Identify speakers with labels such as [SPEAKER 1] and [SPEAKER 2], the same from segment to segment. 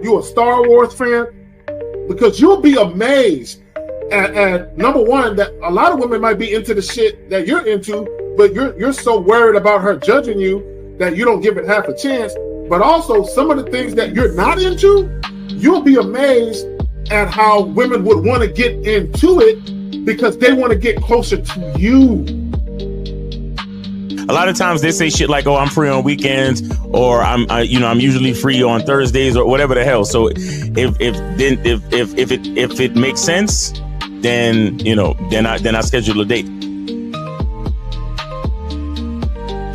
[SPEAKER 1] You a Star Wars fan? Because you'll be amazed at number one, that a lot of women might be into the shit that you're into, but you're so worried about her judging you that you don't give it half a chance. But also some of the things that you're not into, you'll be amazed at how women would want to get into it because they want to get closer to you.
[SPEAKER 2] A lot of times they say shit like, "Oh, I'm free on weekends," or I'm usually free on Thursdays," or whatever the hell. So if it makes sense, then I schedule a date.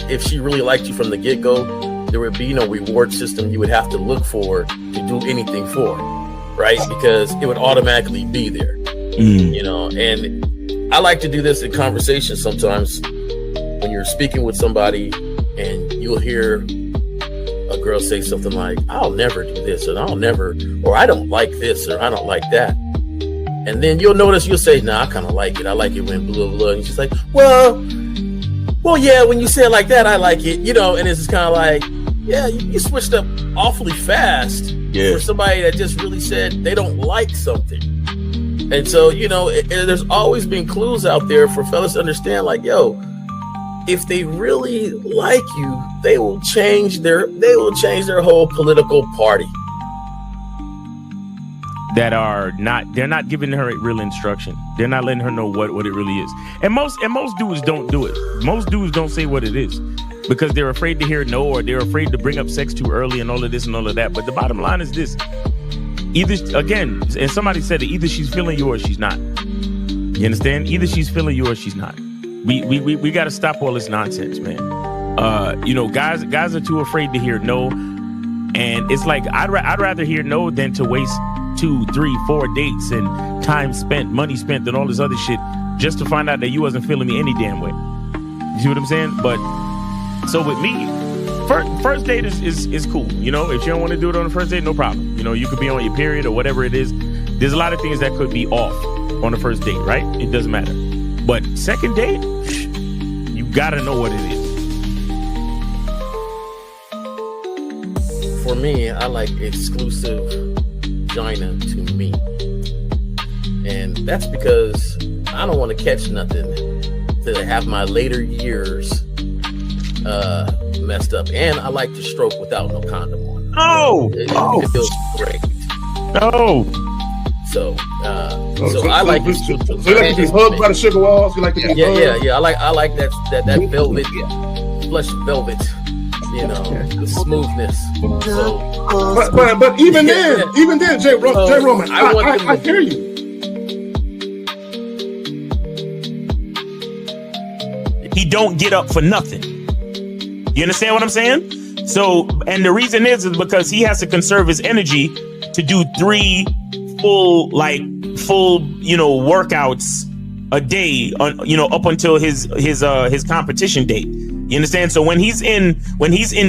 [SPEAKER 3] If she really liked you from the get-go, there would be no reward system you would have to look for to do anything for, right? Because it would automatically be there, And I like to do this in conversation sometimes. When you're speaking with somebody and you'll hear a girl say something like, "I'll never do this," or "I don't like this," or "I don't like that." And then you'll notice, you'll say, "Nah, I kind of like it. I like it when blah, blah, blah." And she's like, well, yeah, when you say it like that, I like it, and it's just kind of like, yeah, you switched up awfully fast for somebody that just really said they don't like something. And so, there's always been clues out there for fellas to understand, like, yo, if they really like you, they will change their whole political party.
[SPEAKER 2] They're not giving her real instruction. They're not letting her know what it really is. And most dudes don't do it. Most dudes don't say what it is because they're afraid to hear no, or they're afraid to bring up sex too early and all of this and all of that. But the bottom line is this. Either, again, and somebody said it, either she's feeling you or she's not. You understand? Either she's feeling you or she's not. We got to stop all this nonsense, man. Guys are too afraid to hear no, and it's like I'd rather hear no than to waste 2, 3, 4 dates and time spent, money spent, and all this other shit just to find out that you wasn't feeling me any damn way. You see what I'm saying? But so with me, first date is cool. If you don't want to do it on the first date, no problem. You could be on your period or whatever it is. There's a lot of things that could be off on the first date, right? It doesn't matter. But second date, you gotta know what it
[SPEAKER 3] is. For me, I like exclusive vagina to me. And that's because I don't want to catch nothing to have my later years messed up. And I like to stroke without no condom on. It feels great. So I like it.
[SPEAKER 1] So you like to be hugged by the sugar walls? You like to be hugged?
[SPEAKER 3] Yeah. I like that velvet, plush velvet. The smoothness. So,
[SPEAKER 1] but even then, Jay Roman, I hear you.
[SPEAKER 2] He don't get up for nothing. You understand what I'm saying? So, and the reason is because he has to conserve his energy to do 3 full workouts a day up until his competition date. You understand? So when he's in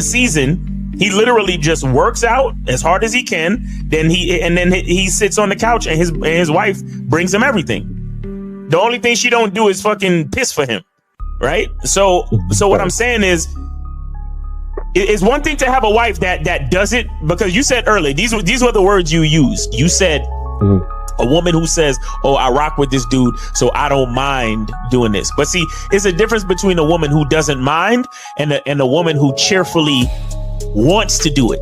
[SPEAKER 2] season, he literally just works out as hard as he can. Then he sits on the couch and his wife brings him everything. The only thing she don't do is fucking piss for him, right? So what I'm saying is, it's one thing to have a wife that does it, because you said earlier, these were the words you used. You said a woman who says, "Oh, I rock with this dude, so I don't mind doing this." But see, it's a difference between a woman who doesn't mind and a woman who cheerfully wants to do it.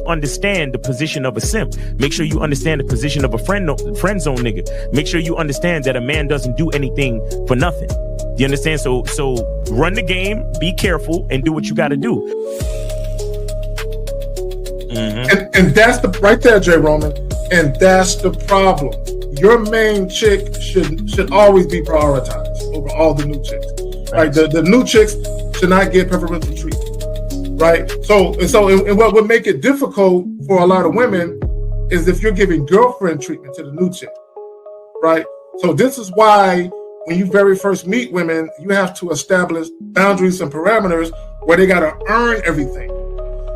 [SPEAKER 2] Understand the position of a simp. Make sure you understand the position of a friend zone nigga. Make sure you understand that a man doesn't do anything for nothing. You understand? So run the game, be careful, and do what you got to do.
[SPEAKER 1] Mm-hmm. And that's the right there, Jay Roman. And that's the problem. Your main chick should always be prioritized over all the new chicks. Right? The new chicks should not get preferential treatment. Right? So what would make it difficult for a lot of women is if you're giving girlfriend treatment to the new chick. Right? So this is why when you very first meet women, you have to establish boundaries and parameters where they got to earn everything.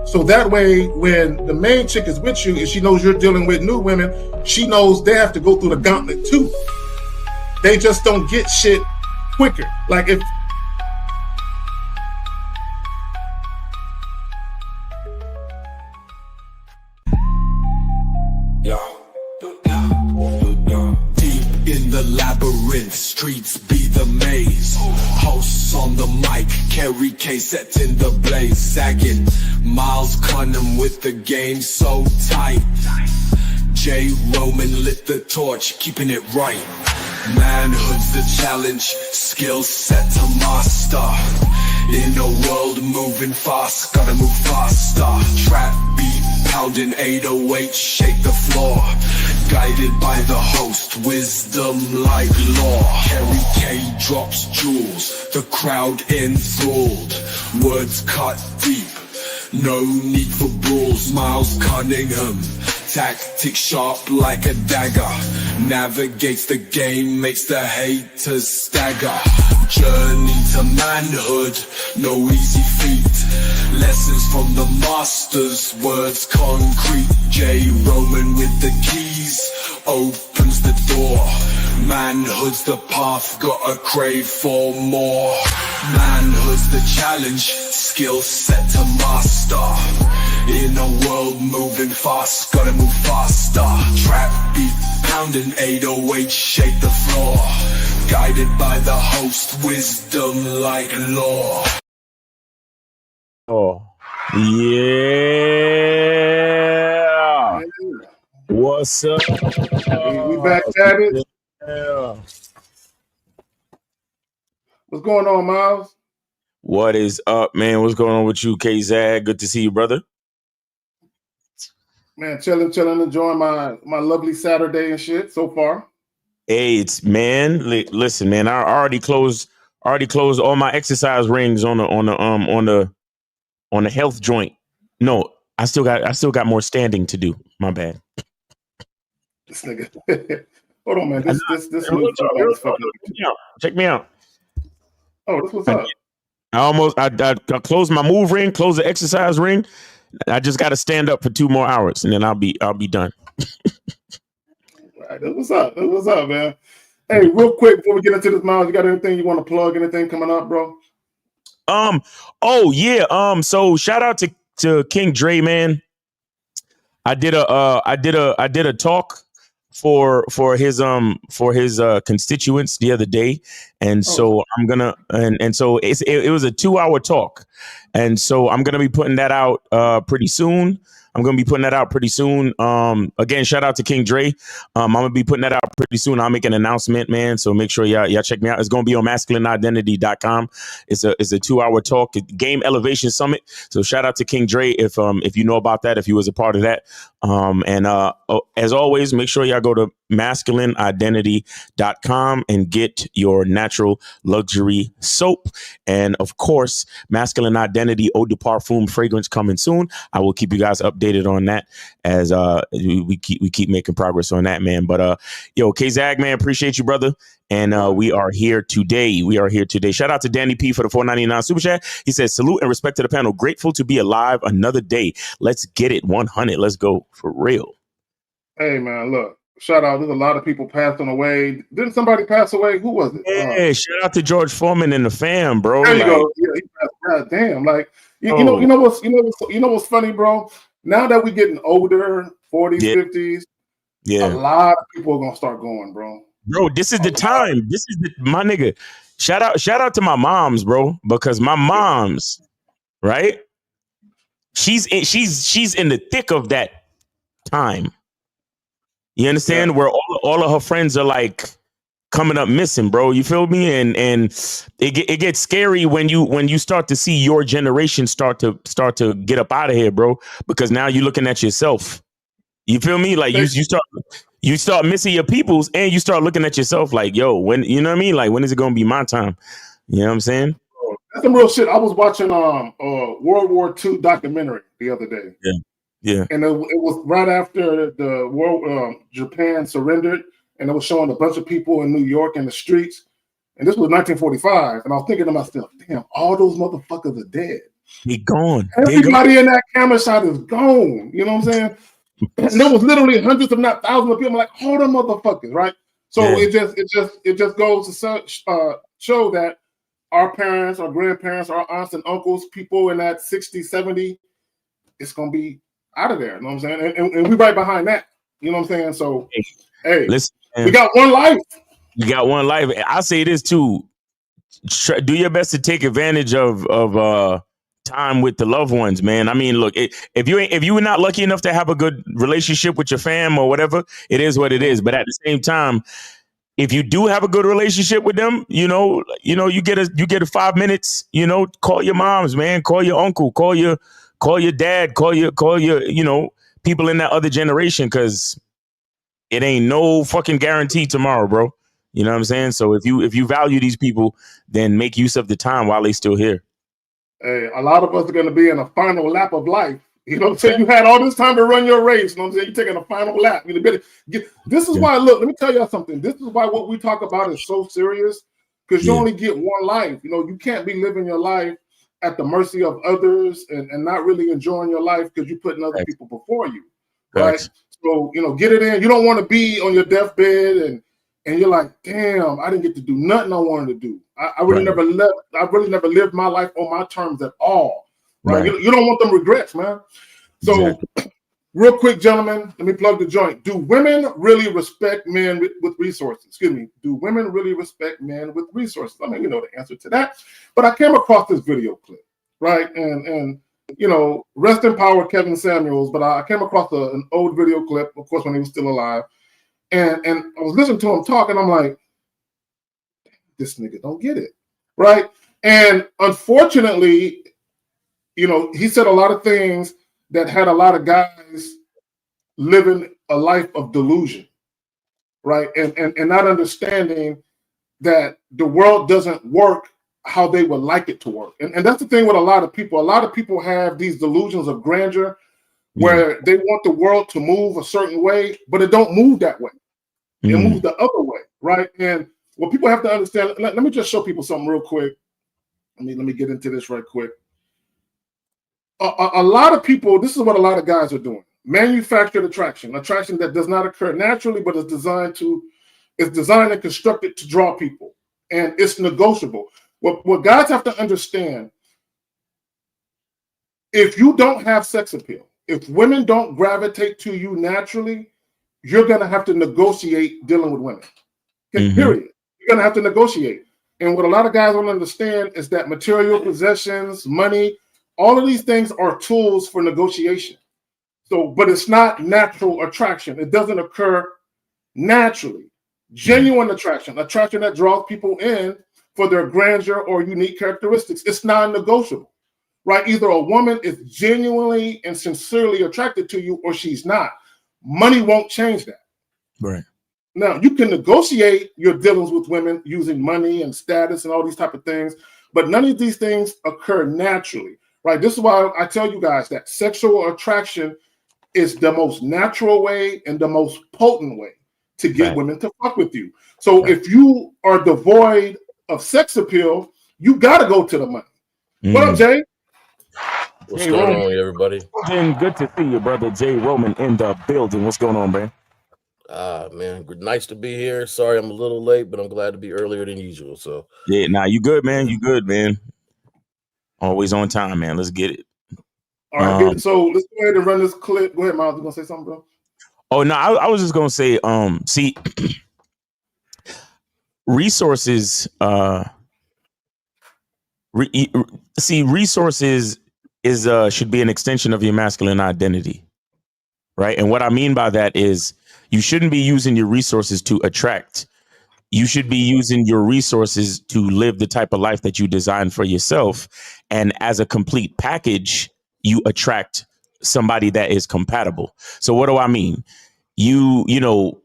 [SPEAKER 1] So that way, when the main chick is with you and she knows you're dealing with new women, she knows they have to go through the gauntlet too. They just don't get shit quicker. Like
[SPEAKER 4] labyrinth, streets be the maze. Hosts on the mic, carry K-set in the blaze. Sagging, Miles Cunham with the game so tight. J. Roman lit the torch, keeping it right. Manhood's the challenge, skill set to master. In a world moving fast, gotta move faster. Trap beat, pounding 808, shake the floor. Guided by the host, wisdom like law. Carry K drops jewels, the crowd enthralled. Words cut deep, no need for brawls. Miles Cunningham, tactic sharp like a dagger. Navigates the game, makes the haters stagger. Journey to manhood, no easy feat. Lessons from the masters, words concrete. J. Roman with the keys, opens the door. Manhood's the path, gotta crave for more. Manhood's the challenge, skill set to master. In a world moving fast, gotta move faster. Trap beat, pounding 808, shake the floor. Guided by the host, wisdom like law.
[SPEAKER 2] Oh, yeah. What's up?
[SPEAKER 1] We back at it.
[SPEAKER 2] Yeah.
[SPEAKER 1] What's going on, Miles?
[SPEAKER 2] What is up, man? What's going on with you, K-Zag? Good to see you, brother.
[SPEAKER 1] Man, chilling, enjoying my lovely Saturday and shit so far.
[SPEAKER 2] Hey, it's man. Listen, man. I already closed all my exercise rings on the health joint. No, I still got more standing to do. My bad.
[SPEAKER 1] This nigga. Hold on, man. This new
[SPEAKER 2] Check me out.
[SPEAKER 1] Oh, this what's up.
[SPEAKER 2] I closed my move ring, closed the exercise ring. I just got to stand up for 2 more hours, and then I'll be done.
[SPEAKER 1] Right, that's what's up, man. Hey, real quick before we get into this, Miles, you got anything you want to plug? Anything coming up, bro?
[SPEAKER 2] Oh yeah. So shout out to King Dre, man. I did a talk for his constituents the other day, and so I'm gonna and so it was a 2-hour talk, and so I'm gonna be putting that out pretty soon. Again, shout out to King Dre. I'm gonna be putting that out pretty soon. I'll make an announcement, man. So make sure y'all check me out. It's gonna be on masculineidentity.com. It's a 2-hour talk, game elevation summit. So shout out to King Dre if you know about that, if you was a part of that. As always, make sure y'all go to masculineidentity.com and get your natural luxury soap. And of course, Masculine Identity Eau de Parfum fragrance coming soon. I will keep you guys updated on that as we keep making progress on that, man. But yo, K-Zag, man, appreciate you, brother. And we are here today. Shout out to Danny P for the $4.99 super chat. He says, salute and respect to the panel. Grateful to be alive another day. Let's get it 100. Let's go for real.
[SPEAKER 1] Hey, man, look, shout out. There's a lot of people passing away. Didn't somebody pass away? Who was it?
[SPEAKER 2] Yeah, shout out to George Foreman and the fam, bro.
[SPEAKER 1] There you go. Yeah, God damn. Like, you know what's funny, bro? Now that we're getting older, 40s, 50s, a lot of people are gonna start going, bro.
[SPEAKER 2] Bro, this is the time. This is my nigga. Shout out to my moms, bro, because my mom's right. She's in the thick of that time. You understand? Where all of her friends are like coming up missing, bro. You feel me? And it gets scary when you start to see your generation start to get up out of here, bro. Because now you're looking at yourself. You feel me? Like you start missing your peoples, and you start looking at yourself like, yo, when, you know what I mean? Like, when is it gonna be my time? You know what I'm saying?
[SPEAKER 1] That's some real shit. I was watching World War II documentary the other day.
[SPEAKER 2] Yeah. And
[SPEAKER 1] it was right after the world Japan surrendered, and it was showing a bunch of people in New York in the streets. And this was 1945. And I was thinking to myself, damn, all those motherfuckers are dead.
[SPEAKER 2] They gone.
[SPEAKER 1] Everybody in that camera shot is gone. You know what I'm saying? And there was literally hundreds, if not thousands of people. I'm like, all them motherfuckers, right? So it just goes to show that our parents, our grandparents, our aunts and uncles, people in that 60, 70, it's gonna be out of there. You know what I'm saying? And we right behind that. You know what I'm saying? So hey, listen, we got one life.
[SPEAKER 2] You got one life. I say this too. Do your best to take advantage of time with the loved ones, man. I mean, look, if you were not lucky enough to have a good relationship with your fam or whatever, it is what it is. But at the same time, if you do have a good relationship with them, you get a 5 minutes, call your moms, man, call your uncle, call your dad, call your people in that other generation, because it ain't no fucking guarantee tomorrow, bro. You know what I'm saying? So if you value these people, then make use of the time while they still here.
[SPEAKER 1] Hey, a lot of us are going to be in a final lap of life. You know what I'm saying? You had all this time to run your race. You know what I'm saying? You're taking a final lap. This is why, look, let me tell y'all something. This is why what we talk about is so serious, because you only get one life. You can't be living your life at the mercy of others and not really enjoying your life because you're putting other people before you. Right? So, get it in. You don't want to be on your deathbed and you're like, damn, I didn't get to do nothing I wanted to do. I really never lived my life on my terms at all. Right? You don't want them regrets, man. So real quick, gentlemen, let me plug the joint. Do women really respect men with resources? Excuse me. Do women really respect men with resources? I mean, you know the answer to that. But I came across this video clip, right? And rest in power, Kevin Samuels. But I came across an old video clip, of course, when he was still alive. And I was listening to him talk, and I'm like, this nigga don't get it, right? And unfortunately, he said a lot of things that had a lot of guys living a life of delusion, right? And not understanding that the world doesn't work how they would like it to work. And that's the thing with a lot of people. A lot of people have these delusions of grandeur where they want the world to move a certain way, but it don't move that way. It moves the other way, right? And what people have to understand, let me just show people something real quick. Let me get into this right quick. A lot of people, this is what a lot of guys are doing. Manufactured attraction that does not occur naturally, but is designed and constructed to draw people. And it's negotiable. What guys have to understand, if you don't have sex appeal, if women don't gravitate to you naturally, you're going to have to negotiate dealing with women. Okay, period. You're going to have to negotiate. And what a lot of guys don't understand is that material possessions, money, all of these things are tools for negotiation. So, but it's not natural attraction. It doesn't occur naturally. Genuine attraction that draws people in for their grandeur or unique characteristics. It's non-negotiable, right? Either a woman is genuinely and sincerely attracted to you or she's not. Money won't change that.
[SPEAKER 2] Right.
[SPEAKER 1] Now, you can negotiate your dealings with women using money and status and all these type of things, but none of these things occur naturally, right? This is why I tell you guys that sexual attraction is the most natural way and the most potent way to get women to fuck with you. So if you are devoid of sex appeal, you got to go to the money. What up, Jay?
[SPEAKER 3] What's going on, everybody?
[SPEAKER 2] Good to see you, brother. Jay Roman in the building. What's going on, man?
[SPEAKER 3] Man, nice to be here. Sorry I'm a little late, but I'm glad to be earlier than usual. So
[SPEAKER 2] you good, man. You good, man. Always on time, man. Let's get it.
[SPEAKER 1] All right, so let's go ahead and run this clip. Go ahead, Miles. You gonna say something, bro?
[SPEAKER 2] Oh no, I was just gonna say, see, resources. Resources is should be an extension of your masculine identity, right? And what I mean by that is you shouldn't be using your resources to attract. You should be using your resources to live the type of life that you design for yourself. And as a complete package, you attract somebody that is compatible. So what do I mean? You know,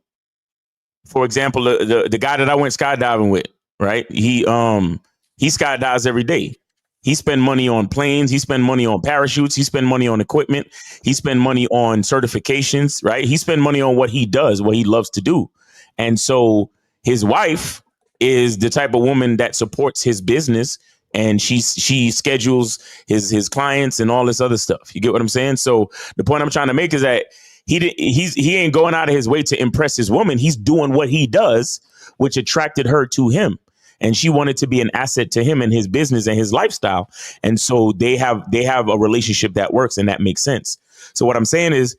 [SPEAKER 2] for example, the guy that I went skydiving with, right? He skydives every day. He spend money on planes. He spend money on parachutes. He spend money on equipment. He spend money on certifications, right? He spend money on what he does, what he loves to do. And so his wife is the type of woman that supports his business, and she schedules his clients and all this other stuff. You get what I'm saying? So the point I'm trying to make is that he ain't going out of his way to impress his woman. He's doing what he does, which attracted her to him. And she wanted to be an asset to him and his business and his lifestyle. And so they have a relationship that works, and that makes sense. So what I'm saying is,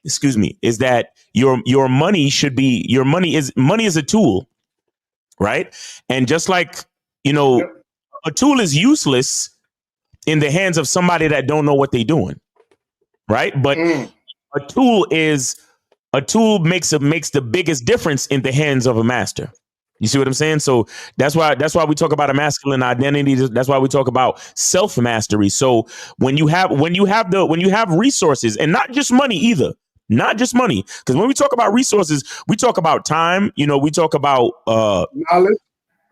[SPEAKER 2] is that your money should be, money is a tool, right? And just like, a tool is useless in the hands of somebody that don't know what they're doing, right? But a tool makes the biggest difference in the hands of a master. You see what I'm saying? So that's why we talk about a masculine identity. That's why we talk about self mastery. So when you have resources, and not just money either, not just money, because when we talk about resources, we talk about time. We talk about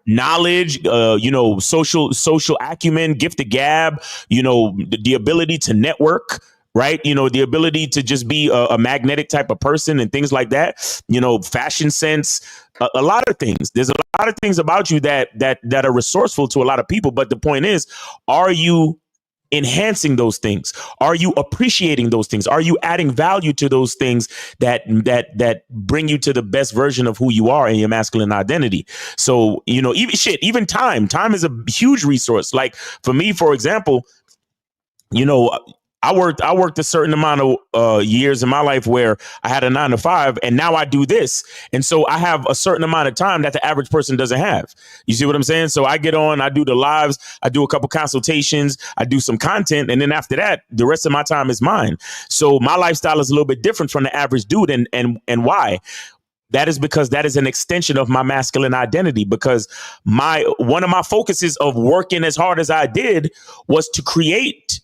[SPEAKER 2] knowledge, social acumen, gift of gab, the ability to network, right? The ability to just be a magnetic type of person and things like that, fashion sense, a lot of things. There's a lot of things about you that are resourceful to a lot of people. But the point is, are you enhancing those things? Are you appreciating those things? Are you adding value to those things that bring you to the best version of who you are in your masculine identity? So, even time is a huge resource. Like for me, for example, I worked a certain amount of years in my life where I had a 9 to 5, and now I do this. And so I have a certain amount of time that the average person doesn't have. You see what I'm saying? So I get on, I do the lives, I do a couple consultations, I do some content. And then after that, the rest of my time is mine. So my lifestyle is a little bit different from the average dude. And why? That is because that is an extension of my masculine identity, because one of my focuses of working as hard as I did was to create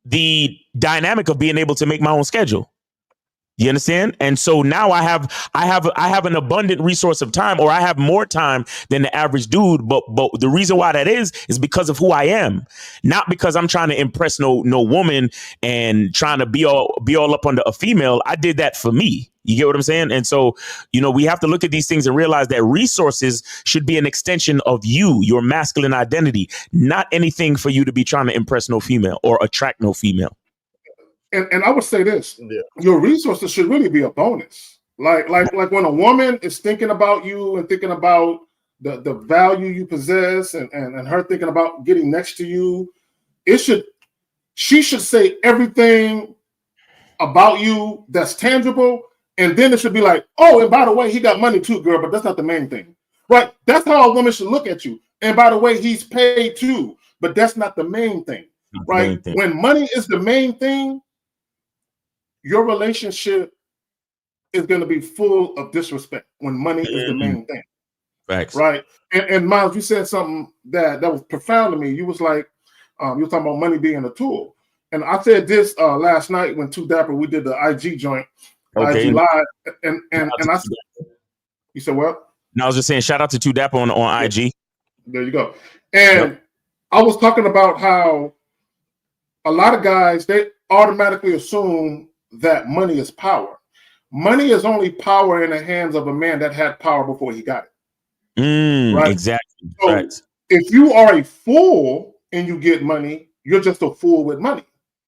[SPEAKER 2] the dynamic of being able to make my own schedule. You understand? And so now I have an abundant resource of time, or I have more time than the average dude. But the reason why that is because of who I am, not because I'm trying to impress no woman and trying to be all up under a female. I did that for me. You get what I'm saying? And so, we have to look at these things and realize that resources should be an extension of you, your masculine identity, not anything for you to be trying to impress no female or attract no female.
[SPEAKER 1] And I would say this: your resources should really be a bonus. Like when a woman is thinking about you and thinking about the value you possess, and her thinking about getting next to you, she should say everything about you that's tangible, and then it should be like, oh, and by the way, he got money too, girl, but that's not the main thing, right? That's how a woman should look at you. And by the way, he's paid too, but that's not the main thing, right? When money is the main thing, your relationship is going to be full of disrespect when money is the main thing.
[SPEAKER 2] Facts.
[SPEAKER 1] Right? And Miles, you said something that was profound to me. You was like, you were talking about money being a tool. And I said this last night when Too Dapper, we did the IG joint, IG Live. And I said, you said what?
[SPEAKER 2] No, I was just saying, shout out to Too Dapper on IG.
[SPEAKER 1] There you go. And I was talking about how a lot of guys, they automatically assume that money is power. Money is only power in the hands of a man that had power before he got it. Right?
[SPEAKER 2] Exactly.
[SPEAKER 1] So if you are a fool and you get money, you're just a fool with money.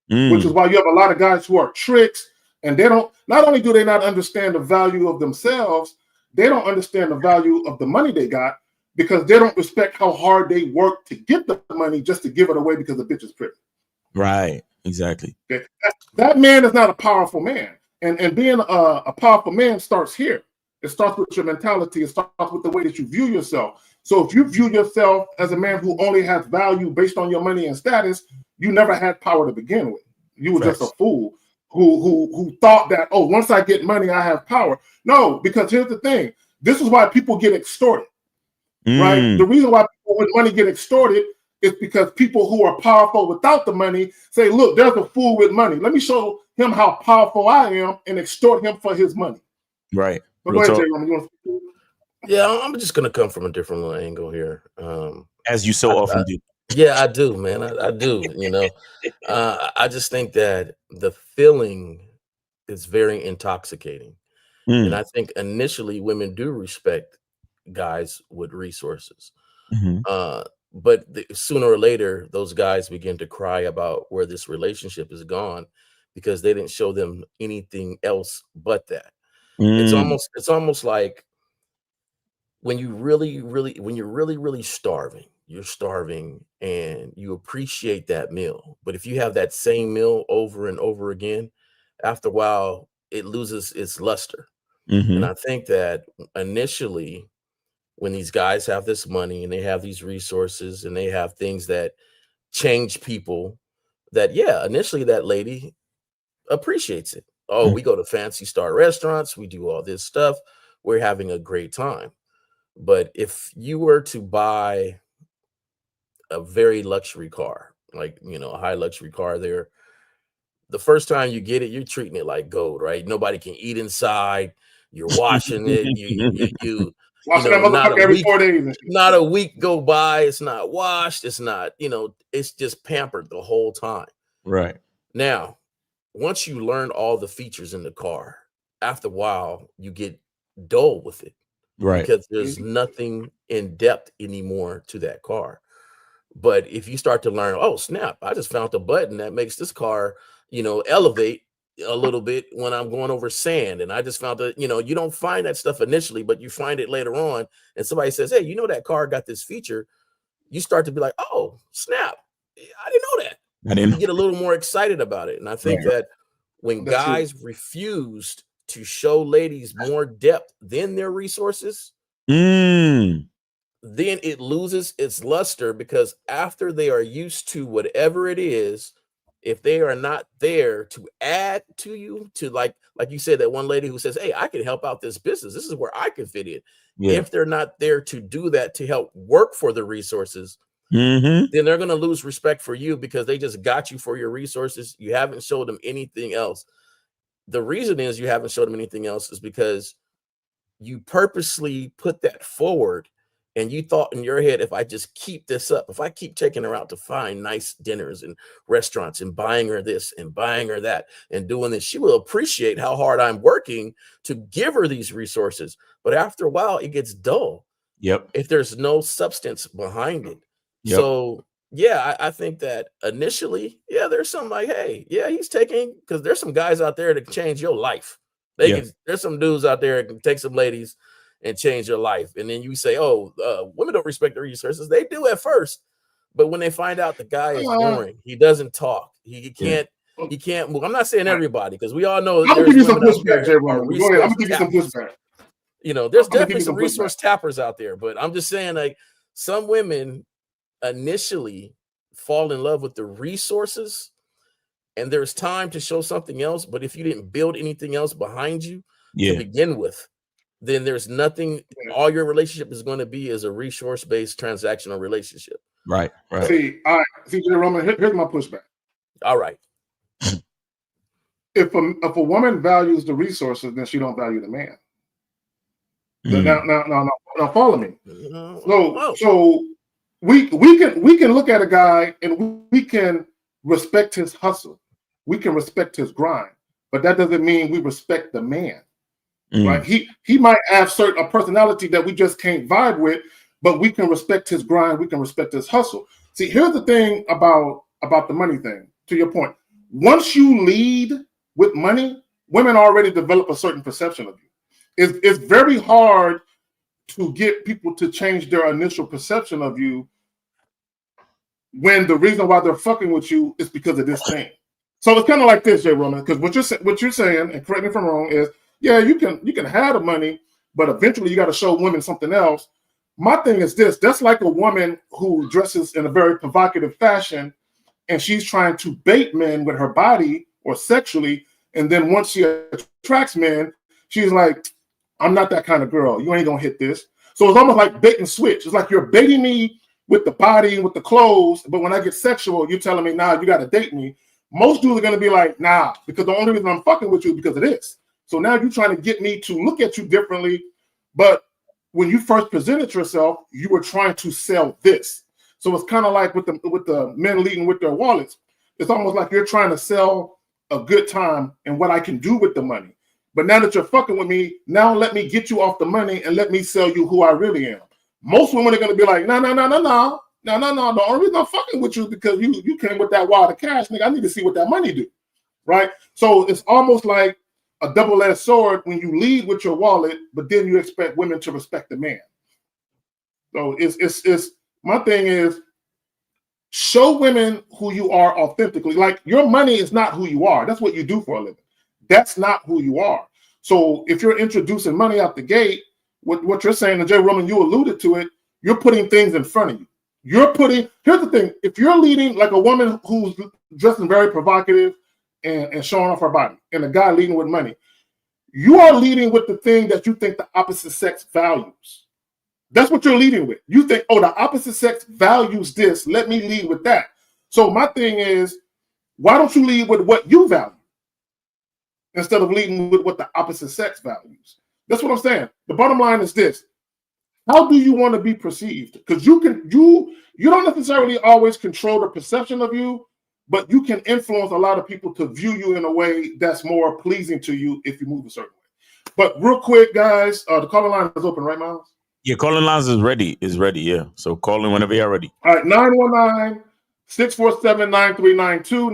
[SPEAKER 1] Which is why you have a lot of guys who are tricks, and they don't, not only do they not understand the value of themselves, they don't understand the value of the money they got, because they don't respect how hard they work to get the money just to give it away because the bitch is pretty.
[SPEAKER 2] Right. Exactly.
[SPEAKER 1] Okay. That man is not a powerful man. And being a powerful man starts here. It starts with your mentality. It starts with the way that you view yourself. So if you view yourself as a man who only has value based on your money and status, you never had power to begin with. You were just a fool who thought that, oh, once I get money, I have power. No, because here's the thing. This is why people get extorted. Right? The reason why people with money get extorted is because people who are powerful without the money say, look, there's a fool with money. Let me show him how powerful I am and extort him for his money.
[SPEAKER 2] Right.
[SPEAKER 1] But go ahead, Jay, you want to...
[SPEAKER 3] Yeah, I'm just going to come from a different little angle here.
[SPEAKER 2] As you so often do.
[SPEAKER 3] Yeah, I do, man. I do, I just think that the feeling is very intoxicating. And I think initially women do respect guys with resources. But sooner or later, those guys begin to cry about where this relationship is gone because they didn't show them anything else but that. It's almost like when you're really starving, you're starving and you appreciate that meal. But if you have that same meal over and over again, after a while, it loses its luster.
[SPEAKER 2] Mm-hmm.
[SPEAKER 3] And I think that initially, when these guys have this money and they have these resources and they have things that change people, that initially that lady appreciates it. Oh, we go to fancy star restaurants, we do all this stuff, we're having a great time. But if you were to buy a very luxury car, like, a high luxury car there, the first time you get it, you're treating it like gold, right? Nobody can eat inside. You're washing it. You
[SPEAKER 1] Washing that
[SPEAKER 3] not
[SPEAKER 1] motherfucker every 4 days. And shit.
[SPEAKER 3] not a week go by. It's not washed. It's not, it's just pampered the whole time.
[SPEAKER 2] Right.
[SPEAKER 3] Now, once you learn all the features in the car, after a while, you get dull with it.
[SPEAKER 2] Right.
[SPEAKER 3] Because there's nothing in depth anymore to that car. But if you start to learn, oh, snap, I just found the button that makes this car, elevate a little bit when I'm going over sand. And I just found that, you don't find that stuff initially, but you find it later on. And somebody says, hey, that car got this feature. You start to be like, oh, snap, I didn't know that. You get a little more excited about it. And I think that when guys refused to show ladies more depth than their resources, then it loses its luster, because after they are used to whatever it is, if they are not there to add to you, to like you said, that one lady who says, hey, I can help out this business, this is where I can fit in. If they're not there to do that, to help work for the resources, then they're going to lose respect for you, because they just got you for your resources. You haven't showed them anything else. The reason is you haven't showed them anything else is because you purposely put that forward. And you thought in your head, if I just keep this up, if I keep taking her out to find nice dinners and restaurants and buying her this and buying her that and doing this, she will appreciate how hard I'm working to give her these resources. But after a while, it gets dull. If there's no substance behind it. So, I think that initially, there's some like, hey, he's taking, because there's some guys out there that can change your life. There's some dudes out there that can take some ladies and change your life. And then you say, oh, women don't respect the resources. They do at first. But when they find out the guy is boring, he doesn't talk, he can't move. I'm not saying everybody, because we all know
[SPEAKER 1] I'm gonna give you some pushback, Jay Roman. Go ahead. I'm gonna give you some pushback.
[SPEAKER 3] There's definitely some resource tappers out there, but I'm just saying, like, some women initially fall in love with the resources, and there's time to show something else. But if you didn't build anything else behind you to begin with, then there's nothing. All your relationship is going to be is a resource-based transactional relationship.
[SPEAKER 2] Right.
[SPEAKER 1] See, Jay Roman, here's my pushback.
[SPEAKER 3] All right.
[SPEAKER 1] If a woman values the resources, then she don't value the man. Now follow me. So we can look at a guy and we can respect his hustle. We can respect his grind, but that doesn't mean we respect the man. Right? He might have a personality that we just can't vibe with, but we can respect his grind. We can respect his hustle. See, here's the thing about the money thing. To your point, once you lead with money, women already develop a certain perception of you. It's very hard to get people to change their initial perception of you when the reason why they're fucking with you is because of this thing. So it's kind of like this, Jay Roman, because what you're saying, and correct me if I'm wrong, is you can have the money, but eventually you got to show women something else. My thing is this: that's like a woman who dresses in a very provocative fashion, and she's trying to bait men with her body or sexually, and then once she attracts men, she's like, I'm not that kind of girl. You ain't gonna hit this. So it's almost like bait and switch. It's like you're baiting me with the body and with the clothes, but when I get sexual, you're telling me, nah, you got to date me. Most dudes are gonna be like, nah, because the only reason I'm fucking with you is because of this. So now you're trying to get me to look at you differently, but when you first presented yourself, you were trying to sell this. So it's kind of like with the men leading with their wallets. It's almost like you're trying to sell a good time and what I can do with the money. But now that you're fucking with me, now let me get you off the money and let me sell you who I really am. Most women are going to be like, no. The only reason I'm fucking with you is because you came with that wad of cash, nigga. I need to see what that money do, right? So it's almost like a double-edged sword when you lead with your wallet, but then you expect women to respect the man. So it's my thing is, show women who you are authentically. Like, your money is not who you are. That's what you do for a living. that's not who you are. So if you're introducing money out the gate, what you're saying, and Jay Roman, you alluded to it, you're putting things in front of you. Here's the thing, if you're leading like a woman who's dressing very provocative and showing off her body, and a guy leading with money, you are leading with the thing that you think the opposite sex values. That's what you're leading with. You think, oh, the opposite sex values this, let me lead with that. So my thing is, why don't you lead with what you value instead of leading with what the opposite sex values? That's what I'm saying. The bottom line is this. How do you want to be perceived? Because you don't necessarily always control the perception of you, but you can influence a lot of people to view you in a way that's more pleasing to you if you move a certain way. But real quick, guys, the caller line is open, right, Miles?
[SPEAKER 2] Yeah, calling lines is ready, yeah. So call in whenever you're ready.
[SPEAKER 1] All right, 919-647-9392,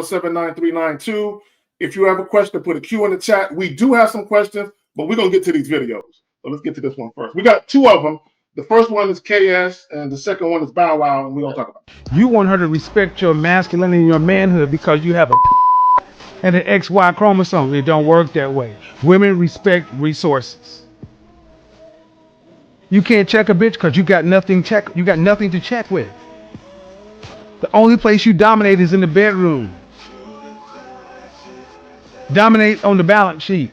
[SPEAKER 1] 919-647-9392. If you have a question, put a Q in the chat. We do have some questions, but we're going to get to these videos. So let's get to this one first. We got two of them. The first one is KS, and the second one is Bow Wow, and we're going to talk about it.
[SPEAKER 5] You want her to respect your masculinity and your manhood because you have a and an XY chromosome. It don't work that way. Women respect resources. You can't check a bitch because you got nothing to check with. The only place you dominate is in the bedroom. Dominate on the balance sheet.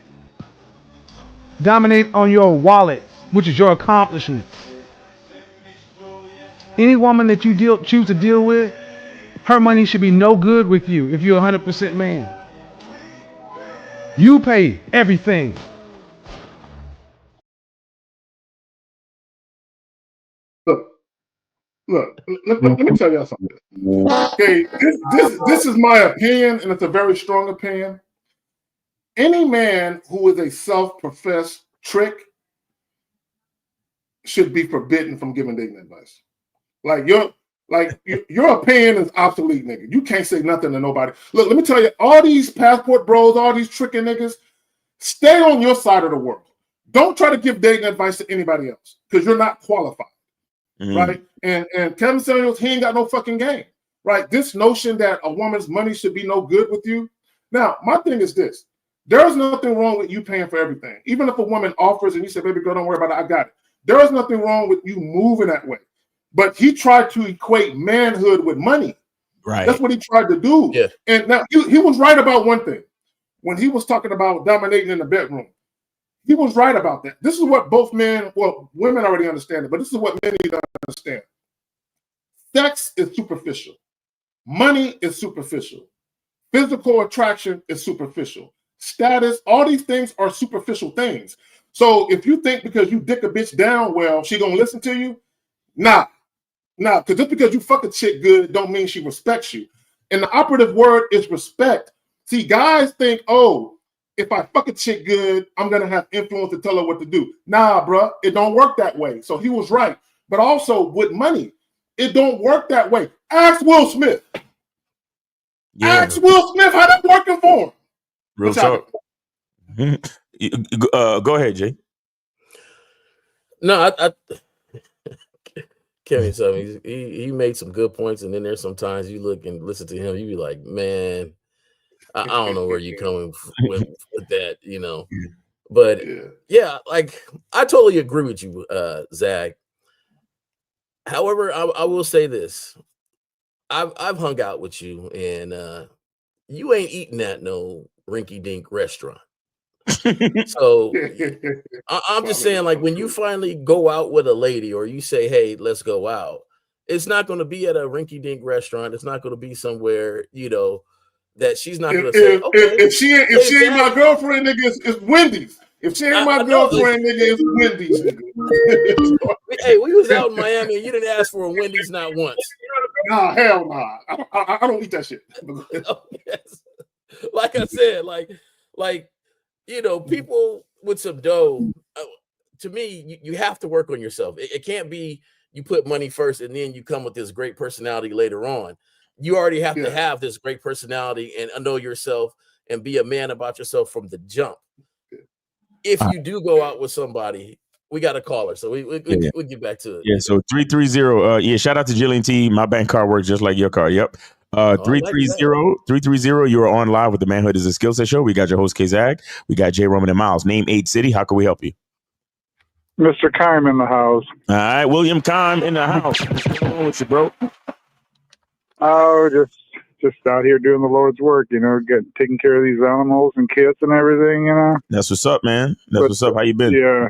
[SPEAKER 5] Dominate on your wallet, which is your accomplishments. Any woman that you choose to deal with, her money should be no good with you if you're 100% man. You pay everything.
[SPEAKER 1] Look, let me tell y'all something. Okay, this is my opinion, and it's a very strong opinion. Any man who is a self-professed trick should be forbidden from giving dating advice. Your opinion is obsolete, nigga. You can't say nothing to nobody. Look, let me tell you, all these passport bros, all these tricking niggas, stay on your side of the world. Don't try to give dating advice to anybody else because you're not qualified, right? And Kevin Samuels, he ain't got no fucking game, right? This notion that a woman's money should be no good with you. Now, my thing is this. There is nothing wrong with you paying for everything. Even if a woman offers and you say, baby girl, don't worry about it, I got it. There is nothing wrong with you moving that way. But he tried to equate manhood with money.
[SPEAKER 2] Right.
[SPEAKER 1] That's what he tried to do.
[SPEAKER 3] Yeah.
[SPEAKER 1] And now he was right about one thing. When he was talking about dominating in the bedroom, he was right about that. This is what both men, well, women already understand it, but this is what men need to understand. Sex is superficial. Money is superficial. Physical attraction is superficial. Status, all these things are superficial things. So if you think because you dick a bitch down well, she gonna listen to you, nah, because just because you fuck a chick good don't mean she respects you. And the operative word is respect. See, guys think, oh, if I fuck a chick good, I'm gonna have influence to tell her what to do. Nah, bruh, it don't work that way. So he was right. But also with money, it don't work that way. Ask Will Smith. Yeah. Ask Will Smith how that working for him.
[SPEAKER 2] Real talk. Go ahead, Jay.
[SPEAKER 3] No, I Kevin Samuels, he made some good points, and then there's sometimes you look and listen to him, you be like, man, I don't know where you're coming with that, you know. But yeah, like I totally agree with you, Zach. However, I will say this: I've hung out with you, and you ain't eating at no rinky-dink restaurant. So I'm just saying, like, when you finally go out with a lady or you say, hey, let's go out, it's not going to be at a rinky-dink restaurant. It's not going to be somewhere, you know, that she's not going to say, okay.
[SPEAKER 1] If she ain't my girlfriend, nigga, it's Wendy's. If she ain't my girlfriend, nigga, it's Wendy's, nigga.
[SPEAKER 3] Hey, we was out in Miami and you didn't ask for a Wendy's not once.
[SPEAKER 1] Nah, hell nah. I don't eat that shit.
[SPEAKER 3] Oh, yes. Like I said, like, you know, people with some dough, to me, you have to work on yourself. It can't be you put money first and then you come with this great personality later on. You already have to have this great personality and know yourself and be a man about yourself from the jump. If you do go out with somebody, we got a caller, so we'll get back to it.
[SPEAKER 2] Yeah, so 330. Yeah, shout out to Jillian T. My bank card works just like your card. Yep.
[SPEAKER 3] I like that.
[SPEAKER 2] 330. You are on live with the Manhood is a Skill Set show. We got your host, K-Zag. We got J. Roman and Miles. Name 8 City. How can we help you?
[SPEAKER 6] Mr. Kime in the house.
[SPEAKER 2] All right, William Kime in the house. What's going on with you, bro?
[SPEAKER 6] Oh, just out here doing the Lord's work, taking care of these animals and kids and everything,
[SPEAKER 2] That's what's up, man. What's up. How you been?
[SPEAKER 6] Yeah,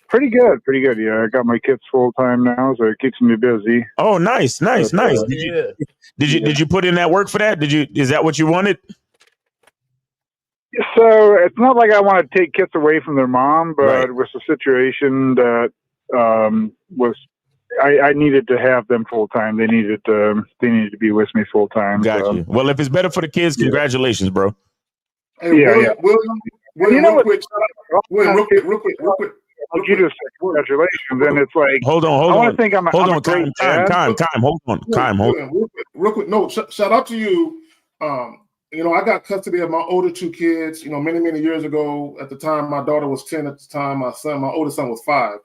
[SPEAKER 6] pretty good. Yeah, I got my kids full time now, so it keeps me busy.
[SPEAKER 2] Oh, nice. Did you put in that work for that? Is that what you wanted?
[SPEAKER 6] So it's not like I want to take kids away from their mom, but
[SPEAKER 2] Right.
[SPEAKER 6] it was a situation that was I needed to have them full time. They needed to be with me full time.
[SPEAKER 2] Got you. Well, if it's better for the kids, congratulations, bro.
[SPEAKER 1] Hey,
[SPEAKER 6] Yeah,
[SPEAKER 1] William,
[SPEAKER 6] real
[SPEAKER 1] quick.
[SPEAKER 6] Like you just said, congratulations, and it's like
[SPEAKER 2] Hold on.
[SPEAKER 6] I want to think I'm a great dad.
[SPEAKER 2] Kime, hold on.
[SPEAKER 1] Real quick. No, shout out to you. I got custody of my older 2 kids, many years ago. At the time, my daughter was 10 at the time. My oldest son was 5.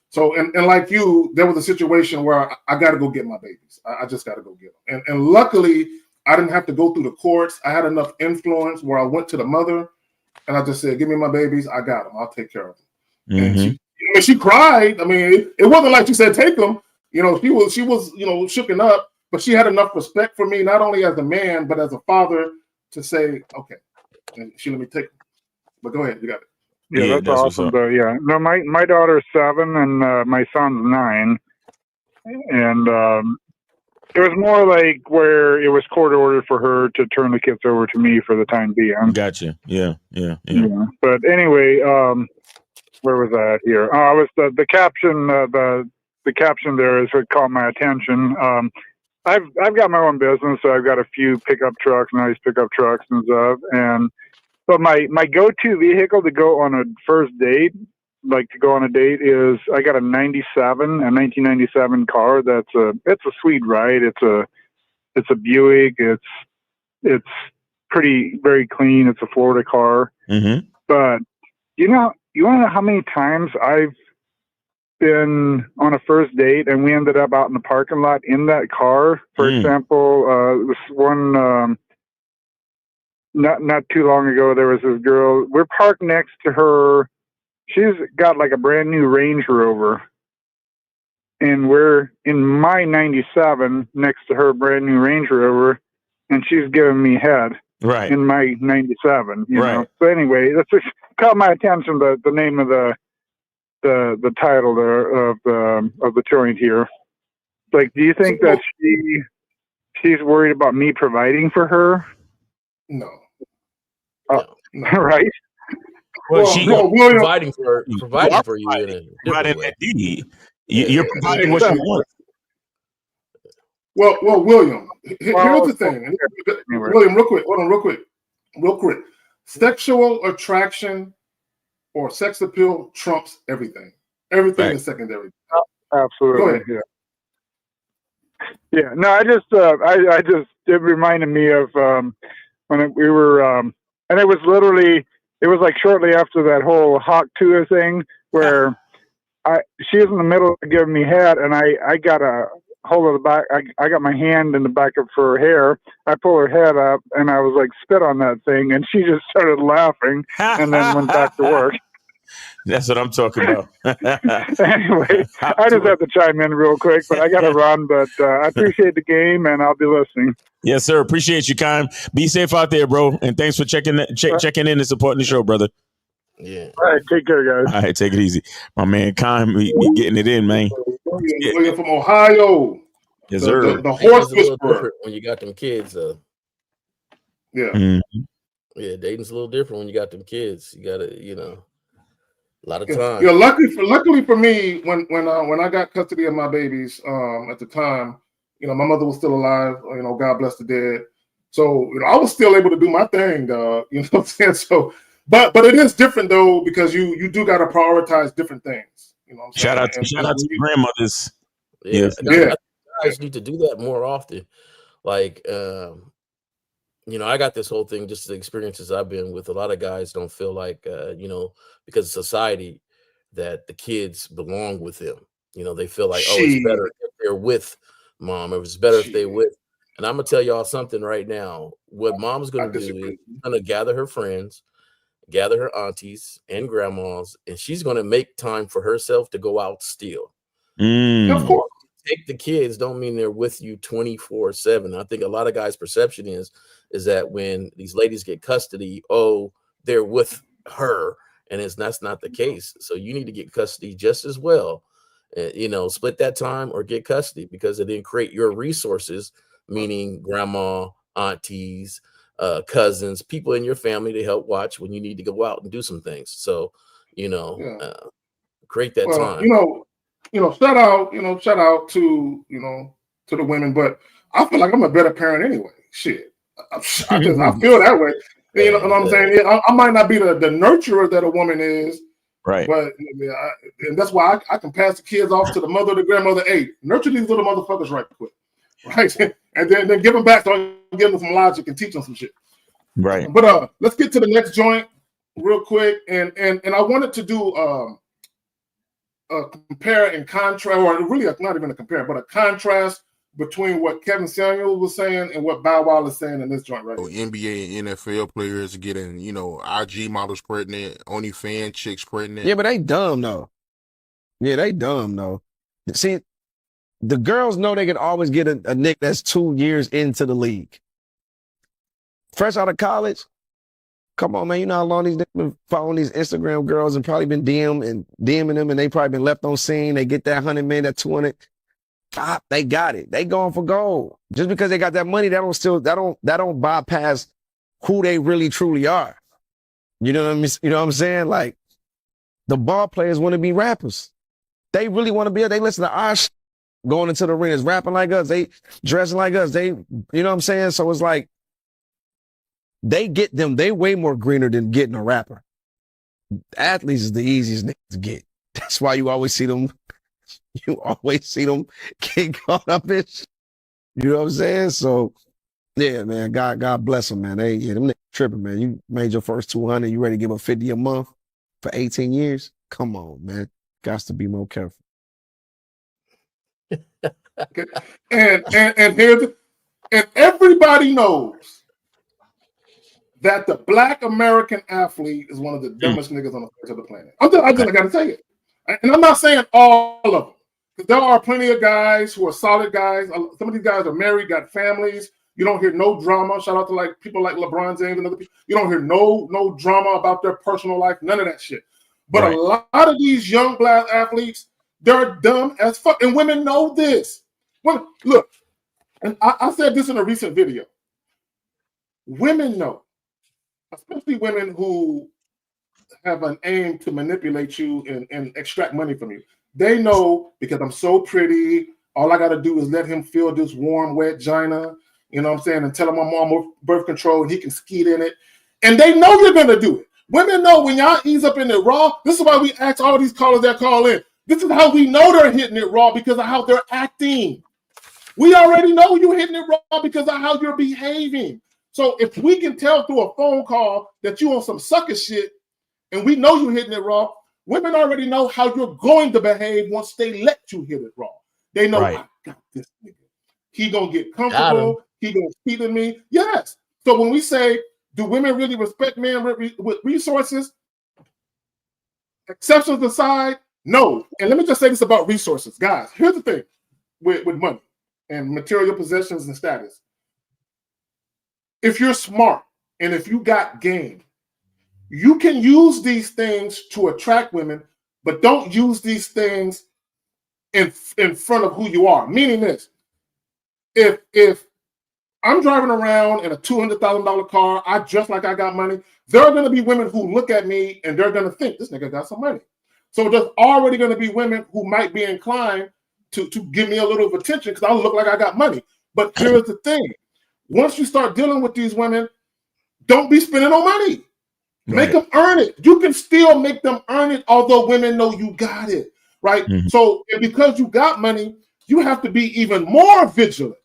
[SPEAKER 1] So, and like you, there was a situation where I got to go get my babies. I just got to go get them. And luckily, I didn't have to go through the courts. I had enough influence where I went to the mother and I just said, give me my babies. I got them. I'll take care of them.
[SPEAKER 2] Mm-hmm.
[SPEAKER 1] And she cried. I mean, it wasn't like she said, take them. She was, shooken up, but she had enough respect for me, not only as a man, but as a father to say, okay, and she let me take them. But go ahead. You got it.
[SPEAKER 6] Yeah, that's awesome. But yeah, no, my daughter's 7 and my son's 9, and it was more like where it was court ordered for her to turn the kids over to me for the time being.
[SPEAKER 2] Gotcha. Yeah.
[SPEAKER 6] But anyway, where was I at here? I was the caption. The caption there is what caught my attention. I've got my own business, so I've got a few pickup trucks, nice pickup trucks and stuff, But my go-to vehicle to go on a first date, like to go on a date, is I got a 1997 car. It's a sweet ride. It's a Buick. It's pretty very clean. It's a Florida car.
[SPEAKER 2] Mm-hmm.
[SPEAKER 6] But you want to know how many times I've been on a first date and we ended up out in the parking lot in that car? For example, it was one. Not too long ago, there was this girl. We're parked next to her. She's got like a brand new Range Rover, and we're in my 97 next to her brand new Range Rover, and she's giving me head in my 97. You know. So anyway, that's just caught my attention. The name of the title there of the joint here. Like, do you think that she's worried about me providing for her?
[SPEAKER 1] No.
[SPEAKER 6] Right.
[SPEAKER 2] Well, she
[SPEAKER 3] providing for you in a different way.
[SPEAKER 2] You're providing what you want.
[SPEAKER 1] Well, William, here's the thing. William, real quick. Hold on, real quick. Sexual attraction or sex appeal trumps everything. Everything is secondary.
[SPEAKER 6] Absolutely. Yeah. No, I just it reminded me of when we were and it was like shortly after that whole Hawk Tuah thing where she was in the middle of giving me head, and I got a hold of the back. I got my hand in the back of her hair. I pull her head up, and I was like, spit on that thing, and she just started laughing, and then went back to work.
[SPEAKER 2] That's what I'm talking about.
[SPEAKER 6] Anyway, I just have to chime in real quick, but I got to run. But I appreciate the game, and I'll be listening.
[SPEAKER 2] Yes, sir. Appreciate you, Kime. Be safe out there, bro. And thanks for checking in and supporting the show, brother.
[SPEAKER 3] Yeah.
[SPEAKER 6] All right. Take care, guys.
[SPEAKER 2] All right. Take it easy. My man, Kime, we getting it in, man.
[SPEAKER 1] William from Ohio.
[SPEAKER 2] Yes, sir.
[SPEAKER 3] The horse whisperer. When you got them kids.
[SPEAKER 1] Yeah.
[SPEAKER 2] Mm-hmm.
[SPEAKER 3] Yeah, dating's a little different when you got them kids. You got to, a lot of time.
[SPEAKER 1] Yeah, luckily for me, when I got custody of my babies, at the time, my mother was still alive. God bless the dead. So I was still able to do my thing. You know what I'm saying? So, but it is different though, because you do got to prioritize different things. You know what I'm saying?
[SPEAKER 2] Shout out to grandmothers.
[SPEAKER 3] Yeah, guys need to do that more often. Like, I got this whole thing, just the experiences I've been with. A lot of guys don't feel like, because of society, that the kids belong with them. They feel like, it's better if they're with mom. It was better if they with. And I'm gonna tell y'all something right now. What mom's
[SPEAKER 1] I
[SPEAKER 3] gonna do is
[SPEAKER 1] disagree.
[SPEAKER 3] she's gonna gather her friends, gather her aunties and grandmas, and she's gonna make time for herself to go out steal.
[SPEAKER 1] Of course.
[SPEAKER 3] Take the kids don't mean they're with you 24/7. I think a lot of guys' perception is that when these ladies get custody, oh, they're with her, and that's not the case. So you need to get custody just as well. You know, split that time or get custody, because it then create your resources, meaning grandma, aunties, cousins, people in your family to help watch when you need to go out and do some things. So, you know,
[SPEAKER 1] Yeah.
[SPEAKER 3] create that
[SPEAKER 1] Well,
[SPEAKER 3] time.
[SPEAKER 1] shout out to to the women, but I feel like I'm a better parent anyway. Shit, I feel that way. You know what I'm saying? Yeah, I might not be the nurturer that a woman is,
[SPEAKER 2] Right.
[SPEAKER 1] but and that's why I can pass the kids off to the mother, the grandmother. Hey, nurture these little motherfuckers right quick, right? And then give them back so I can give them some logic and teach them some shit.
[SPEAKER 2] Right.
[SPEAKER 1] But let's get to the next joint real quick, and I wanted to do compare and contrast, or really not even a compare, but a contrast between what Kevin Samuels was saying and what Bow Wow is saying in this joint right here.
[SPEAKER 7] NBA and NFL players getting, IG models pregnant, OnlyFans chicks pregnant.
[SPEAKER 8] Yeah, but they dumb though. Yeah, they dumb though. See, the girls know they can always get a nick that's 2 years into the league. Fresh out of college, come on, man. You know how long these niggas been following these Instagram girls and probably been DMing them, and they probably been left on scene. They get that 100 million, that 200. They got it. They going for gold. Just because they got that money, that don't bypass who they really truly are. You know what I mean? You know what I'm saying? Like, the ball players want to be rappers. They really want to be. They listen to our going into the arenas, rapping like us. They dressing like us. They, you know what I'm saying? So it's like, they get them. They way more greener than getting a rapper. Athletes is the easiest niggas to get. That's why you always see them. You always see them get caught up in shit. You know what I'm saying? So, yeah, man. God bless them, man. Them niggas tripping, man. You made your first 200. You ready to give them 50 a month for 18 years? Come on, man. Got to be more careful.
[SPEAKER 1] And everybody knows that the Black American athlete is one of the dumbest niggas on the face of the planet. I gotta say it. And I'm not saying all of them, because there are plenty of guys who are solid guys. Some of these guys are married, got families. You don't hear no drama. Shout out to like people like LeBron James and other people. You don't hear no drama about their personal life, none of that shit. But a lot of these young Black athletes, they're dumb as fuck. And women know this. Well, look, and I said this in a recent video. Women know, especially women who have an aim to manipulate you and extract money from you. They know, because I'm so pretty, all I got to do is let him feel this warm, wet vagina, you know what I'm saying, and tell him I'm on birth control and he can skeet in it. And they know you're going to do it. Women know when y'all ease up in it raw. This is why we ask all these callers that call in. This is how we know they're hitting it raw, because of how they're acting. We already know you're hitting it raw because of how you're behaving. So if we can tell through a phone call that you on some sucker shit, and we know you're hitting it raw, women already know how you're going to behave once they let you hit it raw. They know, I got this nigga. He gonna get comfortable. He gonna speak to me. Yes. So when we say, do women really respect men with resources? Exceptions aside, no. And let me just say this about resources. Guys, here's the thing with money and material possessions and status. If you're smart and if you got game, you can use these things to attract women, but don't use these things in front of who you are. Meaning this, if I'm driving around in a $200,000 car, I dress like I got money, there are going to be women who look at me and they're going to think, this nigga got some money. So there's already going to be women who might be inclined to give me a little of attention because I look like I got money. But here's the thing. Once you start dealing with these women, don't be spending no money. Make them earn it. You can still make them earn it, although women know you got it, right? Mm-hmm. So because you got money, you have to be even more vigilant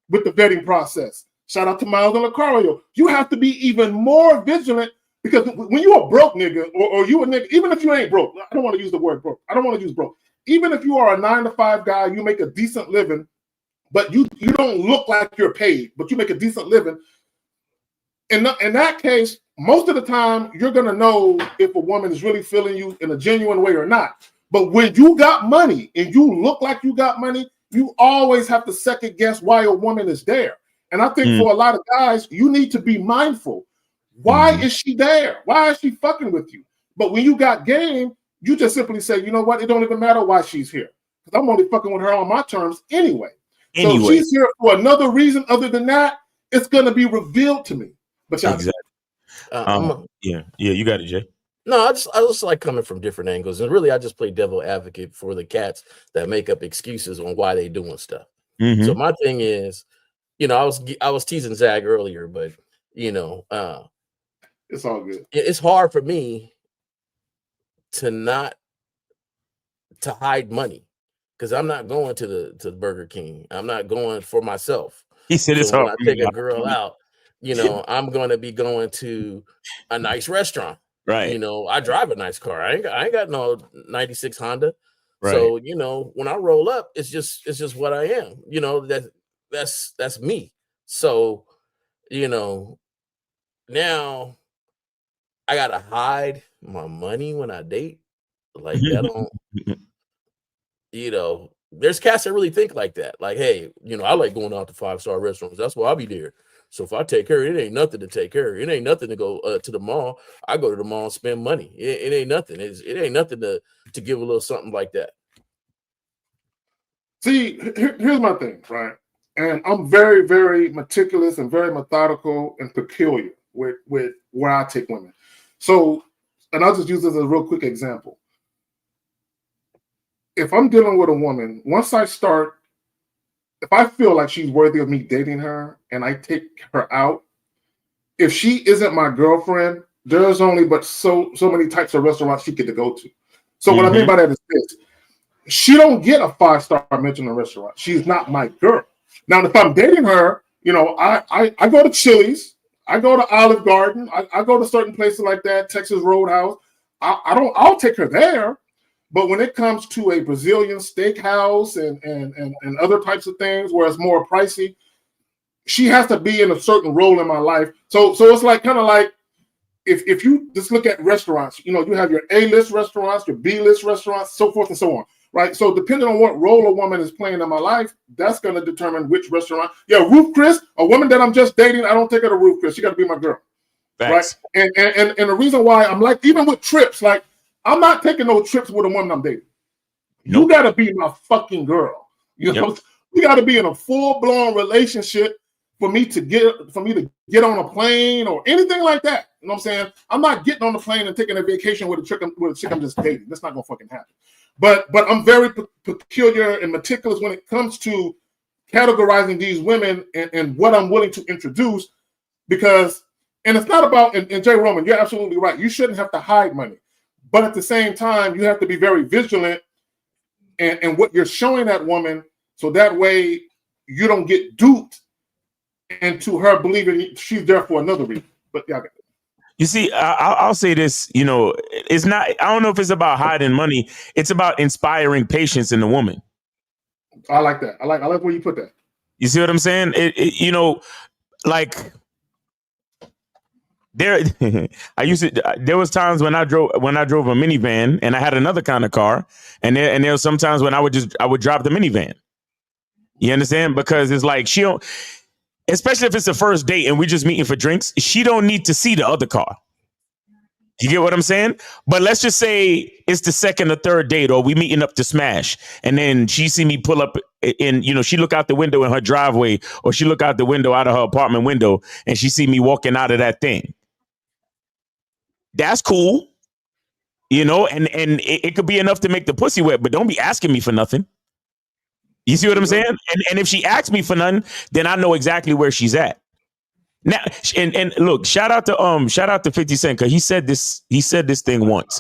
[SPEAKER 1] with the vetting process. Shout out to Miles and Lucario. You have to be even more vigilant, because when you're a broke nigga, or you a nigga, even if you ain't broke, I don't want to use the word broke. I don't want to use broke. Even if you are a 9-to-5 guy, you make a decent living, but you don't look like you're paid, but you make a decent living. In that case, most of the time, you're going to know if a woman is really feeling you in a genuine way or not. But when you got money and you look like you got money, you always have to second guess why a woman is there. And I think for a lot of guys, you need to be mindful. Why is she there? Why is she fucking with you? But when you got game, you just simply say, you know what? It don't even matter why she's here. Because I'm only fucking with her on my terms anyway. So if she's here for another reason other than that, it's going to be revealed to me. But
[SPEAKER 2] exactly. Yeah, you got it, Jay.
[SPEAKER 3] No, I just like coming from different angles, and really, I just play devil advocate for the cats that make up excuses on why they doing stuff. So my thing is, you know, I was teasing Zag earlier, but you know,
[SPEAKER 1] it's all good.
[SPEAKER 3] It's hard for me to hide money because I'm not going to the Burger King. I'm not going for myself.
[SPEAKER 2] He said it's
[SPEAKER 3] hard.
[SPEAKER 2] When
[SPEAKER 3] I take a girl out, you know, I'm going to be going to a nice restaurant.
[SPEAKER 2] Right.
[SPEAKER 3] You know, I drive a nice car. I ain't got no 96 Honda.
[SPEAKER 2] Right.
[SPEAKER 3] So, you know, when I roll up, it's just what I am. You know, that's me. So, you know, now I gotta hide my money when I date. Like that don't, you know, there's cats that really think like that. Like, hey, you know, I like going out to 5-star restaurants. That's why I'll be there. So if I take her, it ain't nothing to take her. It ain't nothing to go to the mall. I go to the mall and spend money. It ain't nothing. It ain't nothing to give a little something like that.
[SPEAKER 1] See, here's my thing, right? And I'm very, very meticulous and very methodical and peculiar with where I take women. So, and I'll just use this as a real quick example. If I'm dealing with a woman, once I start, if I feel like she's worthy of me dating her and I take her out, if she isn't my girlfriend, there's only but so many types of restaurants she get to go to. So what I mean by that is this. She don't get a 5-star Michelin restaurant. She's not my girl. Now, if I'm dating her, you know, I go to Chili's, I go to Olive Garden, I go to certain places like that, Texas Roadhouse. I'll take her there. But when it comes to a Brazilian steakhouse and other types of things where it's more pricey, she has to be in a certain role in my life. So it's like kind of like if you just look at restaurants, you know, you have your A-list restaurants, your B-list restaurants, so forth and so on, right? So depending on what role a woman is playing in my life, that's going to determine which restaurant. Yeah, Ruth Chris, a woman that I'm just dating, I don't take her to Ruth Chris. She got to be my girl, right? And the reason why I'm like, even with trips, like I'm not taking no trips with a woman I'm dating. Nope. You got to be my fucking girl. You know, we got to be in a full-blown relationship for me to get on a plane or anything like that. You know what I'm saying? I'm not getting on the plane and taking a vacation with a chick I'm just dating. That's not gonna fucking happen. But I'm very peculiar and meticulous when it comes to categorizing these women and what I'm willing to introduce, because, and it's not about, and Jay Roman, you're absolutely right. You shouldn't have to hide money, but at the same time, you have to be very vigilant and what you're showing that woman, so that way you don't get duped into her believing she's there for another reason. But yeah,
[SPEAKER 2] you see, I'll say this, you know, it's not, I don't know if it's about hiding money. It's about inspiring patience in the woman.
[SPEAKER 1] I like that. I like where you put that.
[SPEAKER 2] You see what I'm saying? You know, like there was times when I drove a minivan and I had another kind of car, and there was sometimes when I would drop the minivan. You understand? Because it's like she don't, especially if it's the first date and we're just meeting for drinks, she don't need to see the other car. You get what I'm saying? But let's just say it's the second or third date, or we meeting up to smash, and then she see me pull up and, you know, she look out the window in her driveway, or she look out the window out of her apartment window and she see me walking out of that thing. That's cool. You know, and it could be enough to make the pussy wet, but don't be asking me for nothing. You see what I'm saying? And if she asks me for nothing, then I know exactly where she's at. Now, and look, shout out to 50 Cent, because he said this thing once.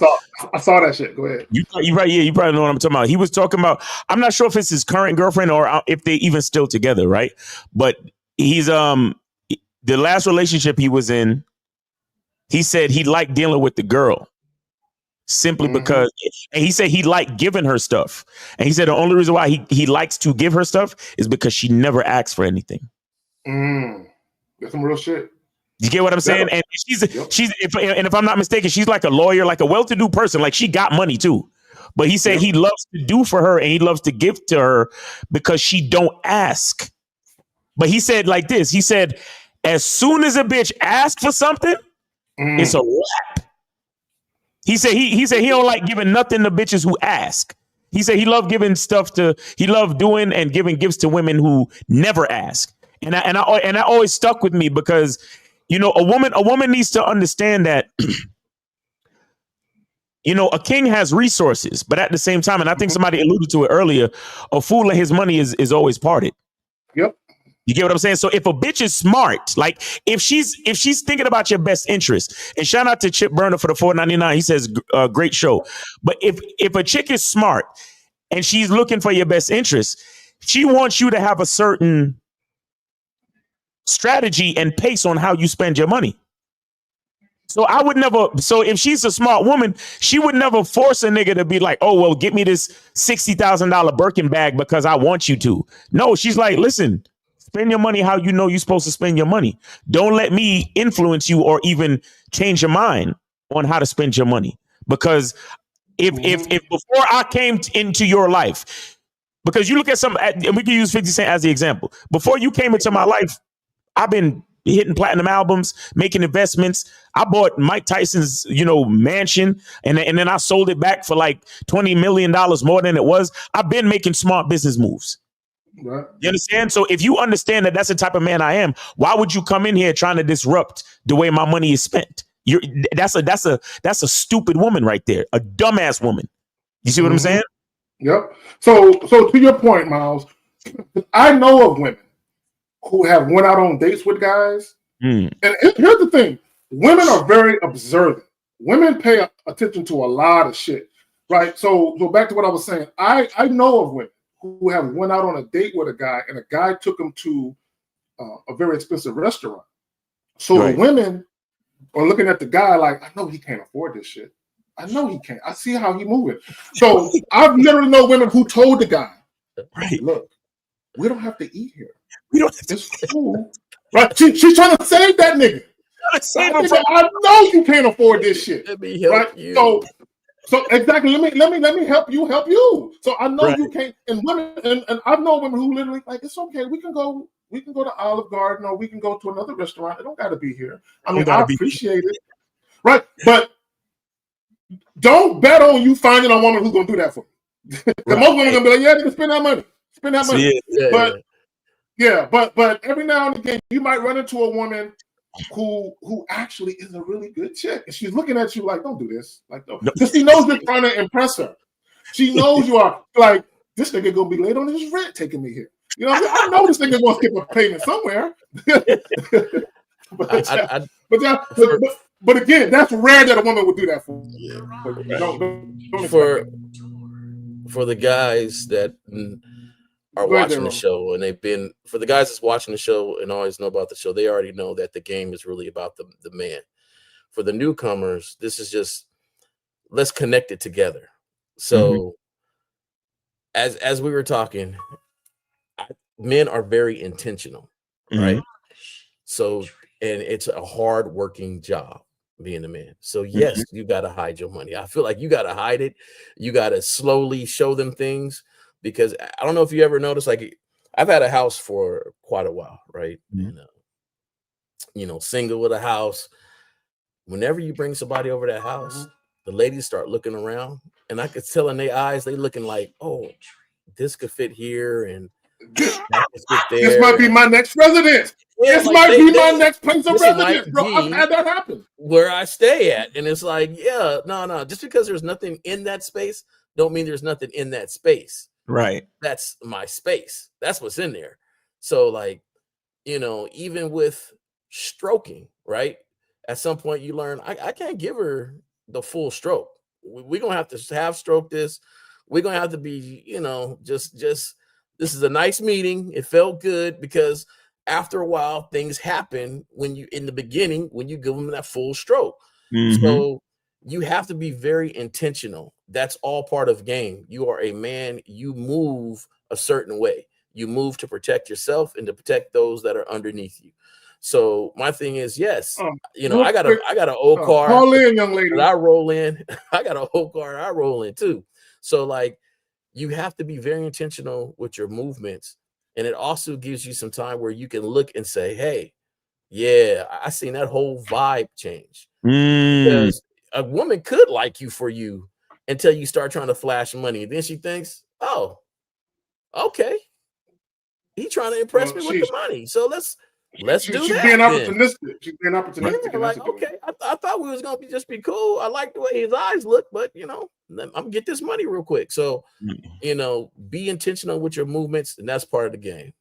[SPEAKER 1] I saw that shit. Go ahead.
[SPEAKER 2] You right, yeah, you probably know what I'm talking about. He was talking about, I'm not sure if it's his current girlfriend or if they even still together, right? But he's the last relationship he was in, he said he liked dealing with the girl. simply because, and he said he liked giving her stuff. And he said the only reason why he likes to give her stuff is because she never asks for anything.
[SPEAKER 1] That's some real shit.
[SPEAKER 2] You get what I'm saying? And if I'm not mistaken, she's like a lawyer, like a well-to-do person. Like she got money too. But he said he loves to do for her and he loves to give to her because she don't ask. But he said like this, he said, as soon as a bitch asks for something, it's a wrap. He said he don't like giving nothing to bitches who ask. He said he loved giving he loved doing and giving gifts to women who never ask. And that always stuck with me because, you know, a woman needs to understand that, you know, a king has resources, but at the same time, and I think somebody alluded to it earlier, a fool and his money is always parted.
[SPEAKER 1] Yep.
[SPEAKER 2] You get what I'm saying? So if a bitch is smart, like if she's thinking about your best interest, and shout out to Chip Burner for the $4.99, he says great show. But if a chick is smart and she's looking for your best interest, she wants you to have a certain strategy and pace on how you spend your money. So if she's a smart woman, she would never force a nigga to be like, oh, well, get me this $60,000 Birkin bag because I want you to. No, she's like, listen, spend your money how you know you're supposed to spend your money. Don't let me influence you or even change your mind on how to spend your money. Because if before I came into your life, because you look at and we can use 50 Cent as the example. Before you came into my life, I've been hitting platinum albums, making investments. I bought Mike Tyson's, mansion, and then I sold it back for like $20 million more than it was. I've been making smart business moves.
[SPEAKER 1] Right.
[SPEAKER 2] You understand? So if you understand that that's the type of man I am, why would you come in here trying to disrupt the way my money is spent? That's a stupid woman right there, a dumbass woman. You see what I'm saying?
[SPEAKER 1] Yep. So to your point, Miles, I know of women who have went out on dates with guys. And here's the thing. Women are very observant. Women pay attention to a lot of shit, right? So back to what I was saying. I know of women who have went out on a date with a guy and a guy took them to a very expensive restaurant. So the women are looking at the guy like, I know he can't afford this shit. I know he can't. I see how he moving. So I've literally know women who told the guy, look, we don't have to eat here. We don't have to. Cool. Right? She's trying to save that nigga. I know you can't afford this shit.
[SPEAKER 3] Let me help you.
[SPEAKER 1] So exactly. Let me help you. So I know you can't. And women, and I know women who literally like, it's okay. We can go to Olive Garden or we can go to another restaurant. It don't got to be here. I mean, I appreciate it. Right, but don't bet on you finding a woman who's gonna do that for you. Because most women are gonna be like, yeah, they can spend that money. Spend that money. But every now and again, you might run into a woman who actually is a really good chick, and she's looking at you like, "Don't do this," like, no, because she knows you're trying to impress her. She knows you are like, this nigga gonna be late on his rent taking me here. You know, I know this nigga gonna skip a payment somewhere. But again, that's rare that a woman would do that for.
[SPEAKER 3] For the guys that are watching the show, and for the guys that's watching the show and always know about the show, they already know that the game is really about the man. For the newcomers, this is just, let's connect it together. So as we were talking, men are very intentional, right? So, and it's a hard working job being a man. So yes, you got to hide your money. I feel like you got to hide it. You got to slowly show them things, because I don't know if you ever noticed, like, I've had a house for quite a while, right? And, single with a house. Whenever you bring somebody over that house, the ladies start looking around, and I could tell in their eyes, they looking like, oh, this could fit here, and that could fit there.
[SPEAKER 1] This might be my next residence. This might be my next place of residence, bro. I've had that happen.
[SPEAKER 3] Where I stay at. And it's like, no. Just because there's nothing in that space, don't mean there's nothing in that space.
[SPEAKER 2] Right.
[SPEAKER 3] That's my space. That's what's in there. So, like, even with stroking, right? At some point you learn, I can't give her the full stroke. We're going to have to have stroke this. We're going to have to be, just this is a nice meeting. It felt good, because after a while, things happen when you, in the beginning, when you give them that full stroke. So you have to be very intentional. That's all part of game. You are a man. You move a certain way. You move to protect yourself and to protect those that are underneath you. So my thing is, yes,
[SPEAKER 1] Real
[SPEAKER 3] I got
[SPEAKER 1] quick,
[SPEAKER 3] an old car
[SPEAKER 1] call in, young lady.
[SPEAKER 3] that I roll in. I got an old car I roll in too. So like, you have to be very intentional with your movements, and it also gives you some time where you can look and say, "Hey, yeah, I seen that whole vibe change." Because a woman could like you for you until you start trying to flash money. Then she thinks, "Oh, okay, he trying to impress me with the money. So let's do
[SPEAKER 1] she's
[SPEAKER 3] that
[SPEAKER 1] being
[SPEAKER 3] then."
[SPEAKER 1] opportunistic. She's being opportunistic.
[SPEAKER 3] Yeah, like, okay, I thought we was gonna just be cool. I like the way his eyes look, but I'm gonna get this money real quick. So, be intentional with your movements, and that's part of the game.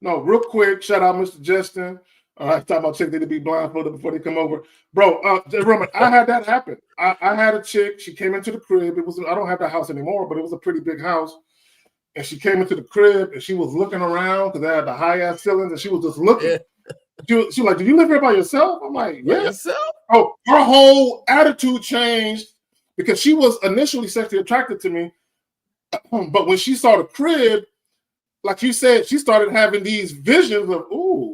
[SPEAKER 1] No, real quick, shout out Mr. Justin. I talking about chicks need to be blindfolded before they come over. Bro, Roman, I had that happen. I had a chick, she came into the crib. I don't have that house anymore, but it was a pretty big house. And she came into the crib and she was looking around because they had the high ass ceilings, and she was just looking. Yeah. She was like, "Do you live here by yourself?" I'm like, "Yeah."
[SPEAKER 3] Yourself?
[SPEAKER 1] Oh, her whole attitude changed because she was initially sexually attracted to me. But when she saw the crib, like you said, she started having these visions of, ooh,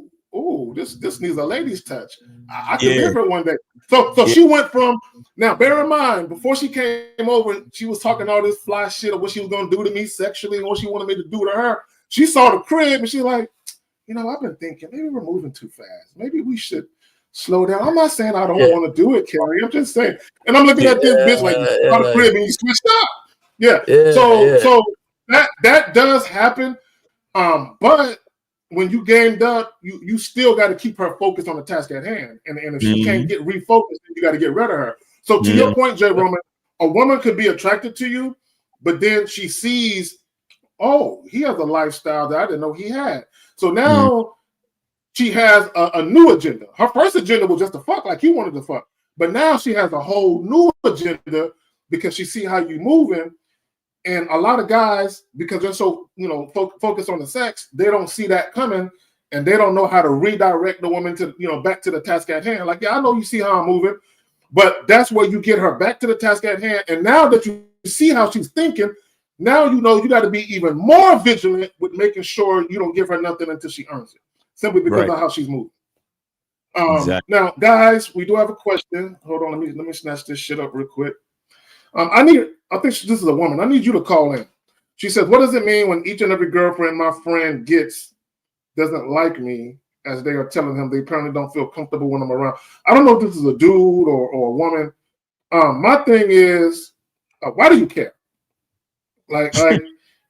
[SPEAKER 1] this needs a lady's touch. I could live here one day. So she went from, now bear in mind, before she came over, she was talking all this fly shit of what she was going to do to me sexually and what she wanted me to do to her. She saw the crib and she's like, I've been thinking, maybe we're moving too fast. Maybe we should slow down. I'm not saying I don't want to do it, Carrie. I'm just saying. And I'm looking at this bitch like, you saw the crib and you switched up. So that does happen. But when you gamed up, you still got to keep her focused on the task at hand. And if she can't get refocused, then you got to get rid of her. So to your point, Jay Roman, a woman could be attracted to you, but then she sees, oh, he has a lifestyle that I didn't know he had. So now she has a new agenda. Her first agenda was just to fuck like you wanted to fuck. But now she has a whole new agenda because she see how you moving. And a lot of guys, because they're so, focused on the sex, they don't see that coming, and they don't know how to redirect the woman to, back to the task at hand. Like, yeah, I know you see how I'm moving, but that's where you get her back to the task at hand. And now that you see how she's thinking, now you got to be even more vigilant with making sure you don't give her nothing until she earns it, simply because of how she's moving.
[SPEAKER 2] Exactly.
[SPEAKER 1] Now, guys, we do have a question. Hold on, let me snatch this shit up real quick. I think this is a woman. I need you to call in. She says, "What does it mean when each and every girlfriend my friend gets doesn't like me, as they are telling him they apparently don't feel comfortable when I'm around?" I don't know if this is a dude or a woman. My thing is, why do you care? Like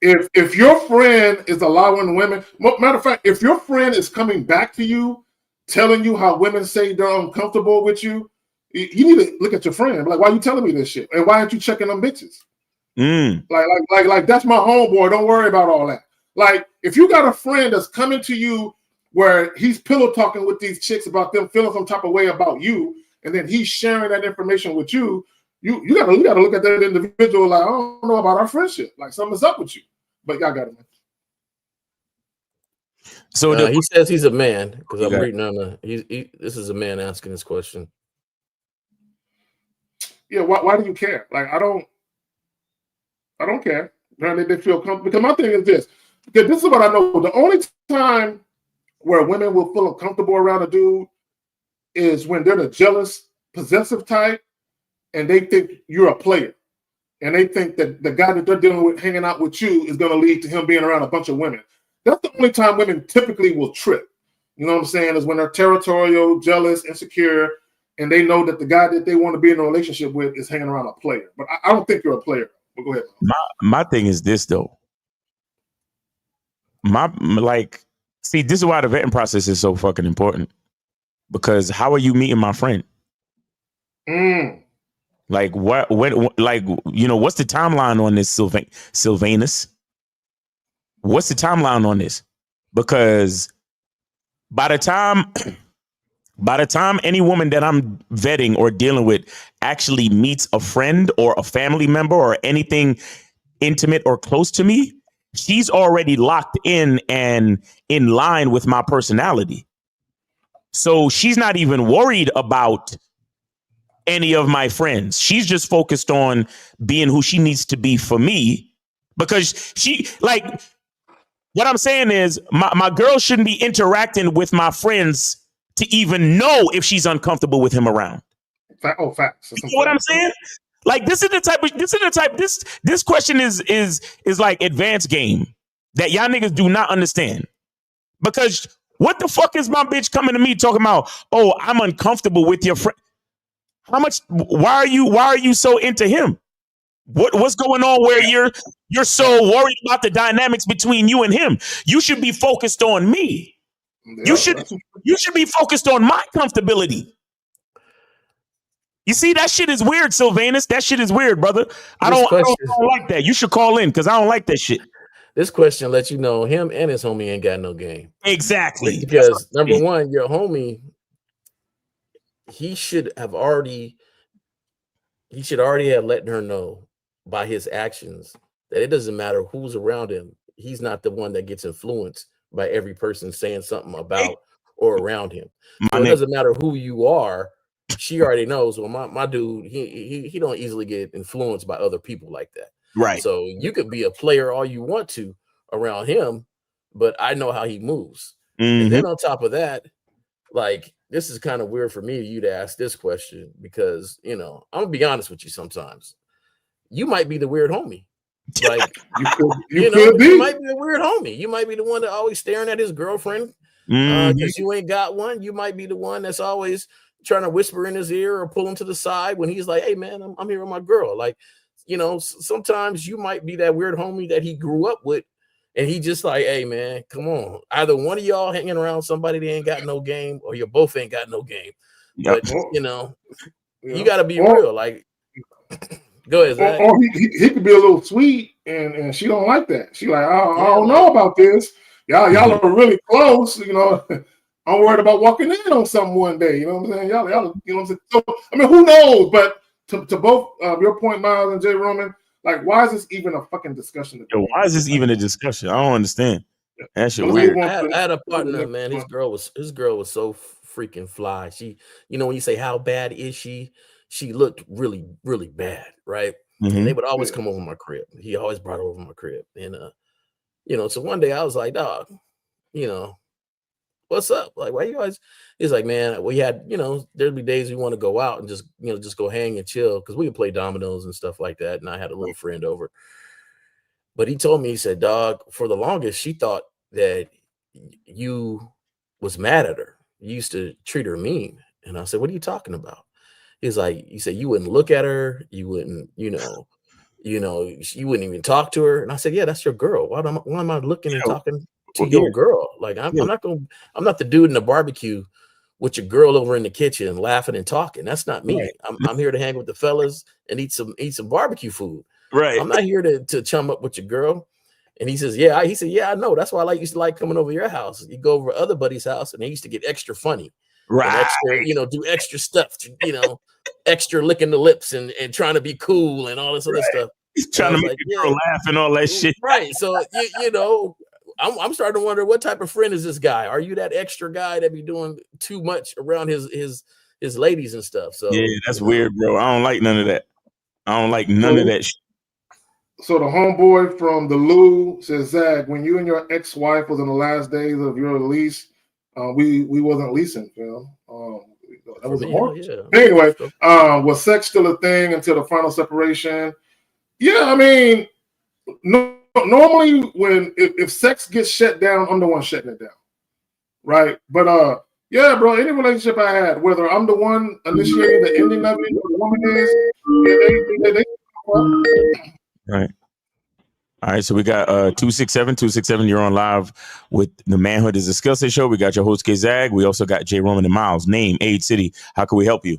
[SPEAKER 1] if your friend is allowing women, matter of fact, if your friend is coming back to you, telling you how women say they're uncomfortable with you, you need to look at your friend. Like, why are you telling me this shit? And why aren't you checking them bitches? Like that's my homeboy. Don't worry about all that. Like, if you got a friend that's coming to you where he's pillow talking with these chicks about them feeling some type of way about you, and then he's sharing that information with you, you gotta look at that individual like, I don't know about our friendship. Like, something's up with you. But y'all got it, man.
[SPEAKER 3] So he says he's a man, because I'm reading on this is a man asking this question.
[SPEAKER 1] Yeah, why do you care? Like, I don't care. Apparently they feel comfortable. Because my thing is this. Because this is what I know. The only time where women will feel uncomfortable around a dude is when they're the jealous, possessive type, and they think you're a player. And they think that the guy that they're dealing with, hanging out with you, is going to lead to him being around a bunch of women. That's the only time women typically will trip. You know what I'm saying? Is when they're territorial, jealous, insecure, and they know that the guy that they want to be in a relationship with is hanging around a player. But I don't think you're a player. But go ahead.
[SPEAKER 2] My thing is this, though. See, this is why the vetting process is so fucking important. Because how are you meeting my friend? Like, what's the timeline on this, Sylvanus? What's the timeline on this? Because by the time any woman that I'm vetting or dealing with actually meets a friend or a family member or anything intimate or close to me, she's already locked in and in line with my personality. So she's not even worried about any of my friends. She's just focused on being who she needs to be for me, because she, like, what I'm saying is my girl shouldn't be interacting with my friends to even know if she's uncomfortable with him around.
[SPEAKER 1] Facts.
[SPEAKER 2] You know what I'm saying? Like, this question is like advanced game that y'all niggas do not understand. Because what the fuck is my bitch coming to me talking about, oh, I'm uncomfortable with your friend? Why are you so into him? What's going on where you're so worried about the dynamics between you and him? You should be focused on me. You should be focused on my comfortability. You see, that shit is weird, Sylvanus. That shit is weird, brother. I don't like that. You should call in because I don't like that shit.
[SPEAKER 3] This question lets you know him and his homie ain't got no game.
[SPEAKER 2] Exactly.
[SPEAKER 3] Because number one, your homie, he should already have let her know by his actions that it doesn't matter who's around him. He's not the one that gets influenced by every person saying something about or around him. So it doesn't matter who you are. She already knows. Well, my dude, he don't easily get influenced by other people like that.
[SPEAKER 2] Right.
[SPEAKER 3] So you could be a player all you want to around him, but I know how he moves.
[SPEAKER 2] Mm-hmm.
[SPEAKER 3] And then on top of that, like, this is kind of weird for me, you to ask this question, because, you know, I'm gonna be honest with you. Sometimes you might be the weird homie. Like, you might be a weird homie. You might be the one that always staring at his girlfriend because you ain't got one. You might be the one that's always trying to whisper in his ear or pull him to the side when he's like, hey man, I'm here with my girl. Like, you know, sometimes you might be that weird homie that he grew up with, and he just like, hey man, come on. Either one of y'all hanging around somebody that ain't got no game, or you both ain't got no game. Yep. But you know, you gotta be real. Like, go ahead, Zach.
[SPEAKER 1] Or he could be a little sweet, and she don't like that. She like, I don't know about this. Y'all are really close, you know. I'm worried about walking in on something one day. You know what I'm saying? Y'all, you know what I'm saying? So, I mean, who knows? But to both your point, Miles and Jay Roman, like, why is this even a fucking discussion?
[SPEAKER 2] Yo, why is this even a discussion? I don't understand. That shit weird.
[SPEAKER 3] I had a partner, man. His girl was so freaking fly. She, you know, when you say how bad is she looked really, really bad, right? Mm-hmm. And they would always come over my crib. He always brought her over my crib, and you know, so one day I was like, dog, you know, what's up? Like, why you guys? He's like, man, we had, you know, there'd be days we want to go out and just, you know, just go hang and chill because we could play dominoes and stuff like that. And I had a little friend over, but he told me, he said, dog, for the longest, she thought that you was mad at her. You used to treat her mean. And I said, what are you talking about? He's like, he said, you wouldn't look at her. You wouldn't, you wouldn't even talk to her. And I said, yeah, that's your girl. Why am I looking and talking to your girl? Like, I'm not the dude in the barbecue with your girl over in the kitchen laughing and talking. That's not me. Right. I'm here to hang with the fellas and eat some barbecue food.
[SPEAKER 2] Right.
[SPEAKER 3] I'm not here to chum up with your girl. And he says, yeah, I know. That's why I used to like coming over your house. You go over other buddy's house and they used to get extra funny.
[SPEAKER 2] Right.
[SPEAKER 3] Extra, you know, do extra stuff, you know, extra licking the lips and trying to be cool and all this other stuff.
[SPEAKER 2] He's trying to make your girl laugh and all that shit.
[SPEAKER 3] Right. So, you know, I'm starting to wonder, what type of friend is this guy? Are you that extra guy that be doing too much around his ladies and stuff? So
[SPEAKER 2] yeah, that's weird, bro. I don't like none of that. I don't like none of that shit.
[SPEAKER 1] So the homeboy from the Lou says, Zach, when you and your ex-wife was in the last days of your lease, we wasn't leasing, you know. That was a mortgage. Yeah. Anyway, was sex still a thing until the final separation? Yeah, I mean, normally when if sex gets shut down, I'm the one shutting it down, right? But yeah, bro, any relationship I had, whether I'm the one initiating the ending of it or the woman is, they
[SPEAKER 2] right. All right, so we got 267. You're on live with the Manhood is a Skill Set show. We got your host, K-Zag. We also got Jay Roman and Miles. Name, age, city. How can we help you?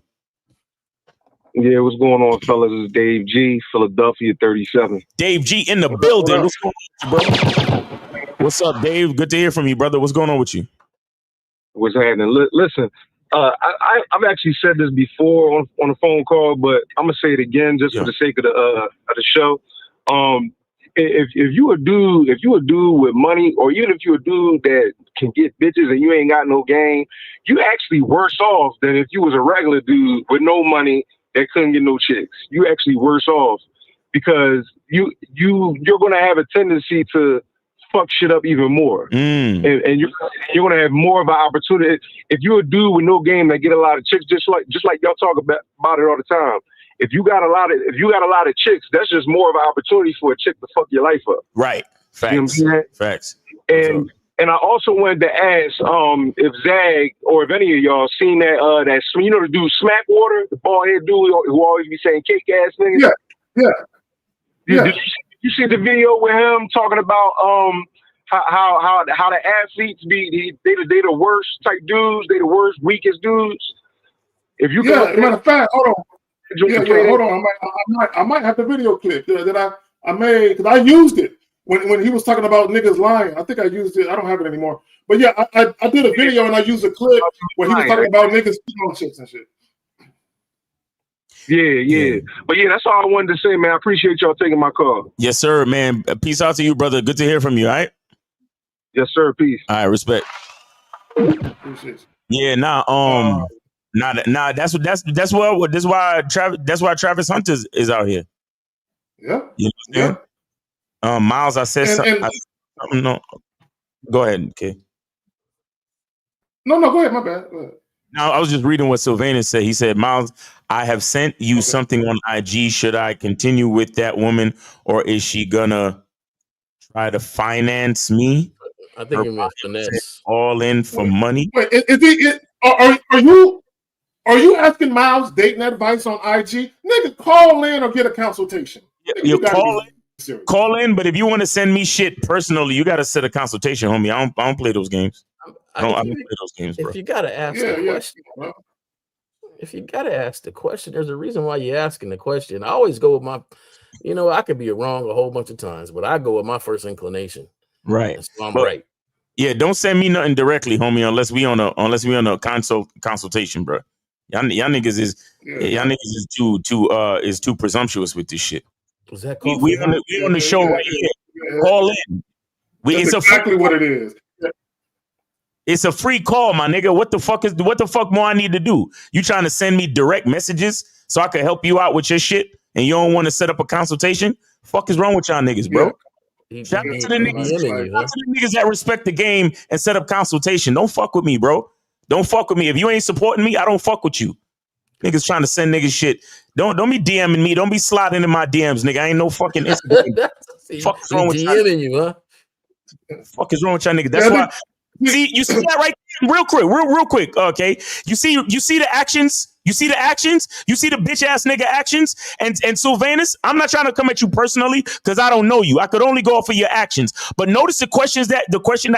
[SPEAKER 9] Yeah, what's going on, fellas? It's Dave G, Philadelphia 37.
[SPEAKER 2] Dave G in the building. What's going on, bro? What's up, Dave? Good to hear from you, brother. What's going on with you?
[SPEAKER 9] What's happening? Listen, I've actually said this before on a phone call, but I'm gonna say it again just for the sake of the show. If you a dude with money, or even if you a dude that can get bitches and you ain't got no game, you actually worse off than if you was a regular dude with no money that couldn't get no chicks. You actually worse off because you're gonna have a tendency to fuck shit up even more, and you're gonna have more of an opportunity. If you're a dude with no game that get a lot of chicks, just like y'all talk about it all the time. If you got a lot of chicks, that's just more of an opportunity for a chick to fuck your life up.
[SPEAKER 2] Right. Facts.
[SPEAKER 9] You know what I'm saying?
[SPEAKER 2] Facts.
[SPEAKER 9] And I also wanted to ask if Zag or if any of y'all seen that the dude Smackwater, the bald head dude who always be saying cake ass niggas.
[SPEAKER 1] Yeah.
[SPEAKER 9] Did you see the video with him talking about how the athletes they the worst type dudes, they the worst weakest dudes. If you
[SPEAKER 1] matter of fact, hold on. Hold on. I might have the video clip that I made because I used it when he was talking about niggas lying. I think I used it. I don't have it anymore. But yeah, I did a video and I used a clip where he was talking about niggas on chicks and shit.
[SPEAKER 9] Yeah. But yeah, that's all I wanted to say, man. I appreciate y'all taking my call.
[SPEAKER 2] Yes, sir, man. Peace out to you, brother. Good to hear from you. All right.
[SPEAKER 9] Yes, sir. Peace.
[SPEAKER 2] All right. Respect. Yeah. That's why Travis Hunter is out here.
[SPEAKER 1] Yeah.
[SPEAKER 2] You know what I'm saying? Miles, I said something. No. Go ahead, okay.
[SPEAKER 1] No, go ahead. My bad. Go ahead.
[SPEAKER 2] No, I was just reading what Sylvanus said. He said, Miles, I have sent you something on IG. Should I continue with that woman, or is she gonna try to finance me?
[SPEAKER 3] I think you meant finesse.
[SPEAKER 2] All in for money.
[SPEAKER 1] Wait, are you asking Miles dating advice on IG? Nigga, call in or get a consultation.
[SPEAKER 2] You call in, but if you want to send me shit personally, you got to set a consultation, homie. I don't play those games. I don't play those games, bro.
[SPEAKER 3] If you gotta ask the question, if you gotta ask the question, there's a reason why you're asking the question. I always go with my, I could be wrong a whole bunch of times, but I go with my first inclination.
[SPEAKER 2] Right.
[SPEAKER 3] So I'm right.
[SPEAKER 2] Yeah, don't send me nothing directly, homie, unless we on a consultation, bro. Y'all niggas is too presumptuous with this shit.
[SPEAKER 3] Was that
[SPEAKER 2] we on the show right here. Call in.
[SPEAKER 1] That's exactly what it is.
[SPEAKER 2] It's a free call, my nigga. What the fuck more I need to do? You trying to send me direct messages so I can help you out with your shit, and you don't want to set up a consultation? Fuck is wrong with y'all niggas, bro? Shout out to the niggas that respect the game and set up consultation. Don't fuck with me, bro. Don't fuck with me. If you ain't supporting me, I don't fuck with you. Niggas trying to send niggas shit. Don't be DMing me. Don't be sliding in my DMs, nigga. I ain't no fucking Instagram. Fuck is wrong with
[SPEAKER 3] you, huh?
[SPEAKER 2] Fuck is wrong with y'all niggas? That's why. You see that right there? Real quick. Okay. You see the actions. You see the bitch ass nigga actions. And Sylvanus, I'm not trying to come at you personally because I don't know you. I could only go off of your actions. But notice the question that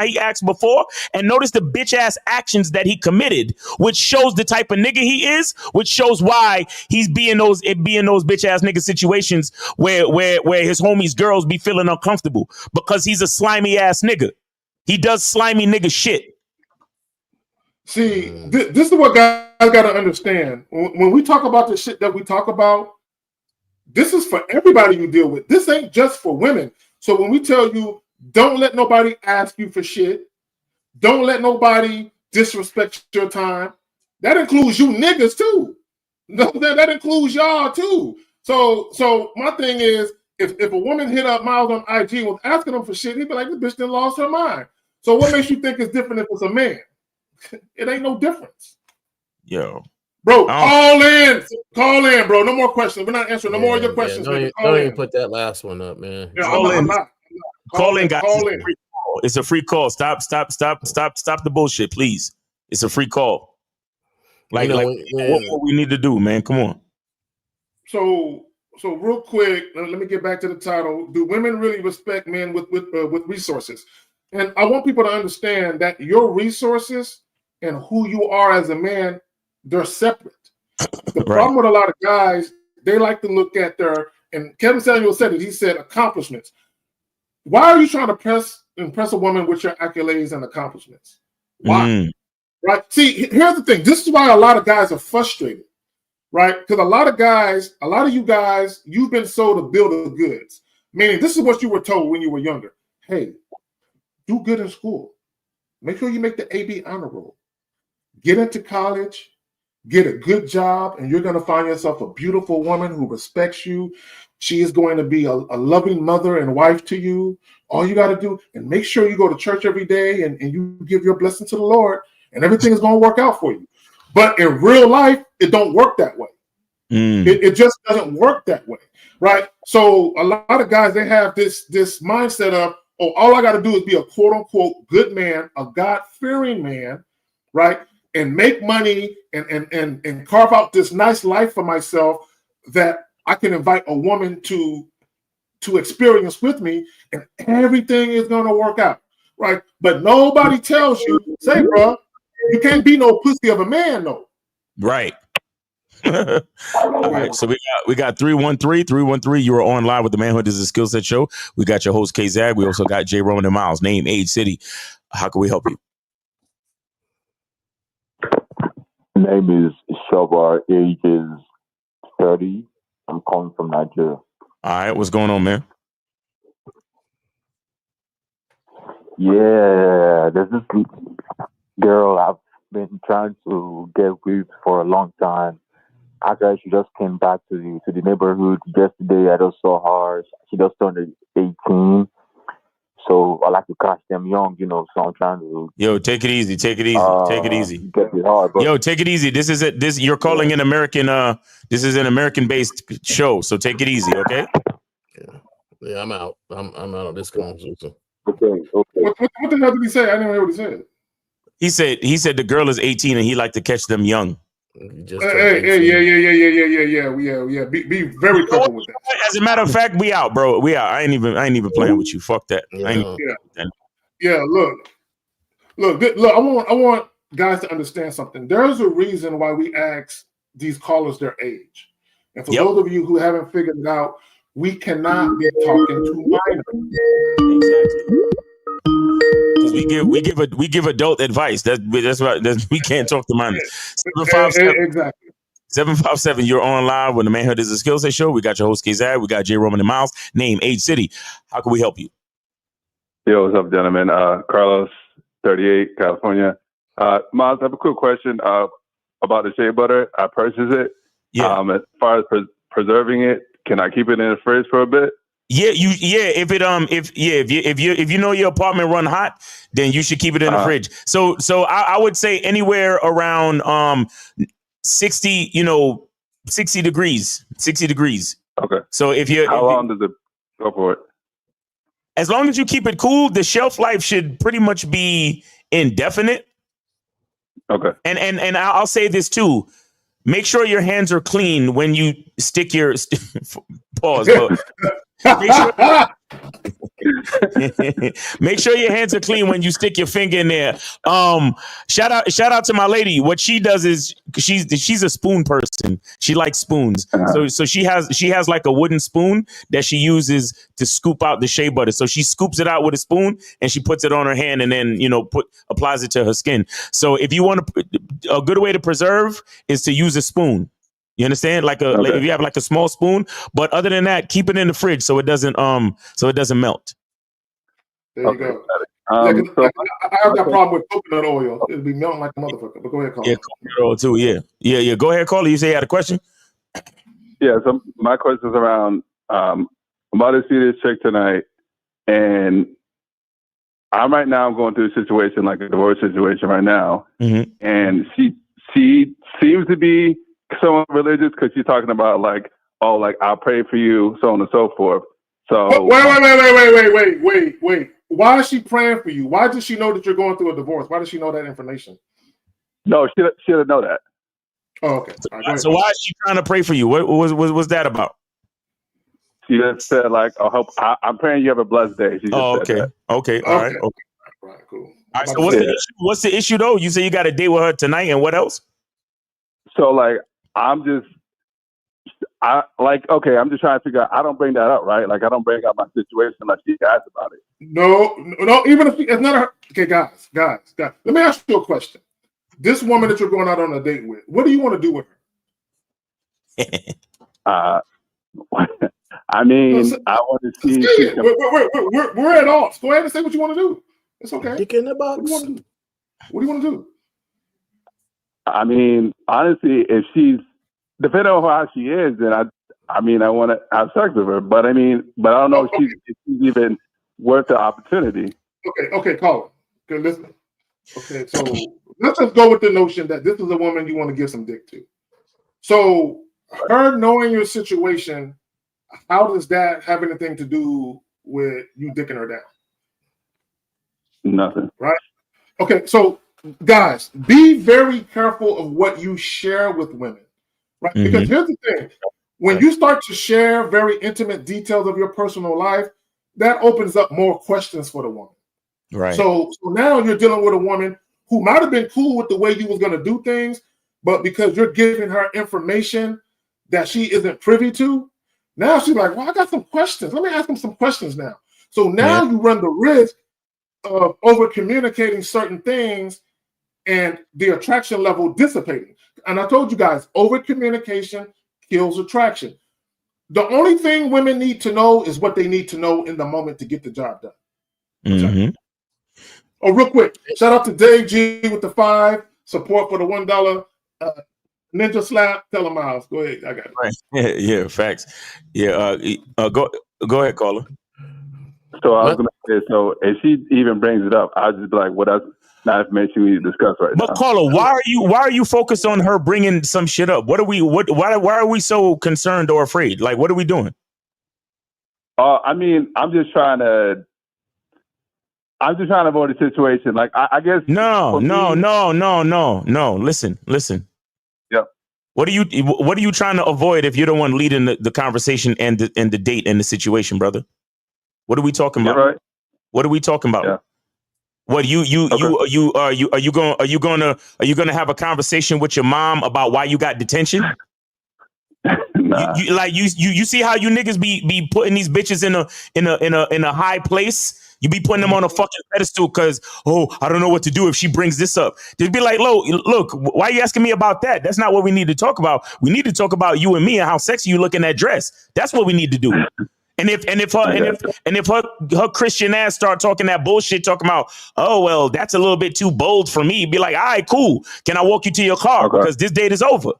[SPEAKER 2] he asked before, and notice the bitch ass actions that he committed, which shows the type of nigga he is, which shows why he's being those bitch ass nigga situations where his homies girls be feeling uncomfortable because he's a slimy ass nigga. He does slimy nigga shit.
[SPEAKER 1] See, this is what guys got to understand. When we talk about the shit that we talk about, this is for everybody you deal with. This ain't just for women. So when we tell you, don't let nobody ask you for shit, don't let nobody disrespect your time, that includes you niggas too. That includes y'all too. So my thing is, if a woman hit up Miles on IG and was asking him for shit, he'd be like, this bitch done lost her mind. So what makes you think it's different if it's a man? It ain't no difference.
[SPEAKER 2] Yo.
[SPEAKER 1] Bro, call in, bro. No more questions. We're not answering no more of your questions.
[SPEAKER 3] Don't even put that last one up, man.
[SPEAKER 1] Yeah, I'm not.
[SPEAKER 2] Call in, guys. It's a free call. Stop the bullshit, please. It's a free call. What we need to do, man. Come on.
[SPEAKER 1] So real quick, let me get back to the title. Do women really respect men with resources? And I want people to understand that your resources and who you are as a man, they're separate. The problem with a lot of guys, they like to look at and Kevin Samuels said it, he said accomplishments. Why are you trying to impress a woman with your accolades and accomplishments? Why? Right? See, here's the thing. This is why a lot of guys are frustrated, right? Because a lot of you guys, you've been sold a bill of goods. Meaning, this is what you were told when you were younger. Hey, do good in school. Make sure you make the AB honor roll. Get into college. get a good job, and you're going to find yourself a beautiful woman who respects you. She is going to be a loving mother and wife to you. All you got to do, and make sure you go to church every day and you give your blessing to the Lord, and everything is going to work out for you. But in real life, it don't work that way. It just doesn't work that way, right? So a lot of guys, they have this mindset of, oh, all I got to do is be a quote unquote good man, a God-fearing man, right? And make money and carve out this nice life for myself that I can invite a woman to experience with me, and everything is going to work out, right? But nobody tells you, say, bro, you can't be no pussy of a man, though.
[SPEAKER 2] Right. All right, so we got 313. You are on live with the Manhood is a Skill Set show. We got your host K Zag. We also got J Roman and Miles. Name, age, city. How can we help you?
[SPEAKER 10] Name is Shobar. Age is 30. I'm calling from Nigeria.
[SPEAKER 2] All right, what's going on, man?
[SPEAKER 10] Yeah, there's this girl I've been trying to get with for a long time. Actually, she just came back to the neighborhood yesterday. I just saw her. She just turned 18. So I like to catch them young, so I'm trying to.
[SPEAKER 2] Yo, take it easy. Take it easy.
[SPEAKER 10] Get it hard,
[SPEAKER 2] yo, take it easy. This is it. You're calling an American. This is an American-based show, so take it easy, okay?
[SPEAKER 3] Yeah, I'm out. I'm out of this conversation.
[SPEAKER 10] Okay.
[SPEAKER 1] What the hell did he say? I didn't hear what he said.
[SPEAKER 2] He said the girl is 18 and he like to catch them young.
[SPEAKER 1] Yeah. Be very careful with that.
[SPEAKER 2] As a matter of fact, we out, bro. We out. I ain't even playing with you. Fuck that.
[SPEAKER 1] Look. I want guys to understand something. There's a reason why we ask these callers their age, and for those of you who haven't figured it out, we cannot be talking to minors.
[SPEAKER 2] Exactly. Because we give adult advice. That's why we can't talk to minors. 757. You're on live with the Manhood is a Skill Set show. We got your host Kazad. We got J Roman and Miles. Name, age, city. How can we help you?
[SPEAKER 11] Yo, what's up, gentlemen? Carlos, 38, California. Miles, I have a quick question about the shea butter. I purchased it.
[SPEAKER 2] Yeah.
[SPEAKER 11] As far as preserving it, can I keep it in the fridge for a bit? If you know your apartment run hot, then you should keep it in the fridge. So I would say anywhere around 60 degrees. Okay.
[SPEAKER 2] So
[SPEAKER 11] how long does it go for it?
[SPEAKER 2] As long as you keep it cool, the shelf life should pretty much be indefinite.
[SPEAKER 11] Okay.
[SPEAKER 2] And I'll say this too. Make sure your hands are clean when you stick your pause. Make sure your hands are clean when you stick your finger in there. Shout out to my lady. What she does is she's a spoon person. She likes spoons. So she has like a wooden spoon that she uses to scoop out the shea butter. So she scoops it out with a spoon and she puts it on her hand and then applies it to her skin. So if you want a good way to preserve is to use a spoon. You understand? Like if you have like a small spoon, but other than that, keep it in the fridge so it doesn't melt.
[SPEAKER 1] There you go. I have that problem with coconut oil. It'll be melting like a motherfucker. But go ahead, Carl.
[SPEAKER 2] Yeah, coconut oil too. Yeah. Go ahead, Carly. You say you had a question?
[SPEAKER 11] Yeah. So my question is around. I'm about to see this chick tonight, and I'm going through a situation like a divorce situation right now, and she seems to be somewhat religious because she's talking about like, oh, like I'll pray for you, so on and so forth. So
[SPEAKER 1] wait. Why is she praying for you? Why does she know that you're going through a divorce? Why does she know that information?
[SPEAKER 11] No, she didn't know that.
[SPEAKER 1] Oh, okay. Right,
[SPEAKER 2] so why is she trying to pray for you? What was that about?
[SPEAKER 11] She just said like, "Oh, I'm praying you have a blessed day." She just said that.
[SPEAKER 2] Okay. All right.
[SPEAKER 1] Cool.
[SPEAKER 2] All right. So what's the issue though? You say you got a date with her tonight, and what else?
[SPEAKER 11] So like, I'm just trying to figure out. I don't bring that up, right? Like I don't bring up my situation unless she asks about it.
[SPEAKER 1] No. Even if it's not her. Okay, guys. Let me ask you a question. This woman that you're going out on a date with, what do you want to do with her?
[SPEAKER 11] I mean, I want to see.
[SPEAKER 1] We're at odds. Go ahead and say what you want to do. It's okay.
[SPEAKER 3] Dick in the box.
[SPEAKER 1] What do you want to do?
[SPEAKER 11] I mean, honestly, if she's depending on how she is, then I mean, I want to have sex with her. But I don't know if she's even worth the opportunity.
[SPEAKER 1] Okay, Colin. Okay, listen. Okay, so let's just go with the notion that this is a woman you want to give some dick to. So her knowing your situation, how does that have anything to do with you dicking her down?
[SPEAKER 11] Nothing.
[SPEAKER 1] Right? Okay, so guys, be very careful of what you share with women. Right?
[SPEAKER 2] Mhm.
[SPEAKER 1] Because here's the thing. When you start to share very intimate details of your personal life, that opens up more questions for the woman.
[SPEAKER 2] Right.
[SPEAKER 1] So now you're dealing with a woman who might have been cool with the way you was going to do things, but because you're giving her information that she isn't privy to, now she's like, well, I got some questions. Let me ask him some questions now. So now you run the risk of over communicating certain things and the attraction level dissipating. And I told you guys, over communication kills attraction. The only thing women need to know is what they need to know in the moment to get the job done.
[SPEAKER 2] Mm-hmm.
[SPEAKER 1] Oh, real quick, shout out to Dave G with the 5 support for the $1 ninja slap. Tell him, Miles. Go ahead, I got it.
[SPEAKER 2] Right. Yeah, facts. Yeah, go ahead, caller.
[SPEAKER 11] So I was going to say, so if she even brings it up, I'll just be like, well, that's not information we need to discuss right now.
[SPEAKER 2] But caller, why are you focused on her bringing some shit up? Why are we so concerned or afraid? Like, what are we doing?
[SPEAKER 11] I mean, I'm just trying to avoid a situation. Like, I guess.
[SPEAKER 2] No. Listen.
[SPEAKER 11] Yep.
[SPEAKER 2] What are you trying to avoid if you're the one leading the conversation and the date and the situation, brother? What are we talking about?
[SPEAKER 11] Right.
[SPEAKER 2] What are we talking about?
[SPEAKER 11] Yeah.
[SPEAKER 2] What are you gonna have a conversation with your mom about why you got detention?
[SPEAKER 11] Nah.
[SPEAKER 2] You see how you niggas be putting these bitches in a high place? You be putting them on a fucking pedestal because, I don't know what to do if she brings this up. They'd be like, look, why are you asking me about that? That's not what we need to talk about. We need to talk about you and me and how sexy you look in that dress. That's what we need to do. And if her Christian ass start talking that bullshit, talking about, well, that's a little bit too bold for me, be like, all right, cool. Can I walk you to your car?
[SPEAKER 11] Okay.
[SPEAKER 2] Because this date is over.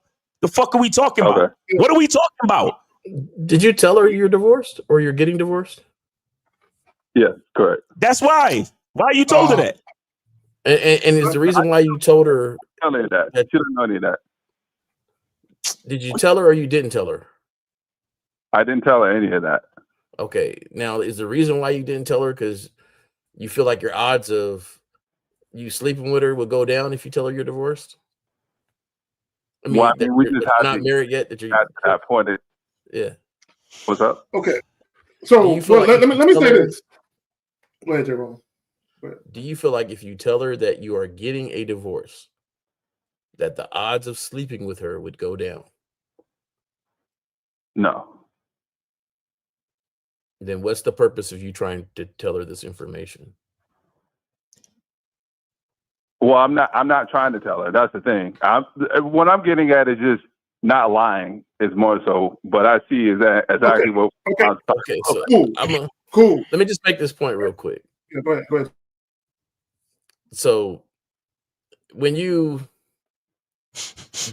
[SPEAKER 2] The fuck are we talking about? What are we talking about?
[SPEAKER 3] Did you tell her you're divorced or you're getting divorced?
[SPEAKER 11] Yes, correct.
[SPEAKER 2] That's why. Why you told her that?
[SPEAKER 3] And is the reason why you told her
[SPEAKER 11] Tell her that. She didn't know any of that.
[SPEAKER 3] Did you tell her or you didn't tell her?
[SPEAKER 11] I didn't tell her any of that.
[SPEAKER 3] Okay. Now, is the reason why you didn't tell her because you feel like your odds of you sleeping with her will go down if you tell her you're divorced? I mean,
[SPEAKER 11] we just have
[SPEAKER 3] not
[SPEAKER 11] to
[SPEAKER 3] married yet. That you're
[SPEAKER 11] at that point.
[SPEAKER 3] Yeah.
[SPEAKER 11] What's up?
[SPEAKER 1] Okay. So let me say this. Go ahead, Jerome.
[SPEAKER 3] Do you feel like if you tell her that you are getting a divorce, that the odds of sleeping with her would go down?
[SPEAKER 11] No.
[SPEAKER 3] Then what's the purpose of you trying to tell her this information?
[SPEAKER 11] Well, I'm not trying to tell her. That's the thing. What I'm getting at is just not lying. Is more so, but I see is that exactly what.
[SPEAKER 3] Okay. So
[SPEAKER 1] cool.
[SPEAKER 3] Let me just make this point real quick.
[SPEAKER 1] Yeah, go ahead.
[SPEAKER 3] So,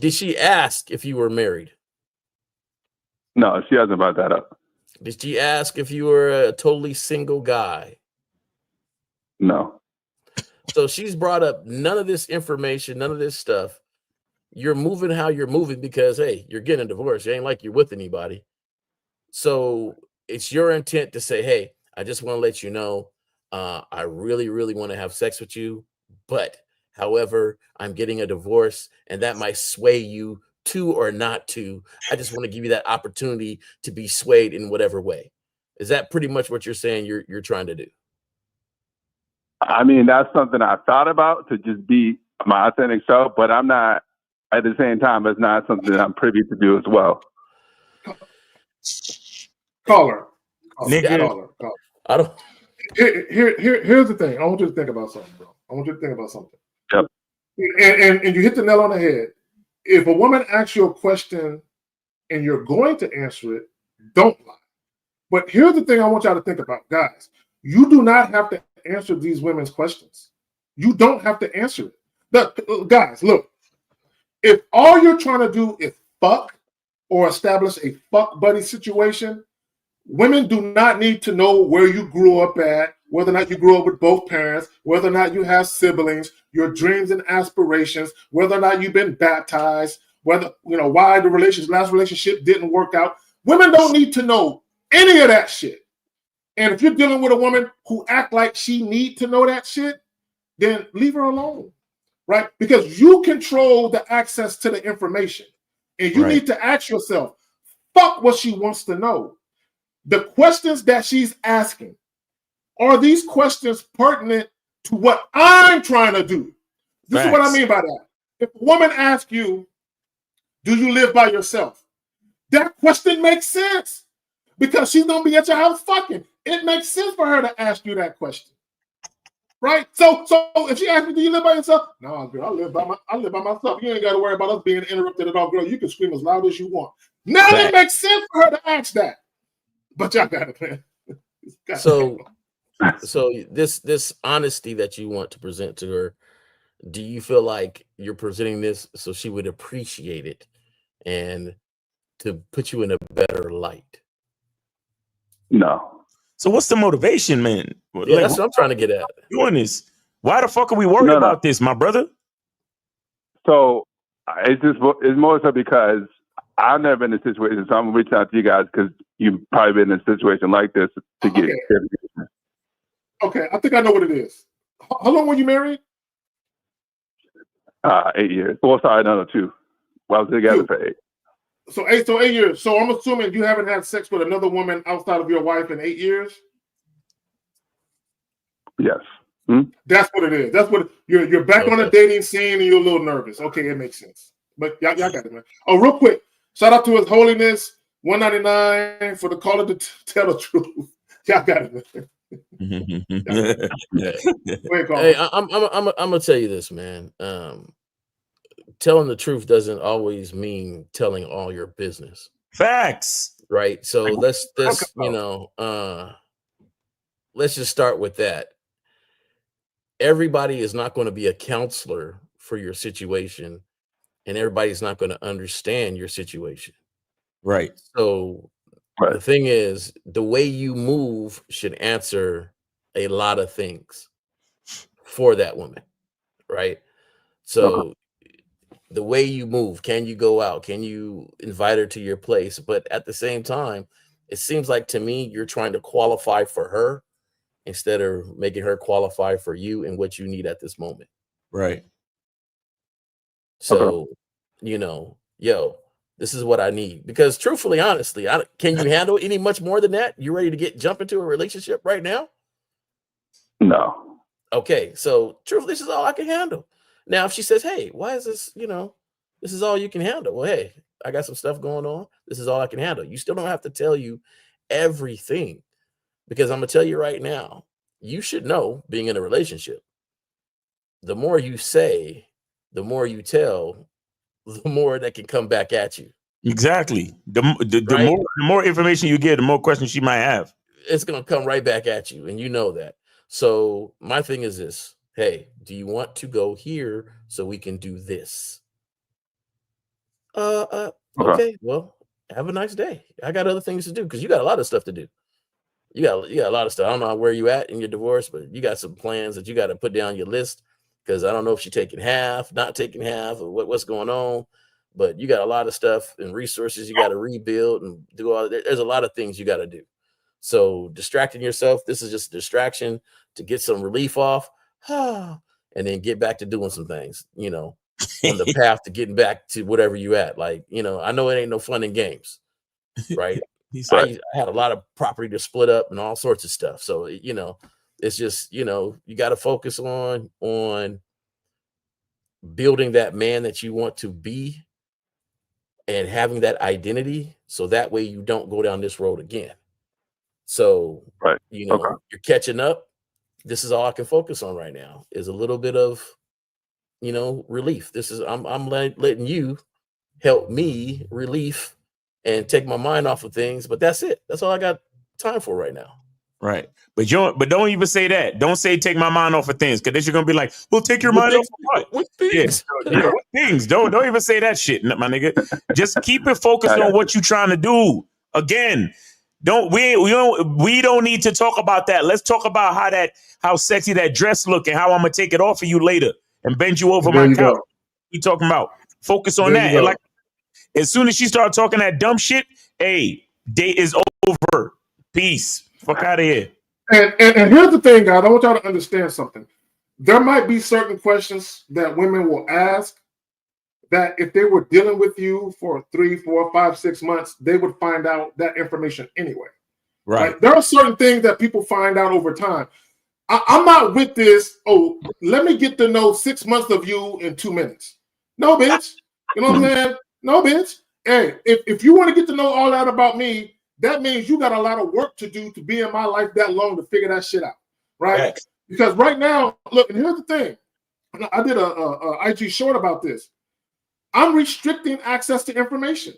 [SPEAKER 3] did she ask if you were married?
[SPEAKER 11] No, she hasn't brought that up.
[SPEAKER 3] Did she ask if you were a totally single guy?
[SPEAKER 11] No.
[SPEAKER 3] So she's brought up none of this information, none of this stuff. You're moving how you're moving because, hey, you're getting a divorce. It ain't like you're with anybody. So it's your intent to say, hey, I just want to let you know, I really, really want to have sex with you. But however, I'm getting a divorce and that might sway you to or not to. I just want to give you that opportunity to be swayed in whatever way. Is that pretty much what you're saying you're trying to do?
[SPEAKER 11] I mean, that's something I thought about to just be my authentic self, but I'm not, at the same time, it's not something that I'm privy to do as well.
[SPEAKER 1] Caller.
[SPEAKER 3] I don't.
[SPEAKER 1] Here's the thing. I want you to think about something, bro.
[SPEAKER 11] Yep.
[SPEAKER 1] And you hit the nail on the head. If a woman asks you a question and you're going to answer it, don't lie. But here's the thing I want y'all to think about, guys. You do not have to answer these women's questions. You don't have to answer it. Guys, look. If all you're trying to do is fuck or establish a fuck buddy situation, women do not need to know where you grew up at, whether or not you grew up with both parents, whether or not you have siblings, your dreams and aspirations, whether or not you've been baptized, whether, why the last relationship didn't work out. Women don't need to know any of that shit. And if you're dealing with a woman who act like she need to know that shit, then leave her alone, right? Because you control the access to the information. And you need to ask yourself, fuck what she wants to know. The questions that she's asking, are these questions pertinent to what I'm trying to do? This is what I mean by that. If a woman asks you, do you live by yourself? That question makes sense because she's going to be at your house fucking. It makes sense for her to ask you that question. Right? So if she asks me, do you live by yourself? No, girl, I live by myself. You ain't got to worry about us being interrupted at all, girl. You can scream as loud as you want. Now it makes sense for her to ask that. But y'all got it, man.
[SPEAKER 3] So this honesty that you want to present to her, do you feel like you're presenting this so she would appreciate it and to put you in a better light?
[SPEAKER 11] No.
[SPEAKER 2] So what's the motivation, man?
[SPEAKER 3] Yeah, that's what I'm trying to get at.
[SPEAKER 2] Doing this. Why the fuck are we worried about this, my brother?
[SPEAKER 11] So it's more so because I've never been in a situation, so I'm gonna reach out to you guys because you've probably been in a situation like this to get clarification.
[SPEAKER 1] Okay, I think I know what it is. How long were you married?
[SPEAKER 11] 8 years. Well, sorry, no, 2. Well, I was together for 8.
[SPEAKER 1] So 8 years. So I'm assuming you haven't had sex with another woman outside of your wife in 8 years?
[SPEAKER 11] Yes.
[SPEAKER 1] That's what it is. That's what you're back on the dating scene and you're a little nervous. Okay, it makes sense. But y'all got it, man. Oh, real quick. Shout out to His Holiness, 199 for the caller to tell the truth. Y'all got it, man.
[SPEAKER 3] Hey, I'm gonna tell you this, man. Telling the truth doesn't always mean telling all your business.
[SPEAKER 2] Facts.
[SPEAKER 3] Right. So let's just start with that. Everybody is not going to be a counselor for your situation, and everybody's not going to understand your situation.
[SPEAKER 2] Right.
[SPEAKER 3] So the thing is, the way you move should answer a lot of things for that woman. Right. So the way you move, can you go out? Can you invite her to your place? But at the same time, it seems like to me, you're trying to qualify for her instead of making her qualify for you and what you need at this moment.
[SPEAKER 2] Right.
[SPEAKER 3] So, this is what I need. Because truthfully, honestly, can you handle any much more than that? You ready to jump into a relationship right now?
[SPEAKER 11] No.
[SPEAKER 3] Okay. So truthfully, this is all I can handle. Now, if she says, hey, why is this, this is all you can handle? Well, hey, I got some stuff going on. This is all I can handle. You still don't have to tell you everything, because I'm going to tell you right now, you should know, being in a relationship, the more you say, the more you tell, the more that can come back at you.
[SPEAKER 2] Exactly. The more information you get, the more questions she might have.
[SPEAKER 3] It's going to come right back at you. And you know that. So my thing is this. Hey, do you want to go here so we can do this? Okay. Well, have a nice day. I got other things to do because you got a lot of stuff to do. You got a lot of stuff. I don't know where you at in your divorce, but you got some plans that you got to put down your list, because I don't know if she's taking half, not taking half, or what's going on. But you got a lot of stuff and resources you got to rebuild and do all that. There's a lot of things you got to do. So distracting yourself, this is just a distraction to get some relief off. And then get back to doing some things, on the path to getting back to whatever you at. Like, I know it ain't no fun and games, right? I had a lot of property to split up and all sorts of stuff. So, it's just, you got to focus on building that man that you want to be and having that identity. So that way you don't go down this road again. So, you're catching up. This is all I can focus on right now is a little bit of, relief. This is, I'm letting you help me relief and take my mind off of things, but that's it. That's all I got time for right now.
[SPEAKER 2] Right. But don't even say that. Don't say take my mind off of things, because then you're gonna be like, well, take your mind off of what?
[SPEAKER 3] What things?
[SPEAKER 2] Yeah, what things? Don't even say that shit, my nigga. Just keep it focused on what you're trying to do. Again, we don't need to talk about that. Let's talk about how sexy that dress look and how I'm gonna take it off of you later and bend you over my couch.
[SPEAKER 1] Go.
[SPEAKER 2] We talking about focus on that. And like, as soon as she started talking that dumb shit, hey, date is over. Peace. Fuck out of here.
[SPEAKER 1] And here's the thing, guys. I want y'all to understand something. There might be certain questions that women will ask that if they were dealing with you for 3, 4, 5, 6 months, they would find out that information anyway.
[SPEAKER 2] Right.
[SPEAKER 1] There are certain things that people find out over time. I'm not with this. Oh, let me get to know 6 months of you in 2 minutes. No, bitch. You know what I'm saying? No, bitch. Hey, if you want to get to know all that about me, that means you got a lot of work to do to be in my life that long to figure that shit out, right? Right. Because right now, look, and here's the thing. I did a IG short about this. I'm restricting access to information,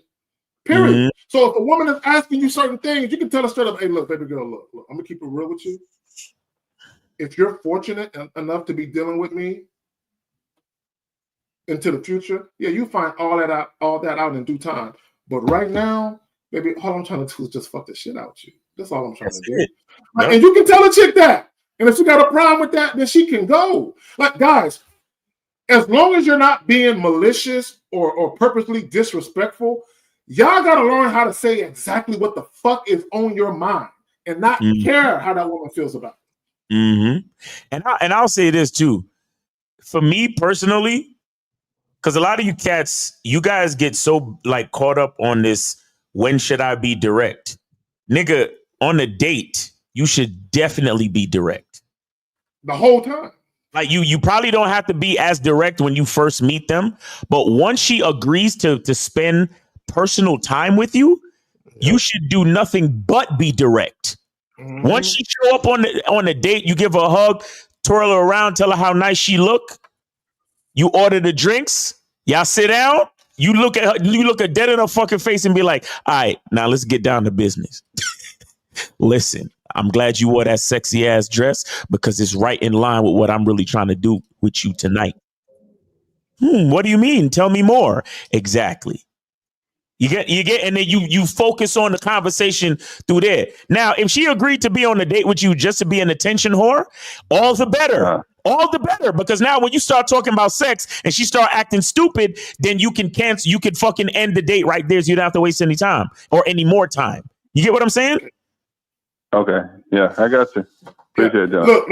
[SPEAKER 1] period. Mm-hmm. So if a woman is asking you certain things, you can tell her straight up, hey, look, baby girl, look, I'm going to keep it real with you. If you're fortunate enough to be dealing with me into the future, yeah, you find all that out in due time. But right now, baby, all I'm trying to do is just fuck the shit out of you. That's all I'm trying to do. Yep. And you can tell a chick that. And if she got a problem with that, then she can go. Like, guys, as long as you're not being malicious or purposely disrespectful, y'all got to learn how to say exactly what the fuck is on your mind and not care how that woman feels about it.
[SPEAKER 2] Mm-hmm. And I'll say this too. For me personally, because a lot of you cats, you guys get so like caught up on this, when should I be direct? Nigga, on a date, you should definitely be direct.
[SPEAKER 1] The whole time.
[SPEAKER 2] Like you probably don't have to be as direct when you first meet them, but once she agrees to spend personal time with you, you should do nothing but be direct. Mm-hmm. Once she show up on the date, you give her a hug, twirl her around, tell her how nice she look. You order the drinks, y'all sit down, you look at her, you look her dead in her fucking face and be like, all right, now let's get down to business. Listen, I'm glad you wore that sexy ass dress because it's right in line with what I'm really trying to do with you tonight. What do you mean? Tell me more. Exactly. You get, and then you focus on the conversation through there. Now, if she agreed to be on a date with you just to be an attention whore, all the better. All the better, because now when you start talking about sex and she start acting stupid, then you can cancel. You can fucking end the date right there, so you don't have to waste any time or any more time. You get what I'm saying?
[SPEAKER 11] Okay. Yeah, I got you. Appreciate that.
[SPEAKER 1] Look,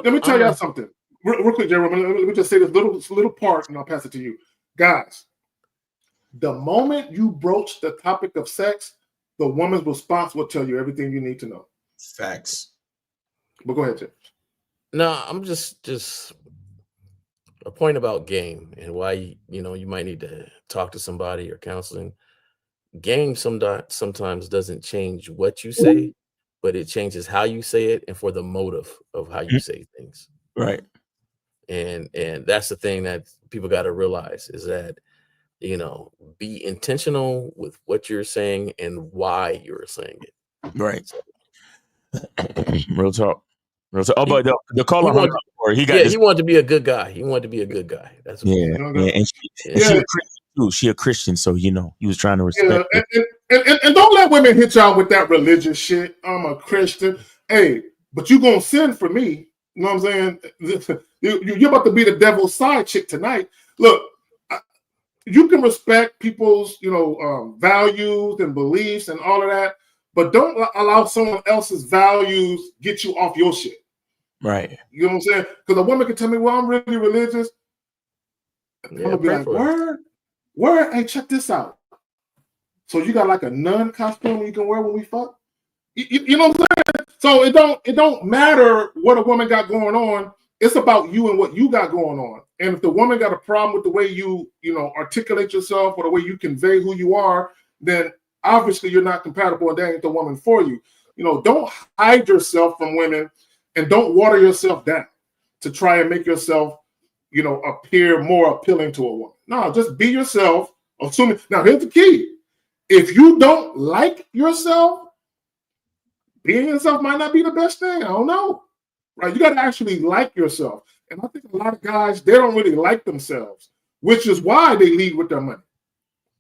[SPEAKER 1] let me tell y'all something. Real quick, Jeremy. Let me just say this little part, and I'll pass it to you. Guys, the moment you broach the topic of sex, the woman's response will tell you everything you need to know.
[SPEAKER 2] Facts.
[SPEAKER 1] But go ahead, Jim.
[SPEAKER 3] No, I'm just a point about game and why you might need to talk to somebody or counseling. Game sometimes doesn't change what you say, but it changes how you say it and for the motive of how you say things.
[SPEAKER 2] Right.
[SPEAKER 3] And that's the thing that people got to realize is that, be intentional with what you're saying and why you're saying it.
[SPEAKER 2] Right. Real talk. Oh, but the caller hung up.
[SPEAKER 3] He wanted to be a good guy. He wanted to be a good guy. That's what
[SPEAKER 2] and she a Christian too. She a Christian, so he was trying to respect.
[SPEAKER 1] And don't let women hit y'all with that religious shit. I'm a Christian. Hey, but you gonna sin for me. You know what I'm saying? You're about to be the devil's side chick tonight. Look, you can respect people's values and beliefs and all of that, but don't allow someone else's values get you off your shit.
[SPEAKER 2] Right.
[SPEAKER 1] You know what I'm saying? Because a woman can tell me, well, I'm really religious. I'm going to be like, word? Hey, check this out. So you got like a nun costume you can wear when we fuck? You know what I'm saying? So it don't matter what a woman got going on. It's about you and what you got going on. And if the woman got a problem with the way you articulate yourself or the way you convey who you are, then obviously you're not compatible and that ain't the woman for you. Don't hide yourself from women. And don't water yourself down to try and make yourself, appear more appealing to a woman. No, just be yourself. Now, here's the key. If you don't like yourself, being yourself might not be the best thing. I don't know. Right? You got to actually like yourself. And I think a lot of guys, they don't really like themselves, which is why they lead with their money.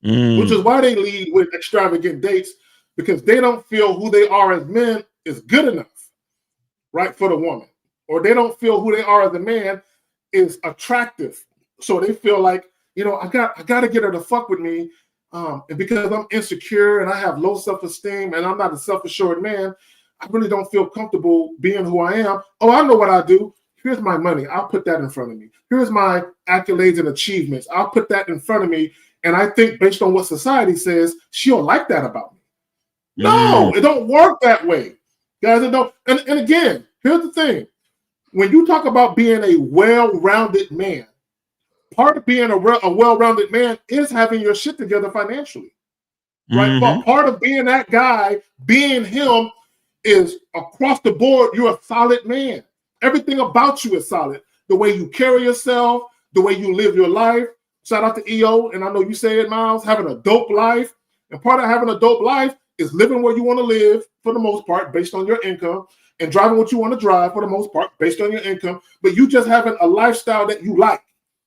[SPEAKER 1] Which is why they lead with extravagant dates, because they don't feel who they are as men is good enough, right, for the woman. Or they don't feel who they are as a man is attractive. So they feel like, you know, I got to get her to fuck with me. And because I'm insecure and I have low self-esteem and I'm not a self-assured man, I really don't feel comfortable being who I am. Oh, I know what I do. Here's my money. I'll put that in front of me. Here's my accolades and achievements. I'll put that in front of me. And I think based on what society says, she'll like that about me. No, it don't work that way. Guys, it don't. And again, here's the thing. When you talk about being a well-rounded man, part of being a well-rounded man is having your shit together financially. Right? But part of being that guy, being him, is across the board, you're a solid man. Everything about you is solid. The way you carry yourself, the way you live your life. Shout out to EO, and I know you say it, Miles, having a dope life. And part of having a dope life is living where you want to live for the most part based on your income, and driving what you want to drive for the most part based on your income. But you just having a lifestyle that you like.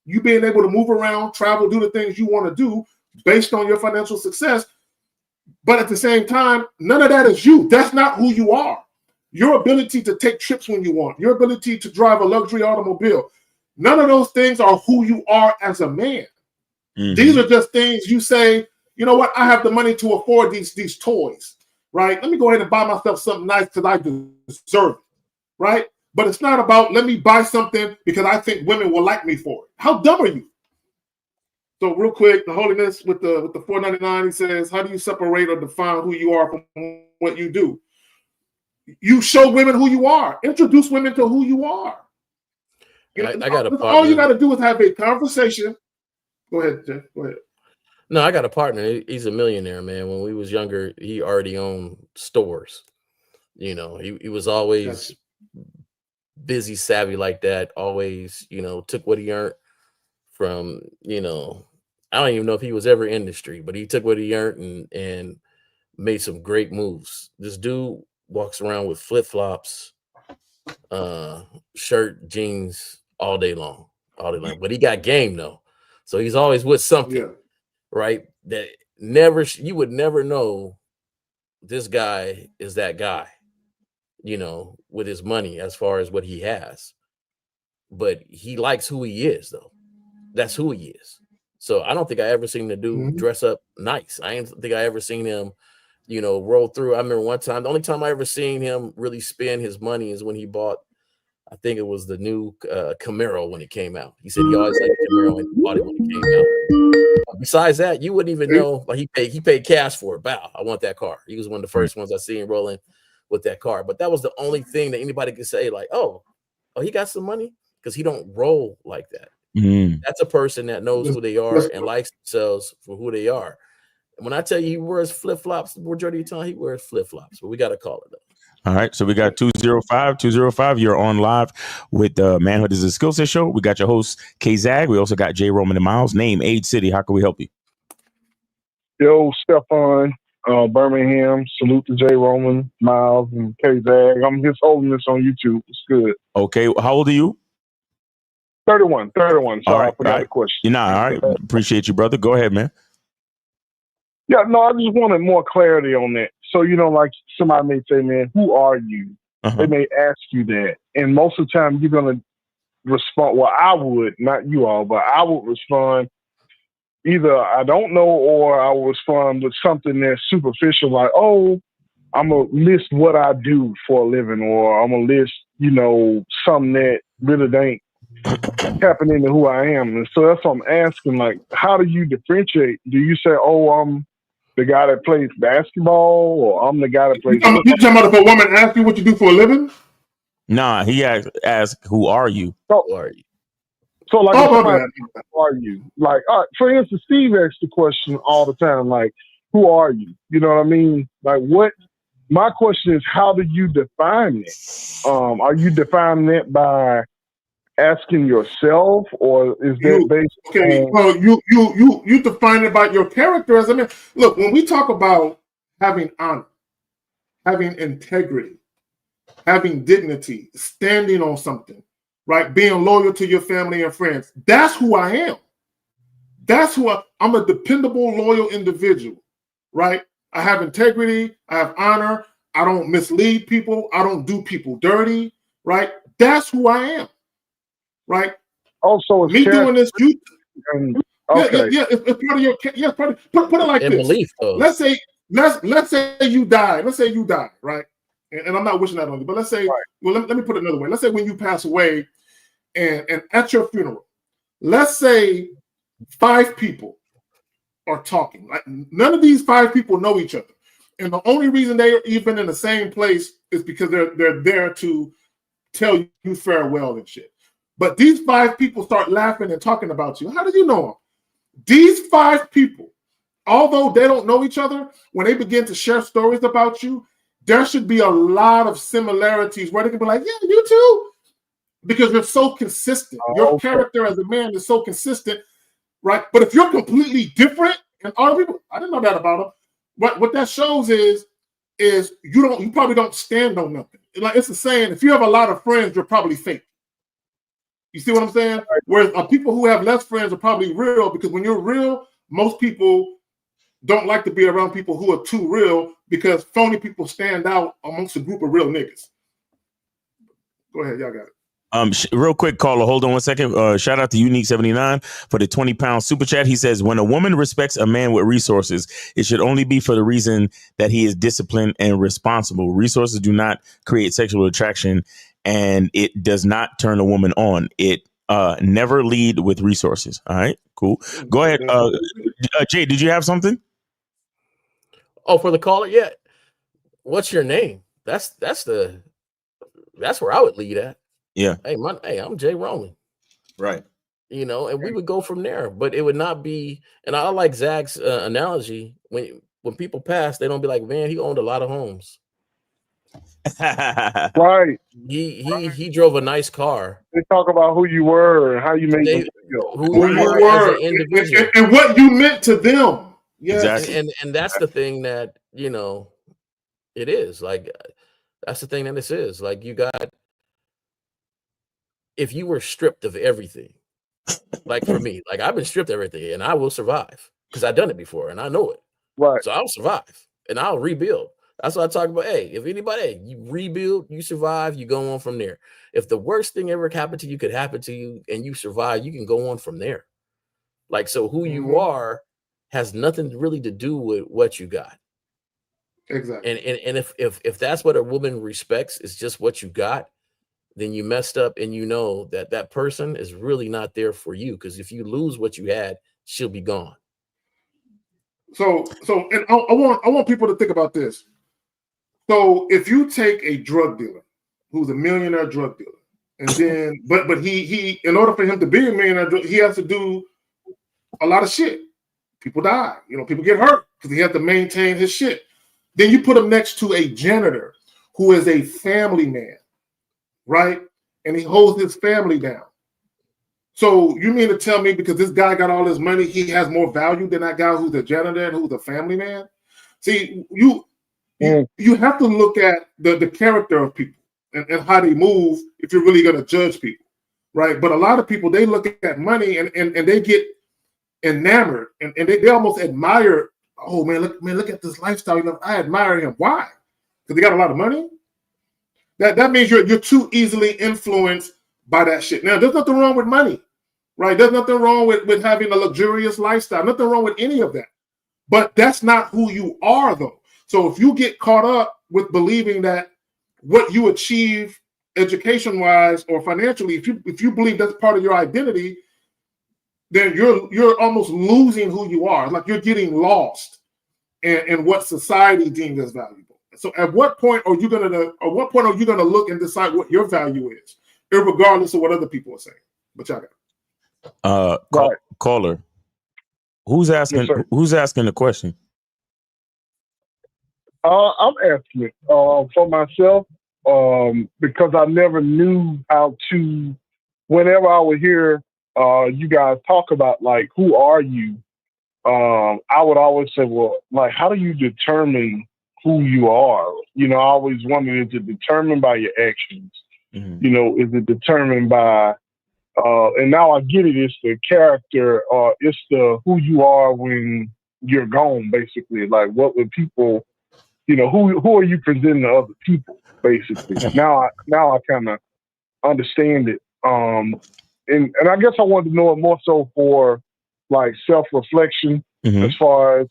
[SPEAKER 1] You being able to move around, travel, do the things you want to do based on your financial success. But at the same time, none of that is you. That's not who you are. Your ability to take trips when you want, your ability to drive a luxury automobile, none of those things are who you are as a man. These are just things you say, you know what, I have the money to afford these toys, right? Let me go ahead and buy myself something nice because I deserve it, right? But it's not about let me buy something because I think women will like me for it. How dumb are you? So real quick, the holiness with the $4.99, he says, how do you separate or define who you are from what you do? You show women who you are. Introduce women to who you are. You know,
[SPEAKER 3] I got a partner.
[SPEAKER 1] All you got to do is have a conversation. Go ahead, Jeff. Go ahead.
[SPEAKER 3] No, I got a partner. He's a millionaire, man. When we was younger, he already owned stores. You know, he was always busy, savvy like that. Always, you know, took what he earned from, you know, I don't even know if he was ever in the street, but he took what he earned and made some great moves. This dude walks around with flip-flops, shirt, jeans all day long. But he got game though. So he's always with something, right? That you would never know this guy is that guy, you know, with his money as far as what he has. But he likes who he is though. That's who he is. So I don't think I ever seen the dude dress up nice. I didn't think I ever seen him, you know, roll through. I remember one time, the only time I ever seen him really spend his money is when he bought, I think it was the new Camaro when it came out. He said he always liked the Camaro and bought it when it came out. Besides that, you wouldn't even know. Like he paid cash for it. Wow, I want that car. He was one of the first ones I seen rolling with that car. But that was the only thing that anybody could say, like, oh, he got some money, because he don't roll like that. That's a person that knows who they are and likes themselves for who they are. And when I tell you he wears flip-flops, the majority of the time he wears flip-flops, but we got to call it though.
[SPEAKER 2] All right, so we got 205. You're on live with the Manhood is a Skill Set show. We got your host, K-Zag. We also got J. Roman and Miles. Name, age, city. How can we help you?
[SPEAKER 12] Yo, Stefan, Birmingham. Salute to J. Roman, Miles, and K-Zag. I'm just holding this on YouTube. It's good.
[SPEAKER 2] Okay, how old are you?
[SPEAKER 12] 31. Sorry, I forgot the question.
[SPEAKER 2] You're not, all right. Appreciate you, brother. Go ahead, man.
[SPEAKER 12] Yeah, no, I just wanted more clarity on that. So, you know, like somebody may say, man, who are you? They may ask you that. And most of the time you're going to respond. Well, I would, not you all, but I would respond either I don't know, or I will respond with something that's superficial, like, oh, I'm going to list what I do for a living, or I'm going to list, you know, something that really ain't tapping into who I am. And so that's what I'm asking, like, how do you differentiate? Do you say, oh, I'm the guy that plays basketball, or I'm the guy that plays football?
[SPEAKER 1] You talking about if a woman asks you what you do for a living?
[SPEAKER 2] Nah, he asked, who are you?
[SPEAKER 3] Who are you?
[SPEAKER 12] So, like, who are you? Like, for instance, Steve asks the question all the time, like, who are you? You know what I mean? Like, what? My question is, how do you define it? Are you defining it by asking yourself, or is that based on...
[SPEAKER 1] Well, you define it by your character as a man. Look, when we talk about having honor, having integrity, having dignity, standing on something, right? Being loyal to your family and friends. That's who I am. That's who I'm a dependable, loyal individual, right? I have integrity. I have honor. I don't mislead people. I don't do people dirty, right? That's who I am, right?
[SPEAKER 12] Also,
[SPEAKER 1] me doing this, you.
[SPEAKER 12] Okay.
[SPEAKER 1] Yeah. It's part of your. Yeah, put it like
[SPEAKER 3] And
[SPEAKER 1] this.
[SPEAKER 3] belief, though.
[SPEAKER 1] Let's say you die. Let's say you die, right? And I'm not wishing that on you, but let's say, well, let me put it another way. Let's say when you pass away, and at your funeral, let's say 5 people are talking. Like none of these 5 people know each other, and the only reason they are even in the same place is because they're there to tell you farewell and shit. But these 5 people start laughing and talking about you. How did you know them? These 5 people, although they don't know each other, when they begin to share stories about you, there should be a lot of similarities where they can be like, yeah, you too. Because you're so consistent. Your character as a man is so consistent, right? But if you're completely different, and other people, I didn't know that about them. What that shows is you probably don't stand on nothing. Like it's the saying, if you have a lot of friends, you're probably fake. You see what I'm saying? Whereas people who have less friends are probably real, because when you're real, most people don't like to be around people who are too real, because phony people stand out amongst a group of real niggas. Go ahead, y'all got it.
[SPEAKER 2] Real quick, caller, hold on 1 second. Shout out to Unique79 for the 20-pound super chat. He says, when a woman respects a man with resources, it should only be for the reason that he is disciplined and responsible. Resources do not create sexual attraction, and it does not turn a woman on. It never lead with resources. All right, cool. Go ahead. Jay, did you have something?
[SPEAKER 3] Oh, for the caller? Yeah. What's your name? That's where I would lead at.
[SPEAKER 2] Yeah.
[SPEAKER 3] Hey, I'm Jay Roman.
[SPEAKER 2] Right.
[SPEAKER 3] You know, and we would go from there, but it would not be. And I like Zach's analogy. When people pass, they don't be like, man, he owned a lot of homes.
[SPEAKER 12] Right.
[SPEAKER 3] He drove a nice car.
[SPEAKER 12] They talk about who you were and how you made them feel.
[SPEAKER 3] Who you were as an individual.
[SPEAKER 1] And what you meant to them. Yes.
[SPEAKER 3] Exactly. And that's the thing that, you know, it is. Like, that's the thing that this is. Like, you got, if you were stripped of everything, like for me, like I've been stripped of everything, and I will survive because I've done it before and I know it.
[SPEAKER 12] Right.
[SPEAKER 3] So I'll survive and I'll rebuild. That's what I talk about. Hey, if anybody, you rebuild, you survive, you go on from there. If the worst thing ever happened to you could happen to you and you survive, you can go on from there. Like, so who you are has nothing really to do with what you got.
[SPEAKER 1] Exactly.
[SPEAKER 3] And if that's what a woman respects, is just what you got, then you messed up, and you know that that person is really not there for you, because if you lose what you had, she'll be gone.
[SPEAKER 1] So and I want people to think about this. So if you take a drug dealer who's a millionaire drug dealer, and then but he in order for him to be a millionaire, he has to do a lot of shit. People die, you know, people get hurt because he has to maintain his shit. Then you put him next to a janitor who is a family man, right? And he holds his family down. So you mean to tell me because this guy got all this money, he has more value than that guy who's a janitor and who's a family man? See, you have to look at the character of people and how they move if you're really going to judge people, right? But a lot of people, they look at money and they get enamored and they almost admire. Oh man, look at this lifestyle. You know, I admire him. Why? Because they got a lot of money. That means you're too easily influenced by that shit. Now, there's nothing wrong with money, right? There's nothing wrong with having a luxurious lifestyle. Nothing wrong with any of that. But that's not who you are, though. So if you get caught up with believing that what you achieve education-wise or financially, if you believe that's part of your identity, then you're almost losing who you are. Like you're getting lost in what society deems as valuable. So at what point are you gonna look and decide what your value is, regardless of what other people are saying? But y'all got it.
[SPEAKER 2] Caller, who's asking?
[SPEAKER 12] Yes,
[SPEAKER 2] who's asking the question?
[SPEAKER 12] I'm asking it for myself because I never knew how to. Whenever I would hear you guys talk about like who are you, I would always say, well, like how do you determine who you are. You know, I always wondered, is it determined by your actions? You know, is it determined by, and now I get it, it's the character, or it's the who you are when you're gone, basically. Like, what would people, you know, who are you presenting to other people, basically? Now I kind of understand it. And I guess I wanted to know it more so for like self-reflection, as far as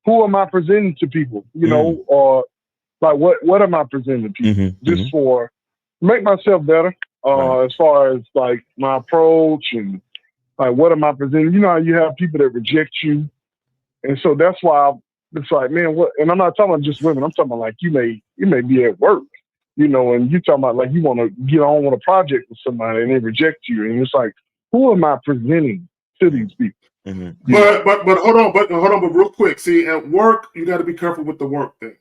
[SPEAKER 12] who am I presenting to people, you know, or like what am I presenting to people, just for make myself better, as far as like my approach and like what am I presenting. You know how you have people that reject you, and so that's why it's like, man, what? And I'm not talking about just women. I'm talking about like you may be at work, you know, and you talking about like you want to get on with a project with somebody and they reject you, and it's like, who am I presenting to these people?
[SPEAKER 1] But hold on, but real quick. See, at work, you got to be careful with the work thing,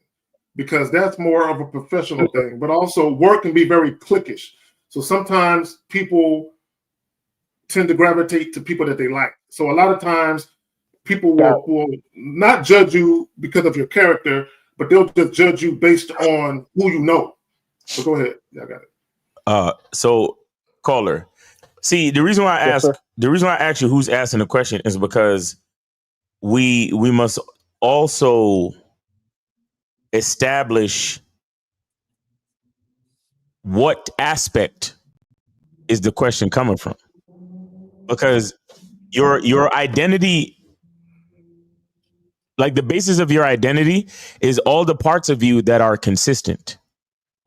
[SPEAKER 1] because that's more of a professional thing. But also, work can be very cliquish. So sometimes people tend to gravitate to people that they like. So a lot of times, people will not judge you because of your character, but they'll just judge you based on who you know. So go ahead. Yeah, I got it.
[SPEAKER 2] So caller. See, the reason why I ask you who's asking the question is because we must also establish what aspect is the question coming from, because your identity, like the basis of your identity, is all the parts of you that are consistent.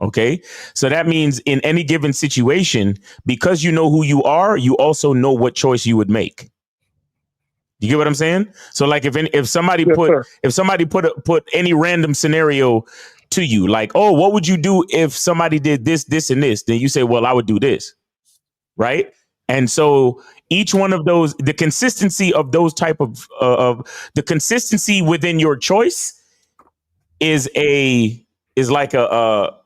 [SPEAKER 2] Okay, so that means in any given situation, because you know who you are, you also know what choice you would make. You get what I'm saying? So like if somebody put any random scenario to you, like, oh, what would you do if somebody did this, this, and this? Then you say, well, I would do this. Right. And so each one of those, the consistency of those type of the consistency within your choice is like a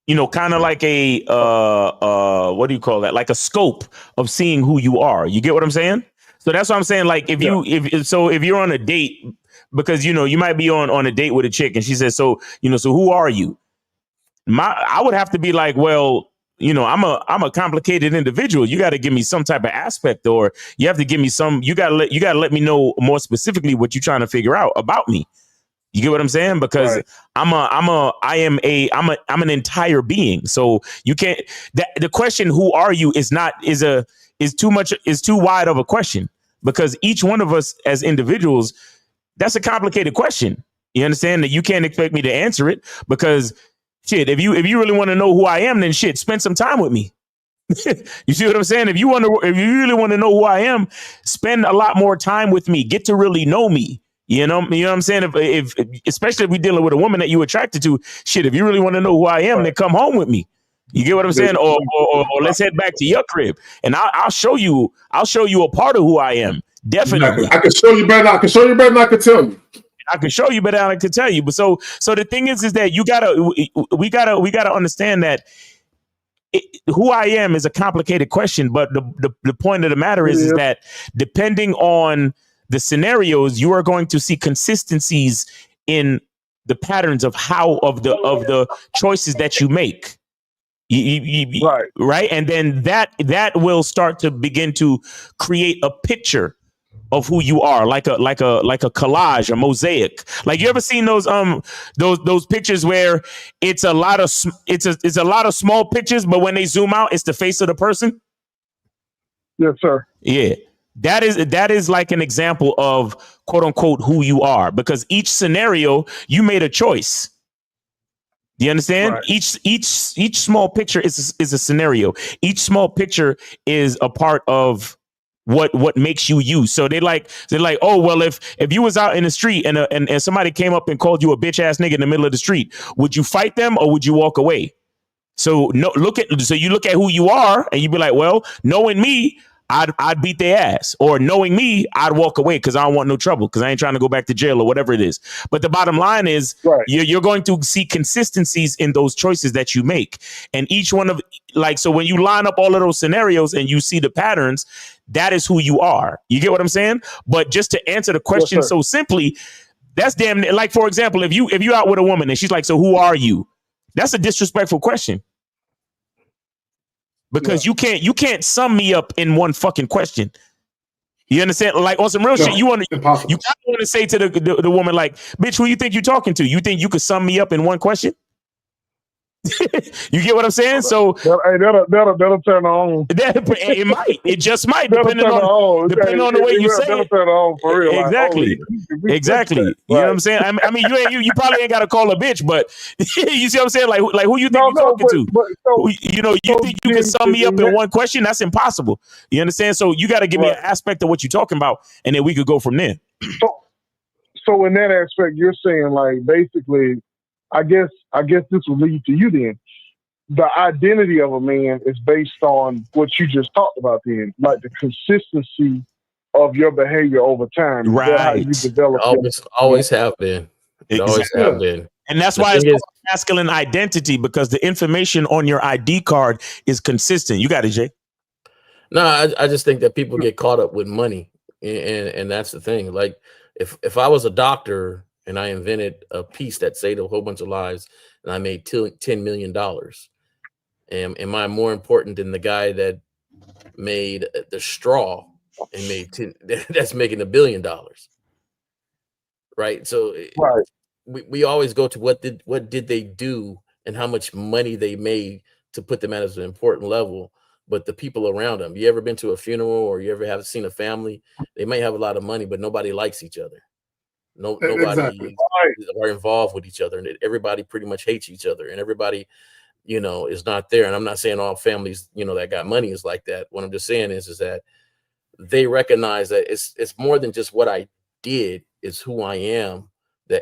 [SPEAKER 2] you know, kind of like a what do you call that? Like a scope of seeing who you are. You get what I'm saying? So that's what I'm saying. Like if you're on a date, because, you know, you might be on a date with a chick and she says, so, you know, so who are you? I would have to be like, well, you know, I'm a complicated individual. You got to give me some type of aspect, or you have to give me some, you got to let me know more specifically what you're trying to figure out about me. You get what I'm saying? Because I'm an entire being. So you can't, the question, who are you, is too wide of a question, because each one of us as individuals, that's a complicated question. You understand that you can't expect me to answer it, because shit, if you really want to know who I am, then shit, spend some time with me. You see what I'm saying? If you really want to know who I am, spend a lot more time with me. Get to really know me. You know what I'm saying? If especially if we're dealing with a woman that you're attracted to, shit, if you really want to know who I am, then come home with me. You get what I'm saying? Or let's head back to your crib and I'll show you a part of who I am. Definitely.
[SPEAKER 1] I can show you better. I can show you better than I can tell you.
[SPEAKER 2] I can show you better than I can tell you. But so the thing is that we gotta understand that who I am is a complicated question. But the point of the matter is that depending on the scenarios, you are going to see consistencies in the patterns of the choices that you make. Right. And then that will start to begin to create a picture of who you are, like a collage, a mosaic. Like, you ever seen those pictures where it's a lot of small pictures, but when they zoom out, it's the face of the person?
[SPEAKER 12] Yes, sir.
[SPEAKER 2] Yeah. That is like an example of, quote unquote, who you are, because each scenario you made a choice. Do you understand? Right. Each small picture is a scenario. Each small picture is a part of what makes you you. So they're like, oh, well, if you was out in the street and somebody came up and called you a bitch ass nigga in the middle of the street, would you fight them or would you walk away? So you look at who you are and you be like, well, knowing me, I'd beat their ass, or knowing me, I'd walk away because I don't want no trouble, because I ain't trying to go back to jail or whatever it is. But the bottom line is, you're going to see consistencies in those choices that you make. And each one of, like, so when you line up all of those scenarios and you see the patterns, that is who you are. You get what I'm saying? But just to answer the question so simply, That's damn like, for example, if you out with a woman and she's like, so who are you? That's a disrespectful question. Because you can't sum me up in one fucking question. You understand? Like on some real shit, you kind of want to say to the woman, like, bitch, who you think you're talking to? You think you could sum me up in one question? You get what I'm saying? So
[SPEAKER 12] that'll turn on.
[SPEAKER 2] It might. It just might, depending on the way you say it.
[SPEAKER 12] Turn on for real.
[SPEAKER 2] Exactly.
[SPEAKER 12] Like,
[SPEAKER 2] Exactly. You know what I'm saying? I mean, you probably ain't got to call a bitch, but you see what I'm saying? Like who you think you're talking to? You think you can sum me up in one question? That's impossible. You understand? So you got to give me an aspect of what you're talking about, and then we could go from there.
[SPEAKER 12] So in that aspect, you're saying, like, basically, I guess this will lead to you then. The identity of a man is based on what you just talked about then, like the consistency of your behavior over time.
[SPEAKER 2] Right.
[SPEAKER 12] How you develop.
[SPEAKER 3] Always have been. Always have been.
[SPEAKER 2] And that's why it's called masculine identity, because the information on your ID card is consistent. You got it, Jay.
[SPEAKER 3] No, I just think that people get caught up with money. And that's the thing. Like, if I was a doctor and I invented a piece that saved a whole bunch of lives and I made $10 million, am I more important than the guy that made the straw and made that's making $1 billion? Right. So we always go to what did they do and how much money they made to put them at an important level. But the people around them, you ever been to a funeral or you ever have seen a family? They may have a lot of money, but nobody likes each other. Nobody are involved with each other, and everybody pretty much hates each other, and everybody, is not there. And I'm not saying all families, that got money is like that. What I'm just saying is that they recognize that it's more than just what I did, it's who I am,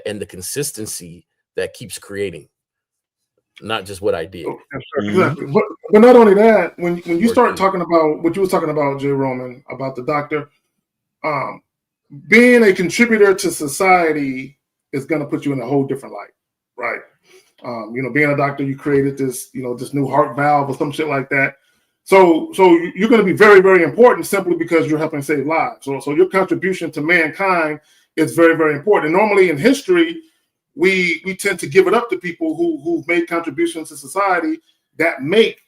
[SPEAKER 3] and the consistency that keeps creating, not just what I did.
[SPEAKER 1] Exactly. But not only that, when you start talking about what you were talking about, Jay Roman, about the doctor, being a contributor to society is going to put you in a whole different light, right? Being a doctor, you created this, this new heart valve or some shit like that. So you're going to be very, very important simply because you're helping save lives. So your contribution to mankind is very, very important. And normally in history, we tend to give it up to people who've made contributions to society that make,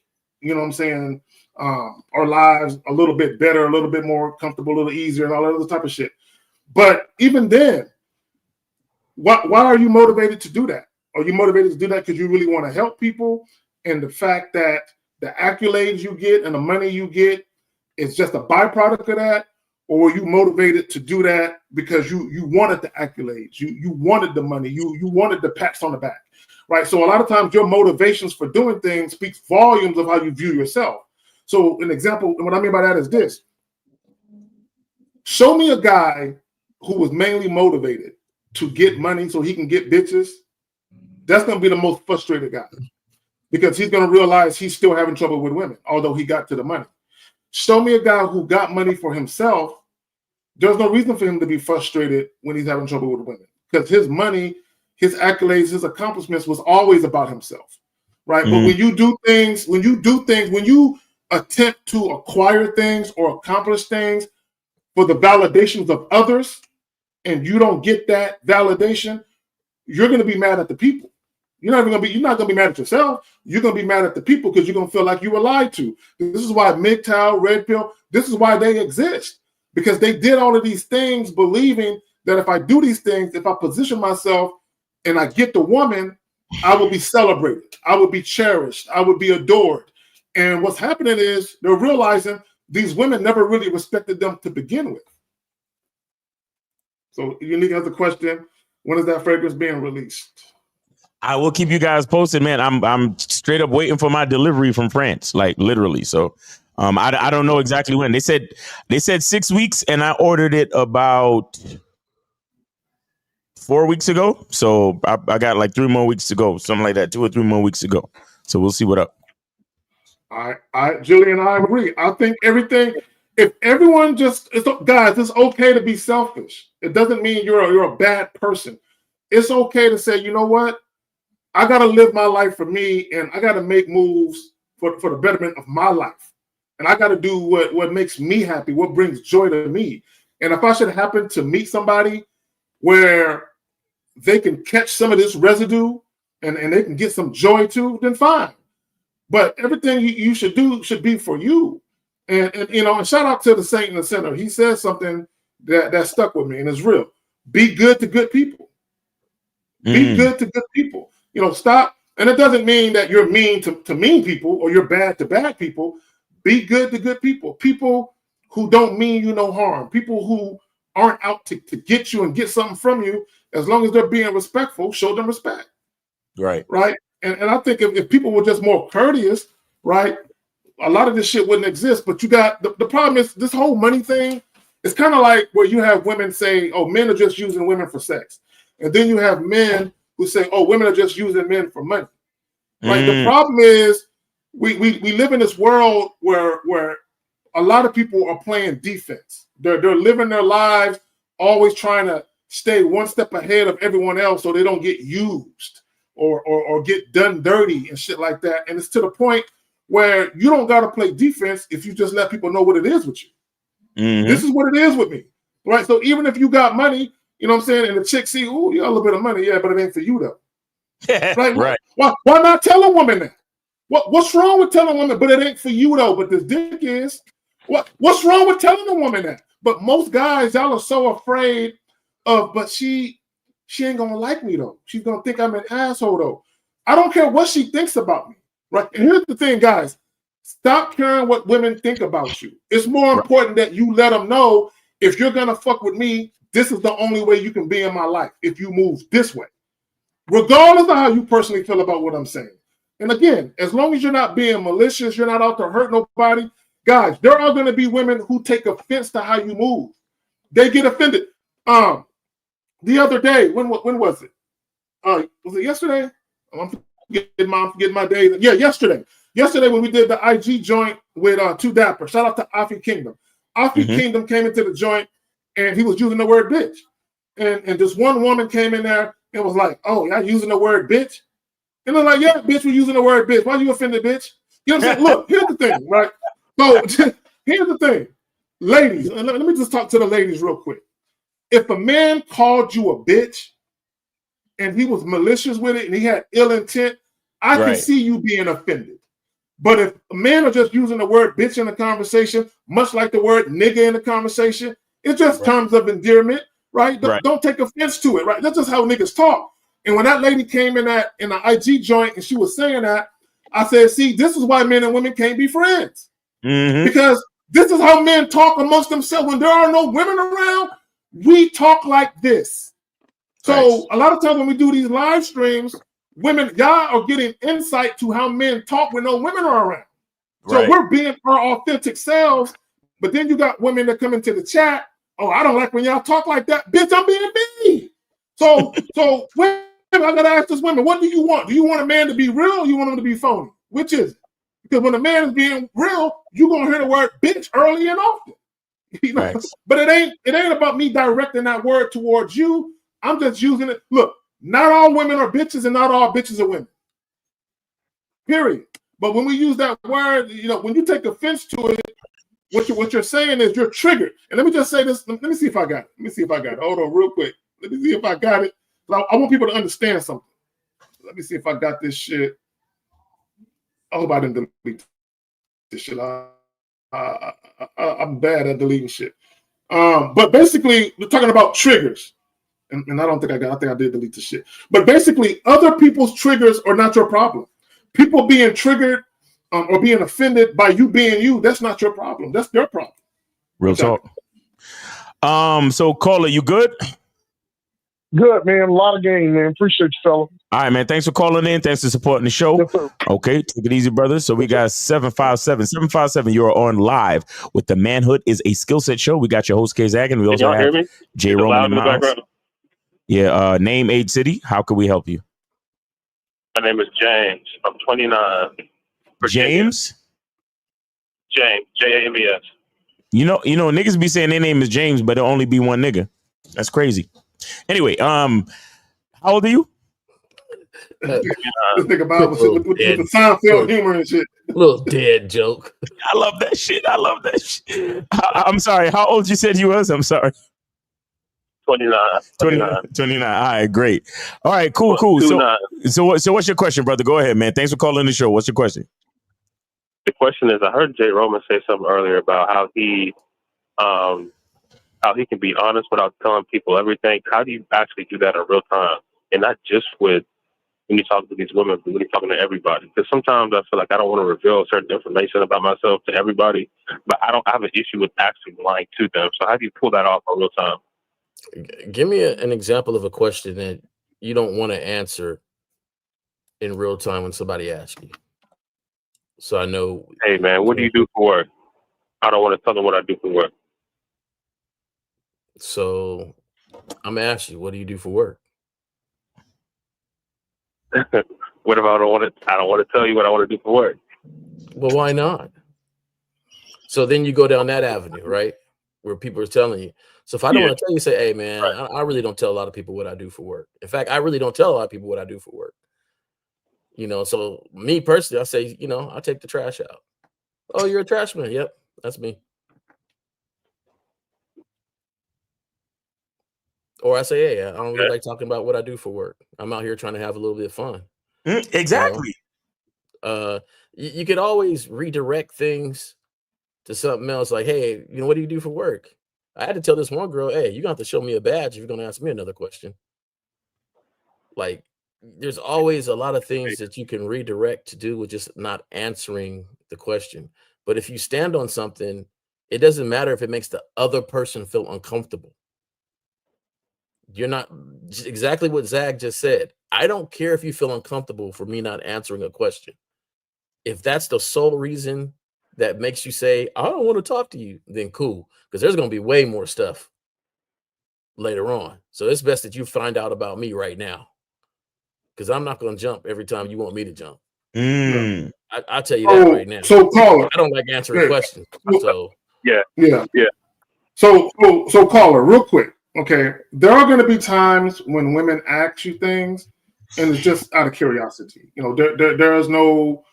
[SPEAKER 1] our lives a little bit better, a little bit more comfortable, a little easier, and all that other type of shit. But even then, why are you motivated to do that? Are you motivated to do that because you really want to help people? And the fact that the accolades you get and the money you get is just a byproduct of that? Or were you motivated to do that because you wanted the accolades, you wanted the money, you wanted the pats on the back, right? So a lot of times your motivations for doing things speaks volumes of how you view yourself. So an example, and what I mean by that is this. Show me a guy who was mainly motivated to get money so he can get bitches. That's going to be the most frustrated guy because he's going to realize he's still having trouble with women, although he got to the money. Show me a guy who got money for himself. There's no reason for him to be frustrated when he's having trouble with women because his money, his accolades, his accomplishments was always about himself, right? But when you do things, when you attempt to acquire things or accomplish things for the validations of others, and you don't get that validation, you're going to be mad at the people. You're not going to be mad at yourself. You're going to be mad at the people because you're going to feel like you were lied to. This is why MGTOW, Red Pill, this is why they exist. Because they did all of these things believing that if I do these things, if I position myself and I get the woman, I will be celebrated. I will be cherished. I would be adored. And what's happening is they're realizing these women never really respected them to begin with. So Unique has a question. When is that fragrance being released?
[SPEAKER 2] I will keep you guys posted, man. I'm straight up waiting for my delivery from France, like literally. So I don't know exactly when. They said 6 weeks, and I ordered it about 4 weeks ago. So I got like 3 more weeks to go, something like that, 2 or 3 more weeks to go. So we'll see what up.
[SPEAKER 1] Julie and I agree. I think if everyone guys, it's okay to be selfish. It doesn't mean you're a bad person. It's okay to say, you know what? I got to live my life for me, and I got to make moves for the betterment of my life. And I got to do what makes me happy, what brings joy to me. And if I should happen to meet somebody where they can catch some of this residue and they can get some joy too, then fine. But everything you should do should be for you. And and shout out to the Saint in the Center. He says something that stuck with me, and it's real. Be good to good people. Be good to good people. Stop. And it doesn't mean that you're mean to mean people or you're bad to bad people. Be good to good people. People who don't mean you no harm. People who aren't out to get you and get something from you. As long as they're being respectful, show them respect.
[SPEAKER 2] Right.
[SPEAKER 1] Right. And I think if people were just more courteous, right, a lot of this shit wouldn't exist. But you got the problem is this whole money thing. It's kind of like where you have women say, oh, men are just using women for sex. And then you have men who say, oh, women are just using men for money. Like the problem is we live in this world where a lot of people are playing defense. They're living their lives always trying to stay one step ahead of everyone else so they don't get used or get done dirty and shit like that. And it's to the point where you don't got to play defense if you just let people know what it is with you. This is what it is with me. Right? So even if you got money, you know what I'm saying, and the chick see, oh, you got a little bit of money, yeah, but it ain't for you though. Right?
[SPEAKER 2] Right.
[SPEAKER 1] Why not tell a woman that? What's wrong with telling a woman, but it ain't for you though, but this dick is? What's wrong with telling a woman that? But most guys, y'all are so afraid of, but she ain't gonna like me though. She's gonna think I'm an asshole though. I don't care what she thinks about me. Right? And here's the thing, guys. Stop caring what women think about you. It's more important that you let them know if you're gonna fuck with me, this is the only way you can be in my life. If you move this way. Regardless of how you personally feel about what I'm saying. And again, as long as you're not being malicious, you're not out to hurt nobody, guys, there are going to be women who take offense to how you move. They get offended. The other day, when was it? Was it yesterday? I'm forgetting my days. Yeah, yesterday. Yesterday when we did the IG joint with Two Dapper. Shout out to Afi Kingdom. Afi Kingdom came into the joint and he was using the word bitch. And this one woman came in there and was like, oh, y'all using the word bitch? And they're like, yeah, bitch, we're using the word bitch. Why you offended, bitch? You know what I'm saying? Look, here's the thing, right? So here's the thing. Ladies, and let me just talk to the ladies real quick. If a man called you a bitch and he was malicious with it and he had ill intent, I can see you being offended. But if a man are just using the word bitch in the conversation, much like the word nigga in the conversation, it's just terms of endearment. Right? Don't take offense to it, right? That's just how niggas talk. And when that lady came in the IG joint and she was saying that, I said, see, this is why men and women can't be friends. Because this is how men talk amongst themselves. When there are no women around, we talk like this. So a lot of times when we do these live streams, women, y'all are getting insight to how men talk when no women are around. So we're being our authentic selves, but then you got women that come into the chat. Oh, I don't like when y'all talk like that. Bitch, I'm being me. So women, I gotta ask this women, what do you want? Do you want a man to be real or you want him to be phony? Which is it? Because when a man is being real, you're gonna hear the word bitch early and often. But it ain't about me directing that word towards you. I'm just using it. Look, not all women are bitches and not all bitches are women. Period. But when we use that word, when you take offense to it, what you're saying is you're triggered. And let me just say this. Let me see if I got it. Hold on real quick. Let me see if I got it. I want people to understand something. Let me see if I got this shit. I hope I didn't delete this shit. I'm bad at deleting shit. But basically, we're talking about triggers. And I think I did delete the shit. But basically, other people's triggers are not your problem. People being triggered or being offended by you being you, that's not your problem. That's their problem.
[SPEAKER 2] Real talk. So caller, you good?
[SPEAKER 12] Good, man. A lot of game, man. Appreciate you, fella.
[SPEAKER 2] All right, man. Thanks for calling in. Thanks for supporting the show.
[SPEAKER 12] Yes, sir.
[SPEAKER 2] Okay, take it easy, brothers. So we got 757. You're on live with the Manhood is a Skill Set show. We got your host, K Zag, and we also have J Roman and Miles. Yeah, name, age, city. How can we help you?
[SPEAKER 13] My name is James. I'm 29. Virginia.
[SPEAKER 2] James?
[SPEAKER 13] James. James.
[SPEAKER 2] You know, niggas be saying their name is James, but it'll only be one nigga. That's crazy. Anyway, how old are you?
[SPEAKER 1] Just think about with the Seinfeld humor and shit.
[SPEAKER 3] Little dead joke.
[SPEAKER 2] I love that shit. I'm sorry. How old you said you was? I'm sorry.
[SPEAKER 13] 29.
[SPEAKER 2] 29. All right, great. All right, cool. So what's your question, brother? Go ahead, man. Thanks for calling the show. What's your question?
[SPEAKER 13] The question is, I heard Jay Roman say something earlier about how he can be honest without telling people everything. How do you actually do that in real time? And not just when you're talking to these women, but when you're talking to everybody. Because sometimes I feel like I don't want to reveal certain information about myself to everybody, but I have an issue with actually lying to them. So how do you pull that off in real time?
[SPEAKER 3] Give me an example of a question that you don't want to answer in real time when somebody asks you. So I know.
[SPEAKER 13] Hey, man, what do you do for work? I don't want to tell them what I do for work.
[SPEAKER 3] So I'm gonna ask you, what do you do for work?
[SPEAKER 13] What if I don't want to tell you what I want to do for work?
[SPEAKER 3] Well, why not? So then you go down that avenue, right? Where people are telling you. So if I don't want to tell you, say, hey, man, right. I really don't tell a lot of people what I do for work. In fact, I really don't tell a lot of people what I do for work. So me personally, I say, I take the trash out. Oh, you're a trash man. Yep, that's me. Or I say, hey, I don't really like talking about what I do for work. I'm out here trying to have a little bit of fun.
[SPEAKER 2] Exactly.
[SPEAKER 3] You could always redirect things to something else. Like, hey, what do you do for work? I had to tell this one girl, hey, you're going to have to show me a badge if you're going to ask me another question. Like, there's always a lot of things that you can redirect to do with just not answering the question. But if you stand on something, it doesn't matter if it makes the other person feel uncomfortable. You're not exactly what Zag just said. I don't care if you feel uncomfortable for me not answering a question. If that's the sole reason that makes you say, I don't want to talk to you, then cool. Because there's going to be way more stuff later on. So it's best that you find out about me right now. Because I'm not going to jump every time you want me to jump. I'll tell you that right now.
[SPEAKER 1] So caller,
[SPEAKER 3] I don't like answering questions. So
[SPEAKER 1] yeah. So caller, real quick. Okay, there are going to be times when women ask you things, and it's just out of curiosity. There is no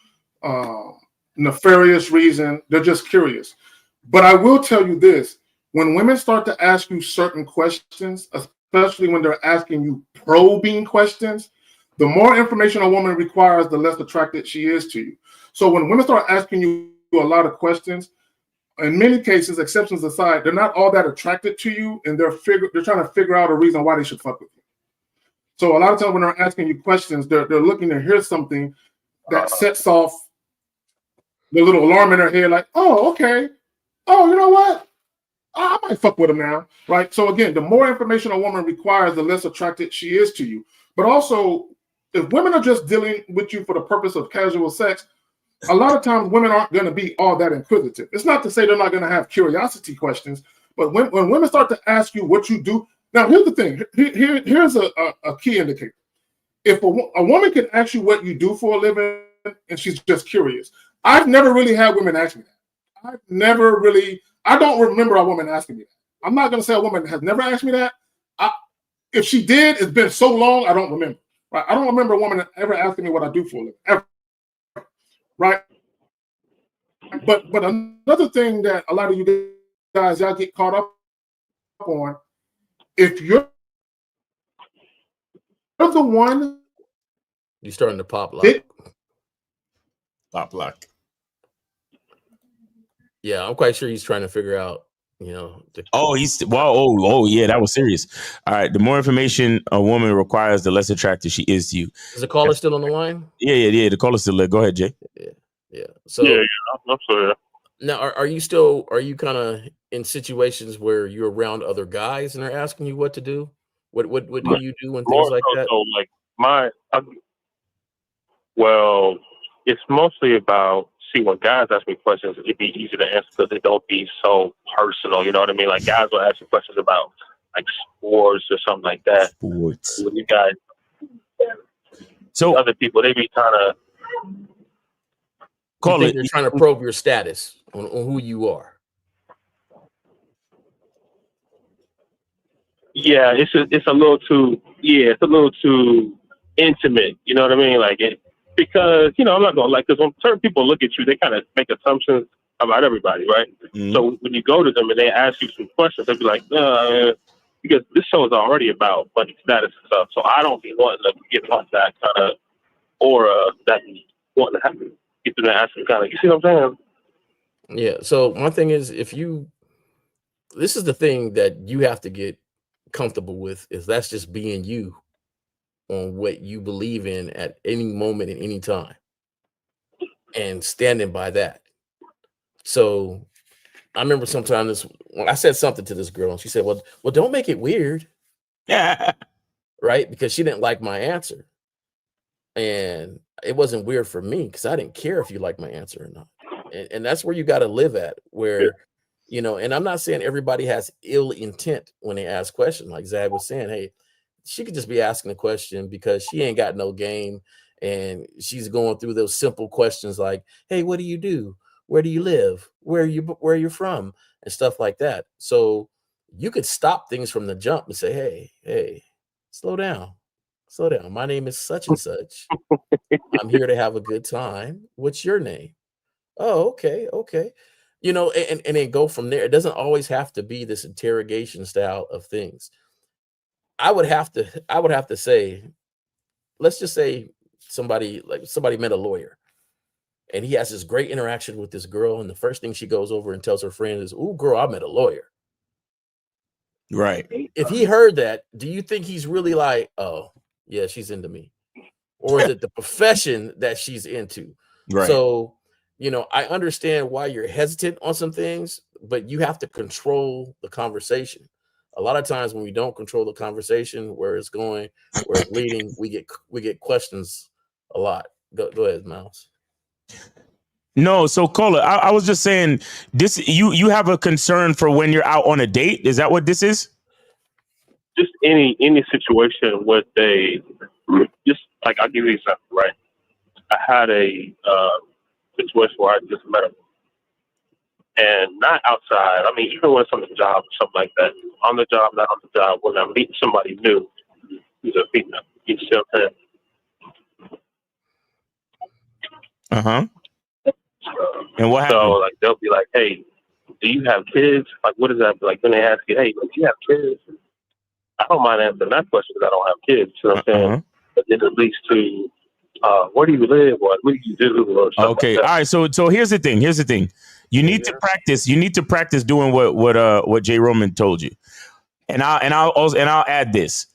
[SPEAKER 1] nefarious reason. They're just curious. But I will tell you this: when women start to ask you certain questions, especially when they're asking you probing questions, the more information a woman requires, the less attracted she is to you. So when women start asking you a lot of questions, in many cases, exceptions aside, they're not all that attracted to you, and they're trying to figure out a reason why they should fuck with you. So a lot of times when they're asking you questions, they're looking to hear something that sets off the little alarm in their head, like, oh, okay. Oh, you know what? I might fuck with him now, right? So again, the more information a woman requires, the less attracted she is to you. But also, if women are just dealing with you for the purpose of casual sex, a lot of times women aren't going to be all that inquisitive. It's not to say they're not going to have curiosity questions, but when women start to ask you what you do, now here's the thing. Here's a key indicator. If a woman can ask you what you do for a living and she's just curious, I've never really had women ask me that. I don't remember a woman asking me that. I'm not going to say a woman has never asked me that. If she did, it's been so long, I don't remember. Right? I don't remember a woman ever asking me what I do for a living, ever. Right? But another thing that a lot of you guys, y'all get caught up on, if you're the one,
[SPEAKER 3] you're starting to pop lock.
[SPEAKER 2] Pop lock.
[SPEAKER 3] Yeah, I'm quite sure he's trying to figure out, yeah,
[SPEAKER 2] that was serious. All right, the more information a woman requires, the less attracted she is to you.
[SPEAKER 3] Is the caller still on the line?
[SPEAKER 2] Yeah. The caller's still there. Go ahead, Jay.
[SPEAKER 3] Yeah. So
[SPEAKER 13] I'm sorry.
[SPEAKER 3] Now, are you kind of in situations where you're around other guys and they're asking you what to do? What do you do when things like that?
[SPEAKER 13] So it's mostly about, when guys ask me questions, it'd be easy to answer because they don't be so personal. You know what I mean? Like, guys will ask you questions about like sports or something like that.
[SPEAKER 2] Sports.
[SPEAKER 13] When you guys,
[SPEAKER 2] so
[SPEAKER 13] other people, they be trying to
[SPEAKER 3] they're trying to probe your status on who you are.
[SPEAKER 13] Yeah, it's a little too intimate. You know what I mean? Like because I'm not gonna because when certain people look at you, they kind of make assumptions about everybody, right? Mm-hmm. So when you go to them and they ask you some questions, they'll be like, because this show is already about money status and stuff. So I don't be wanting to give off that kind of aura that you want to have to get them to ask them kind of. You see what I'm saying?
[SPEAKER 3] Yeah. So my thing is, this is the thing that you have to get comfortable with, is that's just being you on what you believe in at any moment at any time and standing by that. So I remember sometime when I said something to this girl and she said, well, don't make it weird.
[SPEAKER 2] Yeah.
[SPEAKER 3] Right. Because she didn't like my answer. And it wasn't weird for me because I didn't care if you liked my answer or not. And that's where you got to live at, where, and I'm not saying everybody has ill intent when they ask questions. Like Zad was saying, hey, she could just be asking a question because she ain't got no game. And she's going through those simple questions like, hey, what do you do? Where do you live? Where are you from? And stuff like that. So you could stop things from the jump and say, hey, slow down. Slow down. My name is such and such. I'm here to have a good time. What's your name? Oh, okay. And then go from there. It doesn't always have to be this interrogation style of things. I would have to say, let's just say somebody met a lawyer and he has this great interaction with this girl, and the first thing she goes over and tells her friend is, "Ooh, girl, I met a lawyer."
[SPEAKER 2] Right.
[SPEAKER 3] If he heard that, do you think he's really like, oh, yeah, she's into me? Or is it the profession that she's into?
[SPEAKER 2] Right.
[SPEAKER 3] So, I understand why you're hesitant on some things, but you have to control the conversation. A lot of times when we don't control the conversation, where it's going, where it's leading, we get questions a lot. Go ahead, Miles.
[SPEAKER 2] No, so Cola, I was just saying this. You have a concern for when you're out on a date. Is that what this is?
[SPEAKER 13] Just any situation where they just like, I'll give you an example, right? I had a situation where I just met them, and not outside. I mean, even when it's on the job or something like that, on the job, not on the job, when I'm meeting somebody new, who's a female, you see what I'm saying?
[SPEAKER 2] And what happened?
[SPEAKER 13] So like they'll be like, "Hey, do you have kids?" Like, what is that? Like when they ask you, "Hey, do you have kids?" I don't mind answering that question because I don't have kids. You know what I'm saying? But then it leads to where do you live, or what do you do, or something
[SPEAKER 2] Okay.
[SPEAKER 13] like that.
[SPEAKER 2] All right. So here's the thing. You need to practice. You need to practice doing what Jay Roman told you. And I'll add this.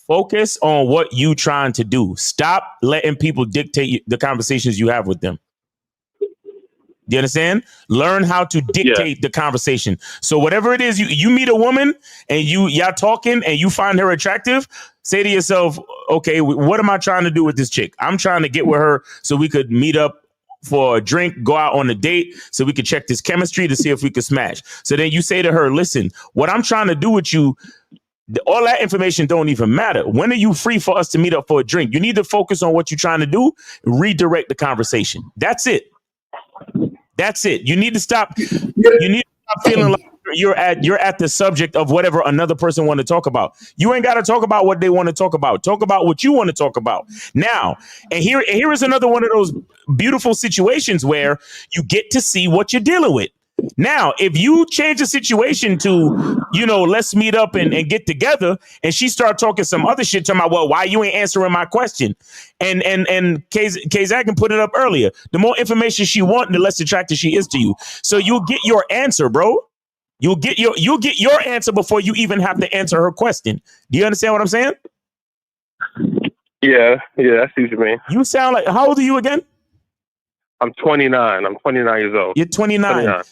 [SPEAKER 2] Focus on what you trying to do. Stop letting people dictate the conversations you have with them. Do you understand? Learn how to dictate the conversation. So whatever it is, you meet a woman and y'all talking and you find her attractive, say to yourself, okay, what am I trying to do with this chick? I'm trying to get with her so we could meet up for a drink, go out on a date, so we could check this chemistry to see if we could smash. So then you say to her, listen, what I'm trying to do with you, all that information don't even matter. When are you free for us to meet up for a drink? You need to focus on what you're trying to do, redirect the conversation. That's it. That's it. You need to stop. You need to stop feeling like you're at the subject of whatever another person want to talk about. You ain't got to talk about what they want to talk about. Talk about what you want to talk about. Now, and here is another one of those beautiful situations where you get to see what you're dealing with. Now, if you change the situation to, let's meet up and get together, and she start talking some other shit, talking about, well, why you ain't answering my question? And Kazak can put it up earlier. The more information she wants, the less attracted she is to you. So you'll get your answer, bro. You'll get your answer before you even have to answer her question. Do you understand what I'm saying?
[SPEAKER 13] Yeah, I see what you mean.
[SPEAKER 2] You sound like, how old are you again?
[SPEAKER 13] I'm 29. I'm 29 years old.
[SPEAKER 2] You're 29.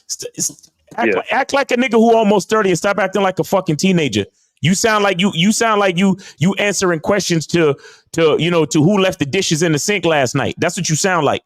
[SPEAKER 2] Act like a nigga who almost 30 and stop acting like a fucking teenager. You sound like you answering questions to who left the dishes in the sink last night. That's what you sound like.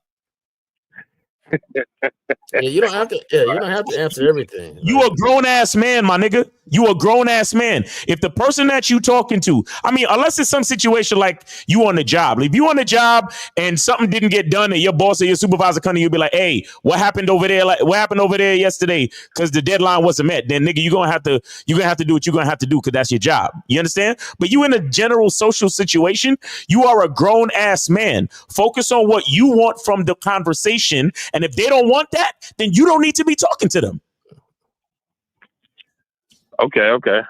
[SPEAKER 3] You don't have to answer everything.
[SPEAKER 2] You a grown ass man, my nigga. You a grown ass man. If the person that you talking to, I mean, unless it's some situation like you on the job. If you on the job and something didn't get done and your boss or your supervisor come to you, be like, hey, what happened over there? Like, what happened over there yesterday? Because the deadline wasn't met. Then nigga, you're gonna have to do what you're gonna have to do because that's your job. You understand? But you in a general social situation, you are a grown ass man. Focus on what you want from the conversation. And if they don't want that, then you don't need to be talking to them.
[SPEAKER 13] Okay.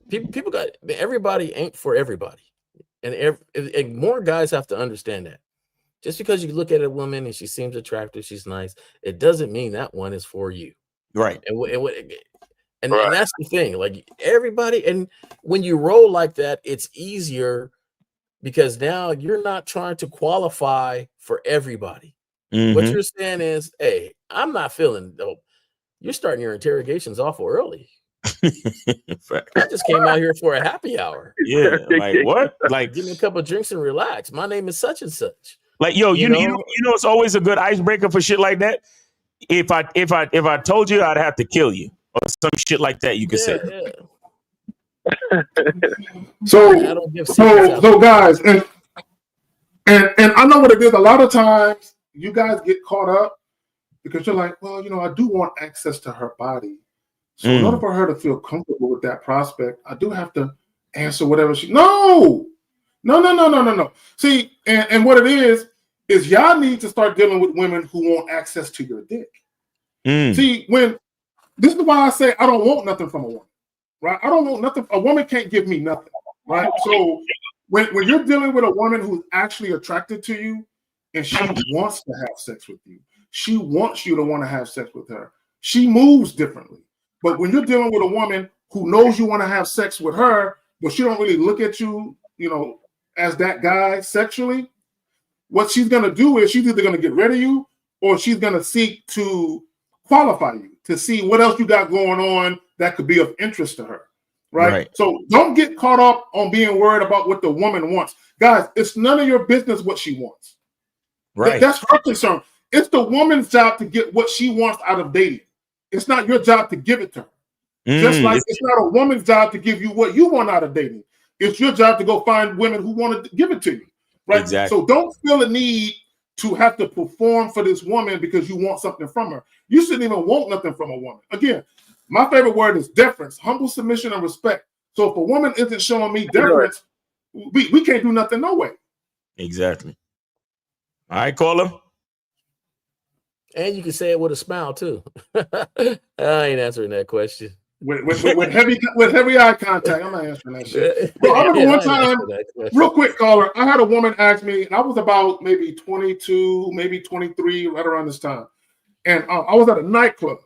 [SPEAKER 3] people got everybody ain't for everybody, and more guys have to understand that. Just because you look at a woman and she seems attractive, she's nice, it doesn't mean that one is for you.
[SPEAKER 2] Right.
[SPEAKER 3] And that's the thing. Like everybody, and when you roll like that, it's easier because now you're not trying to qualify for everybody. What you're saying is, hey, I'm not feeling dope. You're starting your interrogations awful early. I just came out here for a happy hour.
[SPEAKER 2] Yeah, like what? Like,
[SPEAKER 3] give me a couple of drinks and relax. My name is such and such.
[SPEAKER 2] Like, yo, you know, it's always a good icebreaker for shit like that. If I told you, I'd have to kill you, or some shit like that. You could say.
[SPEAKER 3] Yeah.
[SPEAKER 1] So guys, and I know what it is. A lot of times, you guys get caught up because you're like, well, you know, I do want access to her body. So in order for her to feel comfortable with that prospect, I do have to answer whatever she. No. See, and what it is y'all need to start dealing with women who want access to your dick. See, this is why I say I don't want nothing from a woman, right? I don't want nothing. A woman can't give me nothing, right? So when you're dealing with a woman who's actually attracted to you and she wants to have sex with you, she wants you to want to have sex with her. She moves differently. But when you're dealing with a woman who knows you want to have sex with her, but she don't really look at you, you know, as that guy sexually, what she's going to do is she's either going to get rid of you or she's going to seek to qualify you to see what else you got going on that could be of interest to her. Right? So don't get caught up on being worried about what the woman wants. Guys, it's none of your business what she wants. Right. That's her concern. It's the woman's job to get what she wants out of dating. It's not your job to give it to her. Just like it's not a woman's job to give you what you want out of dating. It's your job to go find women who want to give it to you. Right. Exactly. So don't feel a need to have to perform for this woman because you want something from her. You shouldn't even want nothing from a woman. Again, my favorite word is deference, humble submission and respect. So if a woman isn't showing me deference, we can't do nothing no way.
[SPEAKER 2] Exactly. All right, caller.
[SPEAKER 3] And you can say it with a smile too. I ain't answering that question.
[SPEAKER 1] With heavy eye contact, I'm not answering that shit. Well, I remember one time, real quick, caller, I had a woman ask me, and I was about maybe 22, maybe 23, right around this time. And I was at a nightclub,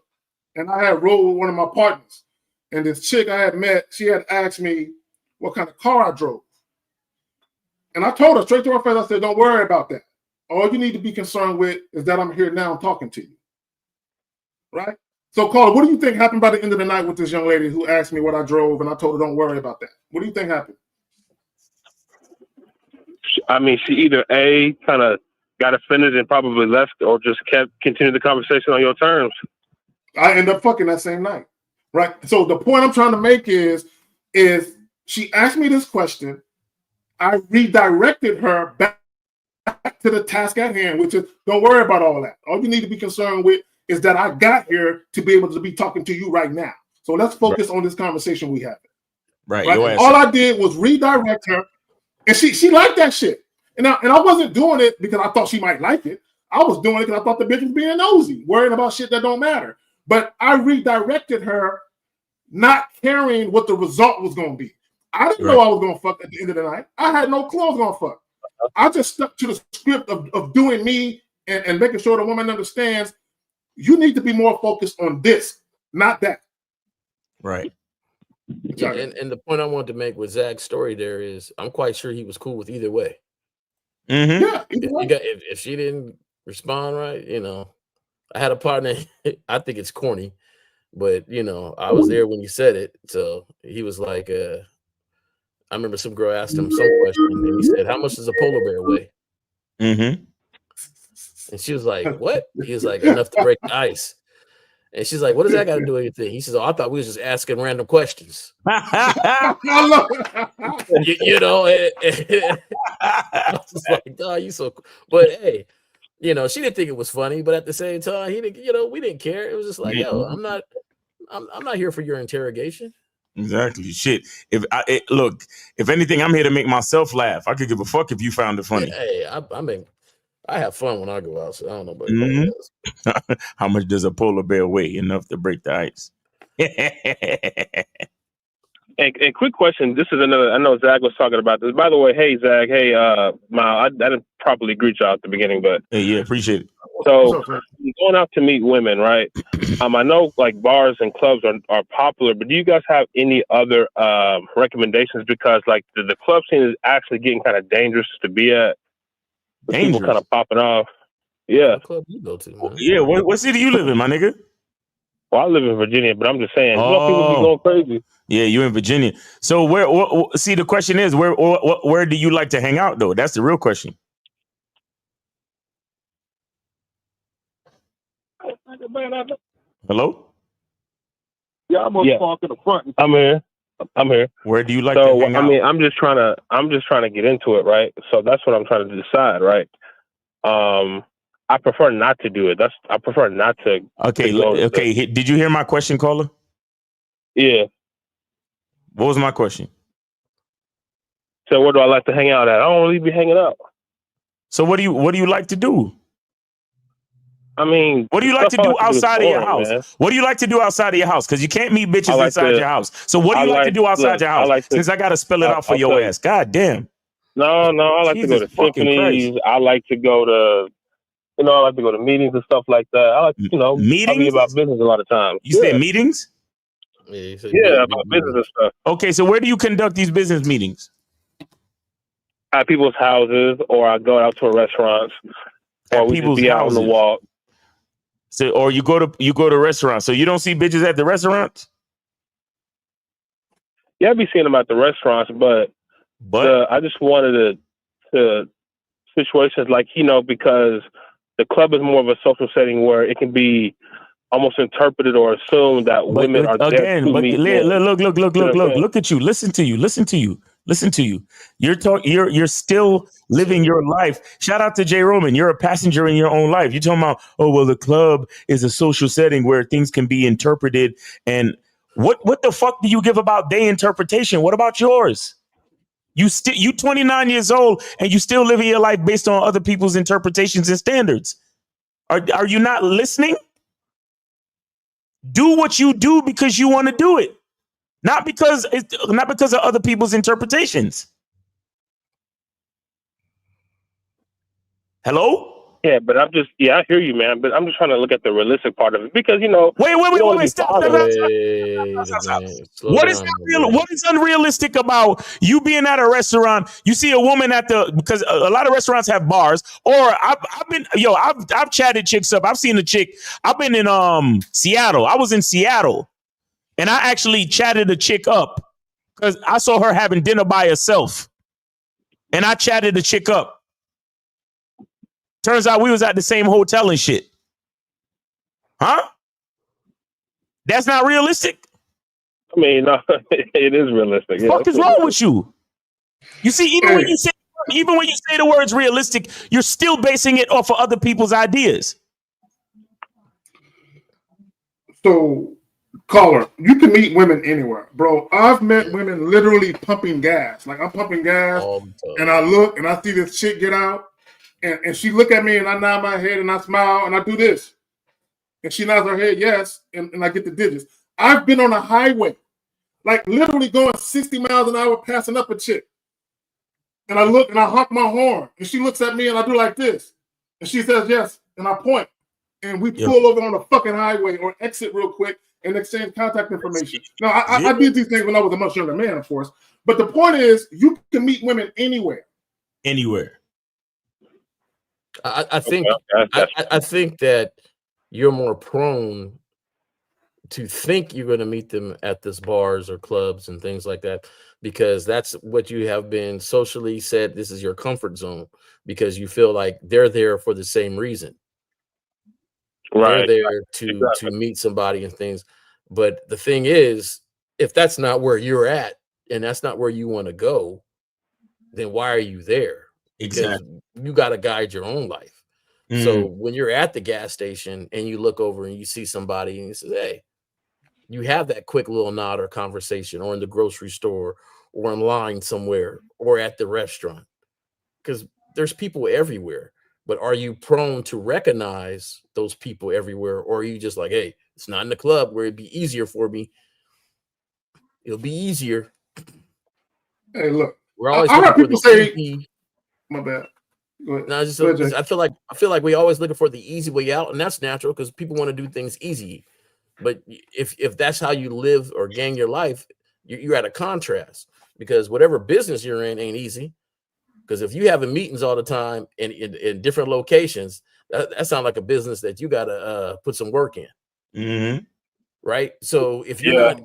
[SPEAKER 1] and I had rolled with one of my partners. And this chick I had met, she had asked me what kind of car I drove. And I told her straight to her face, I said, don't worry about that. All you need to be concerned with is that I'm here now talking to you. Right? So, caller, what do you think happened by the end of the night with this young lady who asked me what I drove, and I told her, don't worry about that? What do you think happened?
[SPEAKER 13] I mean, she either A, kind of got offended and probably left, or just continued the conversation on your terms.
[SPEAKER 1] I end up fucking that same night. Right? So the point I'm trying to make is she asked me this question. I redirected her back to the task at hand, which is don't worry about all that. All you need to be concerned with is that I got here to be able to be talking to you right now. So let's focus on this conversation we have. Right. All I did was redirect her, and she liked that shit. And I wasn't doing it because I thought she might like it. I was doing it because I thought the bitch was being nosy, worrying about shit that don't matter. But I redirected her, not caring what the result was going to be. I didn't know I was going to fuck at the end of the night. I had no clue I was going to fuck. I just stuck to the script of doing me and making sure the woman understands you need to be more focused on this, not that.
[SPEAKER 2] Right.
[SPEAKER 3] Yeah, and the point I wanted to make with Zach's story there is I'm quite sure he was cool with either way.
[SPEAKER 2] Mm-hmm.
[SPEAKER 1] Yeah,
[SPEAKER 3] if she didn't respond right, you know, I had a partner, I think it's corny, but you know, I was there when he said it. So he was like, I remember some girl asked him some question and he said, how much does a polar bear weigh?
[SPEAKER 2] Mm-hmm.
[SPEAKER 3] And she was like, what? He was like, enough to break the ice. And she's like, what does that got to do with anything? He says, oh, I thought we was just asking random questions. you know, I was like, oh, you so cool. But hey, you know, she didn't think it was funny, but at the same time, he didn't, you know, we didn't care. It was just like, yo, I'm not here for your interrogation.
[SPEAKER 2] Exactly. Shit. Look, if anything, I'm here to make myself laugh. I could give a fuck if you found it funny.
[SPEAKER 3] Hey, I mean, I have fun when I go out, so I don't know about anybody else.
[SPEAKER 2] How much does a polar bear weigh? Enough to break the ice.
[SPEAKER 13] And quick question. This is another. I know Zach was talking about this. By the way, hey Zach, hey Mal. I didn't properly greet y'all at the beginning, but
[SPEAKER 2] Hey, yeah, appreciate it.
[SPEAKER 13] so going out to meet women, right? I know like bars and clubs are popular, but do you guys have any other recommendations? Because like the club scene is actually getting kind of dangerous to be at. With people kind of popping off. Yeah.
[SPEAKER 3] What club you go to, man?
[SPEAKER 2] Yeah, what city you live in, my nigga?
[SPEAKER 13] Well, I live in Virginia, but I'm just saying, you know, people be
[SPEAKER 2] Oh,
[SPEAKER 13] going crazy.
[SPEAKER 2] yeah, you in Virginia. So see, the question is, where do you like to hang out, though? That's the real question. Hello?
[SPEAKER 12] Yeah, I'm gonna park in the front.
[SPEAKER 13] I'm here.
[SPEAKER 2] Where do you like to hang out?
[SPEAKER 13] I mean, I'm just trying to get into it, right? So that's what I'm trying to decide, right? I prefer not to do it. I prefer not to.
[SPEAKER 2] Okay, okay. Did you hear my question, caller?
[SPEAKER 13] Yeah.
[SPEAKER 2] What was my question?
[SPEAKER 13] So where do I like to hang out at? I don't really be hanging out.
[SPEAKER 2] So what do you like to do?
[SPEAKER 13] I mean,
[SPEAKER 2] what do you like to do outside of your house? Man. What do you like to do outside of your house? Because you can't meet bitches inside your house. So what do you like to do outside your house? Since I got to spell it out for your ass. God damn.
[SPEAKER 13] No, I like to go to symphonies. I like to go to, I like to go to meetings and stuff like that. I like,
[SPEAKER 2] meetings?
[SPEAKER 13] I'll be about business a lot of times.
[SPEAKER 2] You say meetings?
[SPEAKER 13] Yeah, about business and stuff.
[SPEAKER 2] Okay, so where do you conduct these business meetings?
[SPEAKER 13] At people's houses, or I go out to restaurants, or we just be out on the walk.
[SPEAKER 2] So, or you go to restaurants. So you don't see bitches at the restaurants?
[SPEAKER 13] Yeah, I be seeing them at the restaurants, but I just wanted to situations like, because the club is more of a social setting where it can be almost interpreted or assumed that women are there to meet men.
[SPEAKER 2] Look at you. Listen to you. You're still living your life. Shout out to Jay Roman. You're a passenger in your own life. You're talking about, oh, well, the club is a social setting where things can be interpreted. And what the fuck do you give about their interpretation? What about yours? You 29 years old and you still living your life based on other people's interpretations and standards. Are you not listening? Do what you do because you want to do it, not because of other people's interpretations. Hello?
[SPEAKER 13] Yeah, but I hear you, man. But I'm just trying to look at the realistic part of it because
[SPEAKER 2] Wait, stop. What is unrealistic about you being at a restaurant? You see a woman because a lot of restaurants have bars. Or I've chatted chicks up. I've seen a chick. I've been in Seattle. I was in Seattle, and I actually chatted a chick up because I saw her having dinner by herself, and I chatted the chick up. Turns out we was at the same hotel and shit. Huh? That's not realistic?
[SPEAKER 13] I mean, no, it is realistic.
[SPEAKER 2] What the fuck is wrong with you? You see, even when you say the words realistic, you're still basing it off of other people's ideas.
[SPEAKER 1] So, caller, you can meet women anywhere, bro. I've met women literally pumping gas. Like I'm pumping gas, and I look and I see this chick get out. And she look at me and I nod my head and I smile and I do this. And she nods her head, yes, and I get the digits. I've been on a highway, like literally going 60 miles an hour passing up a chick. And I look and I honk my horn. And she looks at me and I do like this. And she says yes, and I point. And we pull over on the fucking highway or exit real quick and exchange contact information. Now, I did these things when I was a much younger man, of course. But the point is, you can meet women anywhere.
[SPEAKER 2] Anywhere.
[SPEAKER 3] I think that you're more prone to think you're going to meet them at this bars or clubs and things like that because that's what you have been socially said. This is your comfort zone because you feel like they're there for the same reason.
[SPEAKER 13] Right.
[SPEAKER 3] They're there to meet somebody and things. But the thing is, if that's not where you're at and that's not where you want to go, then why are you there?
[SPEAKER 2] Exactly.
[SPEAKER 3] You got to guide your own life. So when you're at the gas station and you look over and you see somebody and you say, hey, you have that quick little nod or conversation or in the grocery store or in line somewhere or at the restaurant because there's people everywhere. But are you prone to recognize those people everywhere? Or are you just like, hey, it's not in the club where it'd be easier for me It'll be easier.
[SPEAKER 1] Hey, look.
[SPEAKER 3] We're always
[SPEAKER 1] I
[SPEAKER 3] looking
[SPEAKER 1] heard
[SPEAKER 3] for
[SPEAKER 1] people
[SPEAKER 3] the
[SPEAKER 1] say,
[SPEAKER 3] easy.
[SPEAKER 1] my bad. Go ahead.
[SPEAKER 3] No,
[SPEAKER 1] Go ahead, Jay.
[SPEAKER 3] I feel like we always looking for the easy way out, and that's natural because people want to do things easy. But if that's how you live or gang your life, you're at a contrast, because whatever business you're in ain't easy. Because if you having meetings all the time in different locations, that sounds like a business that you got to put some work in.
[SPEAKER 2] Mm-hmm.
[SPEAKER 3] Right. So if you're not,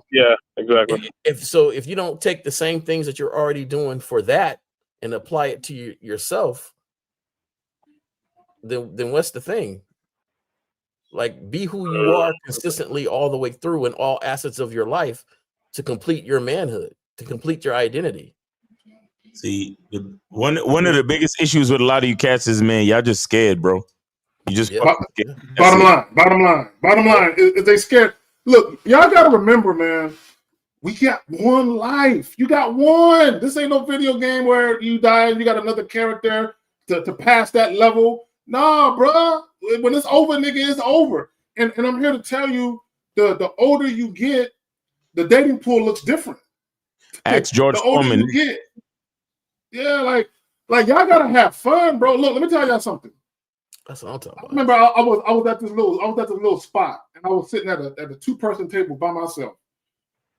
[SPEAKER 13] exactly.
[SPEAKER 3] If you don't take the same things that you're already doing for that and apply it to yourself, then what's the thing? Like, be who you are consistently all the way through in all assets of your life to complete your manhood, to complete your identity.
[SPEAKER 2] See, one of the biggest issues with a lot of you cats is, man, y'all just scared, bro. You just scared.
[SPEAKER 1] Bottom line is they scared. Look, y'all got to remember, man, we got one life. You got one. This ain't no video game where you die and you got another character to pass that level. Nah, bro. When it's over, nigga, it's over. And I'm here to tell you, the older you get, the dating pool looks different.
[SPEAKER 2] Ask George
[SPEAKER 1] the older
[SPEAKER 2] Foreman.
[SPEAKER 1] you get. Yeah, like y'all gotta have fun, bro. Look, let me tell y'all something.
[SPEAKER 3] That's what I'm talking about.
[SPEAKER 1] I remember I was at this little spot, and I was sitting at a 2-person table by myself,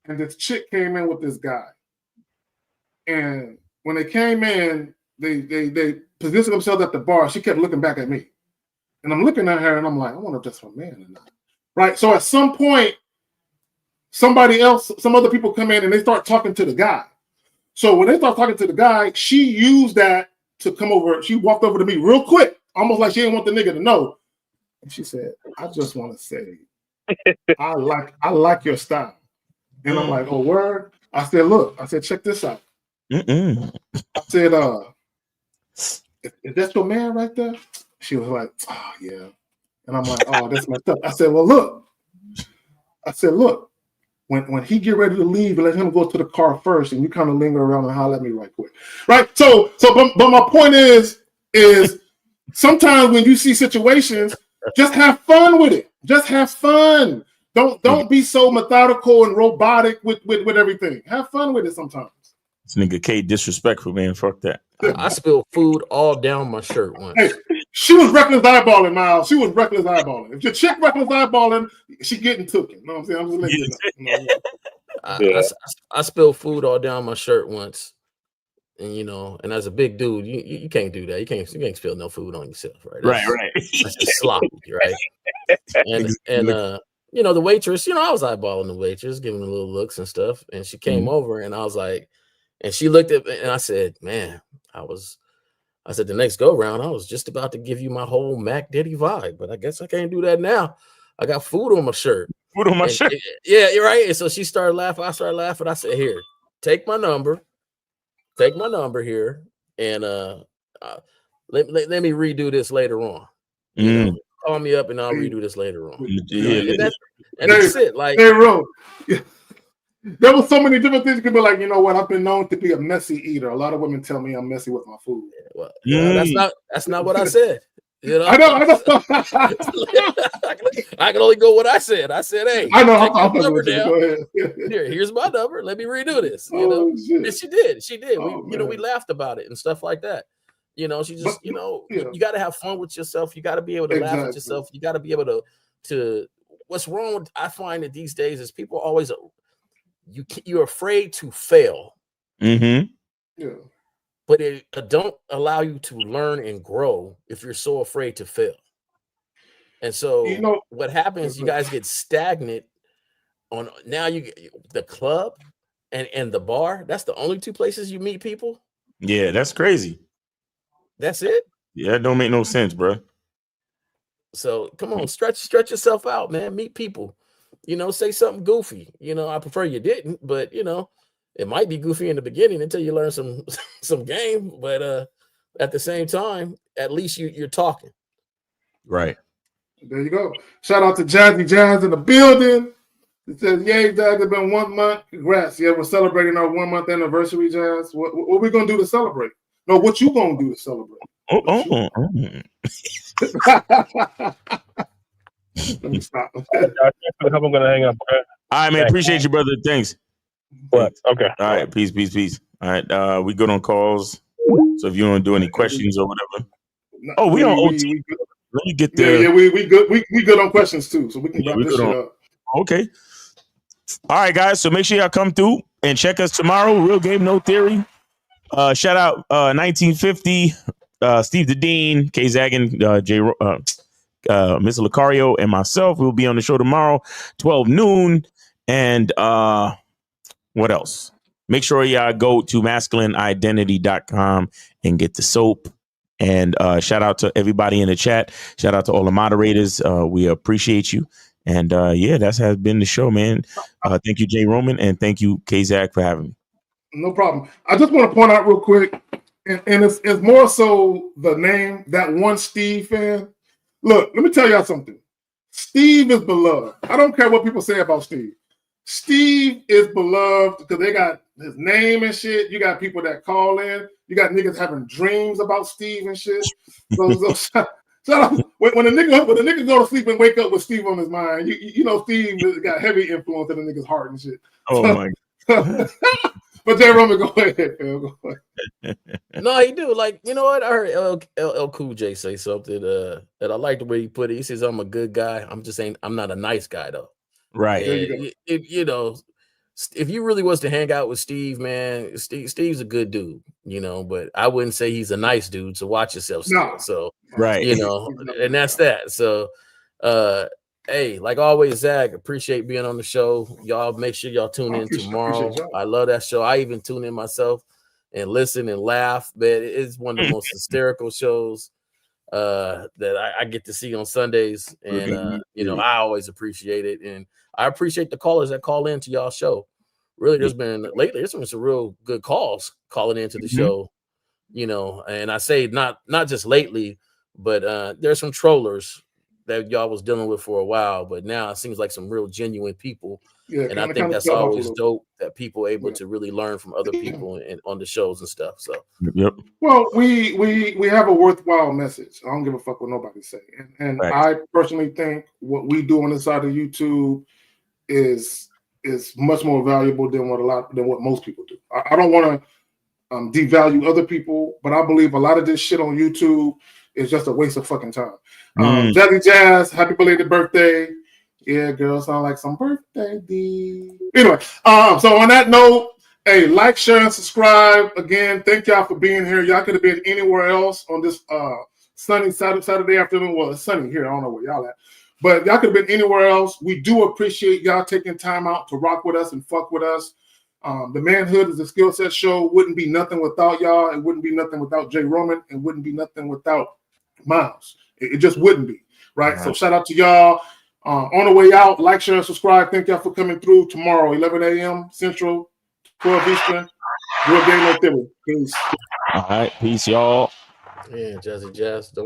[SPEAKER 1] and this chick came in with this guy. And when they came in, they positioned themselves at the bar. She kept looking back at me, and I'm looking at her, and I'm like, I wonder if that's her man or not. Right. So at some point, some other people come in and they start talking to the guy. So when they start talking to the guy, she used that to come over. She walked over to me real quick, almost like she didn't want the nigga to know. And she said, I just want to say, I like your style. And I'm like, oh, word? I said, look, check this out. I said, is that your man right there? She was like, oh, yeah. And I'm like, oh, that's messed up. I said, well, look. When he get ready to leave, let him go to the car first, and you kind of linger around and holler at me right quick, right? But my point is sometimes when you see situations, just have fun with it. Just have fun. Don't be so methodical and robotic with everything. Have fun with it sometimes.
[SPEAKER 2] This nigga K disrespectful, man. Fuck that.
[SPEAKER 3] I spilled food all down my shirt once.
[SPEAKER 1] Hey, she was reckless eyeballing, Miles. She was reckless eyeballing. If your chick reckless eyeballing, she getting took it. You know what I'm saying? I'm just letting you know.
[SPEAKER 3] I spilled food all down my shirt once, and as a big dude, you can't do that. You can't spill no food on yourself, right?
[SPEAKER 2] Right.
[SPEAKER 3] That's just sloppy, right? And the waitress, I was eyeballing the waitress, giving her little looks and stuff, and she came over, and I was like, and she looked at me, and I said, man, I said, the next go round, I was just about to give you my whole Mac Diddy vibe, but I guess I can't do that now. I got food on my shirt.
[SPEAKER 2] Shirt.
[SPEAKER 3] Yeah, you're right. And so she started laughing. I started laughing. I said, here, take my number here. And let me redo this later on. Call me up and I'll redo this later on. And that's it. Like,
[SPEAKER 1] hey, Ro. Yeah. There was so many different things you could be like, you know what? I've been known to be a messy eater. A lot of women tell me I'm messy with my food.
[SPEAKER 3] Well, that's not what I said.
[SPEAKER 1] I know.
[SPEAKER 3] I can only go what I said. I said, hey,
[SPEAKER 1] I know.
[SPEAKER 3] I'll
[SPEAKER 1] number down. Go ahead.
[SPEAKER 3] Here's my number. Let me redo this. And she did. We laughed about it and stuff like that. She just, you got to have fun with yourself. You got to be able to laugh at yourself. You got to be able to. What's wrong with, I find that these days is people always you're afraid to fail.
[SPEAKER 2] Mm-hmm.
[SPEAKER 1] Yeah.
[SPEAKER 3] But it don't allow you to learn and grow if you're so afraid to fail. And so what happens, you guys get stagnant on now. You get the club and the bar. That's the only two places you meet people.
[SPEAKER 2] Yeah, that's crazy. That's
[SPEAKER 3] it.
[SPEAKER 2] Yeah, it don't make no sense, bro.
[SPEAKER 3] So come on, stretch yourself out, man. Meet people. Say something goofy. I prefer you didn't, but it might be goofy in the beginning until you learn some game. But at the same time, at least you're talking.
[SPEAKER 2] Right.
[SPEAKER 1] There you go. Shout out to Jazzy Jazz in the building. It says, yay, Jazz, it's been 1 month. Congrats. Yeah, we're celebrating our 1 month anniversary, Jazz. What are we going to do to celebrate? No, what you going to do to celebrate? Let me stop.
[SPEAKER 13] I'm going to hang up. Okay?
[SPEAKER 2] All right, man. Appreciate you, brother. Thanks.
[SPEAKER 13] What? Okay.
[SPEAKER 2] All right. Peace, peace, peace. All right. We good on calls. So if you want to do any questions or whatever. Oh, we on OT. Let me get the.
[SPEAKER 1] Yeah, we good. We good on questions too, so we can wrap this shit up.
[SPEAKER 2] Okay. All right, guys. So make sure y'all come through and check us tomorrow. Real Game, No Theory. Shout out 1950, Steve the Dean, K Zaggin, Mr. Lucario, and myself. We'll be on the show tomorrow, 12 noon. And what else? Make sure y'all go to masculineidentity.com and get the soap. And shout out to everybody in the chat. Shout out to all the moderators. We appreciate you. And yeah, that has been the show, man. Thank you, Jay Roman, and thank you, K-Zach, for having me.
[SPEAKER 1] No problem. I just want to point out real quick, and it's more so the name, that one Steve fan. Look, let me tell y'all something. Steve is beloved. I don't care what people say about Steve. Steve is beloved because they got his name and shit. You got people that call in. You got niggas having dreams about Steve and shit. So shout out. When a nigga go to sleep and wake up with Steve on his mind, you know Steve got heavy influence in the nigga's heart and shit.
[SPEAKER 2] Oh my God.
[SPEAKER 1] But Jay Roman, go ahead, Phil. Go ahead.
[SPEAKER 3] No, he do. Like, you know what? I heard LL Cool J say something that I like the way he put it. He says, "I'm a good guy. I'm just saying I'm not a nice guy, though."
[SPEAKER 2] Right.
[SPEAKER 3] You know, if you really was to hang out with Steve, man, Steve's a good dude, you know, but I wouldn't say he's a nice dude. So watch yourself. Still. No. So,
[SPEAKER 2] right.
[SPEAKER 3] You know, and that's that. So, hey, like always, Zach, appreciate being on the show. Y'all make sure y'all tune in tomorrow. I love that show. I even tune in myself and listen and laugh. But it's one of the most hysterical shows that I get to see on Sundays. And, you know, I always appreciate it. And I appreciate the callers that call into y'all show. Really, there's been some real good calls calling into the show, you know, and I say not just lately, but there's some trollers that y'all was dealing with for a while, but now it seems like some real genuine people. Yeah, and I think that's always dope that people are able to really learn from other people and on the shows and stuff. So,
[SPEAKER 1] well, we have a worthwhile message. I don't give a fuck what nobody say, and I personally think what we do on this side of YouTube is much more valuable than what most people do. I don't want to devalue other people, but I believe a lot of this shit on YouTube is just a waste of fucking time. Jazzy Jazz, happy belated birthday. Yeah, girl, sound like some birthday D. Anyway, so on that note, hey, like, share, and subscribe. Again, thank y'all for being here. Y'all could have been anywhere else on this sunny Saturday afternoon. Well, it's sunny here. I don't know where y'all at. But y'all could have been anywhere else. We do appreciate y'all taking time out to rock with us and fuck with us. The Manhood is a skill set show. Wouldn't be nothing without y'all. It wouldn't be nothing without Jay Roman. It wouldn't be nothing without Miles. It just wouldn't be, right? So shout out to y'all. On the way out, like, share, and subscribe. Thank y'all for coming through tomorrow, 11 a.m. Central, 12 Eastern. Real Game No Theory. Peace.
[SPEAKER 2] All right. Peace, y'all.
[SPEAKER 3] Yeah, Jazzy Jazz. Don't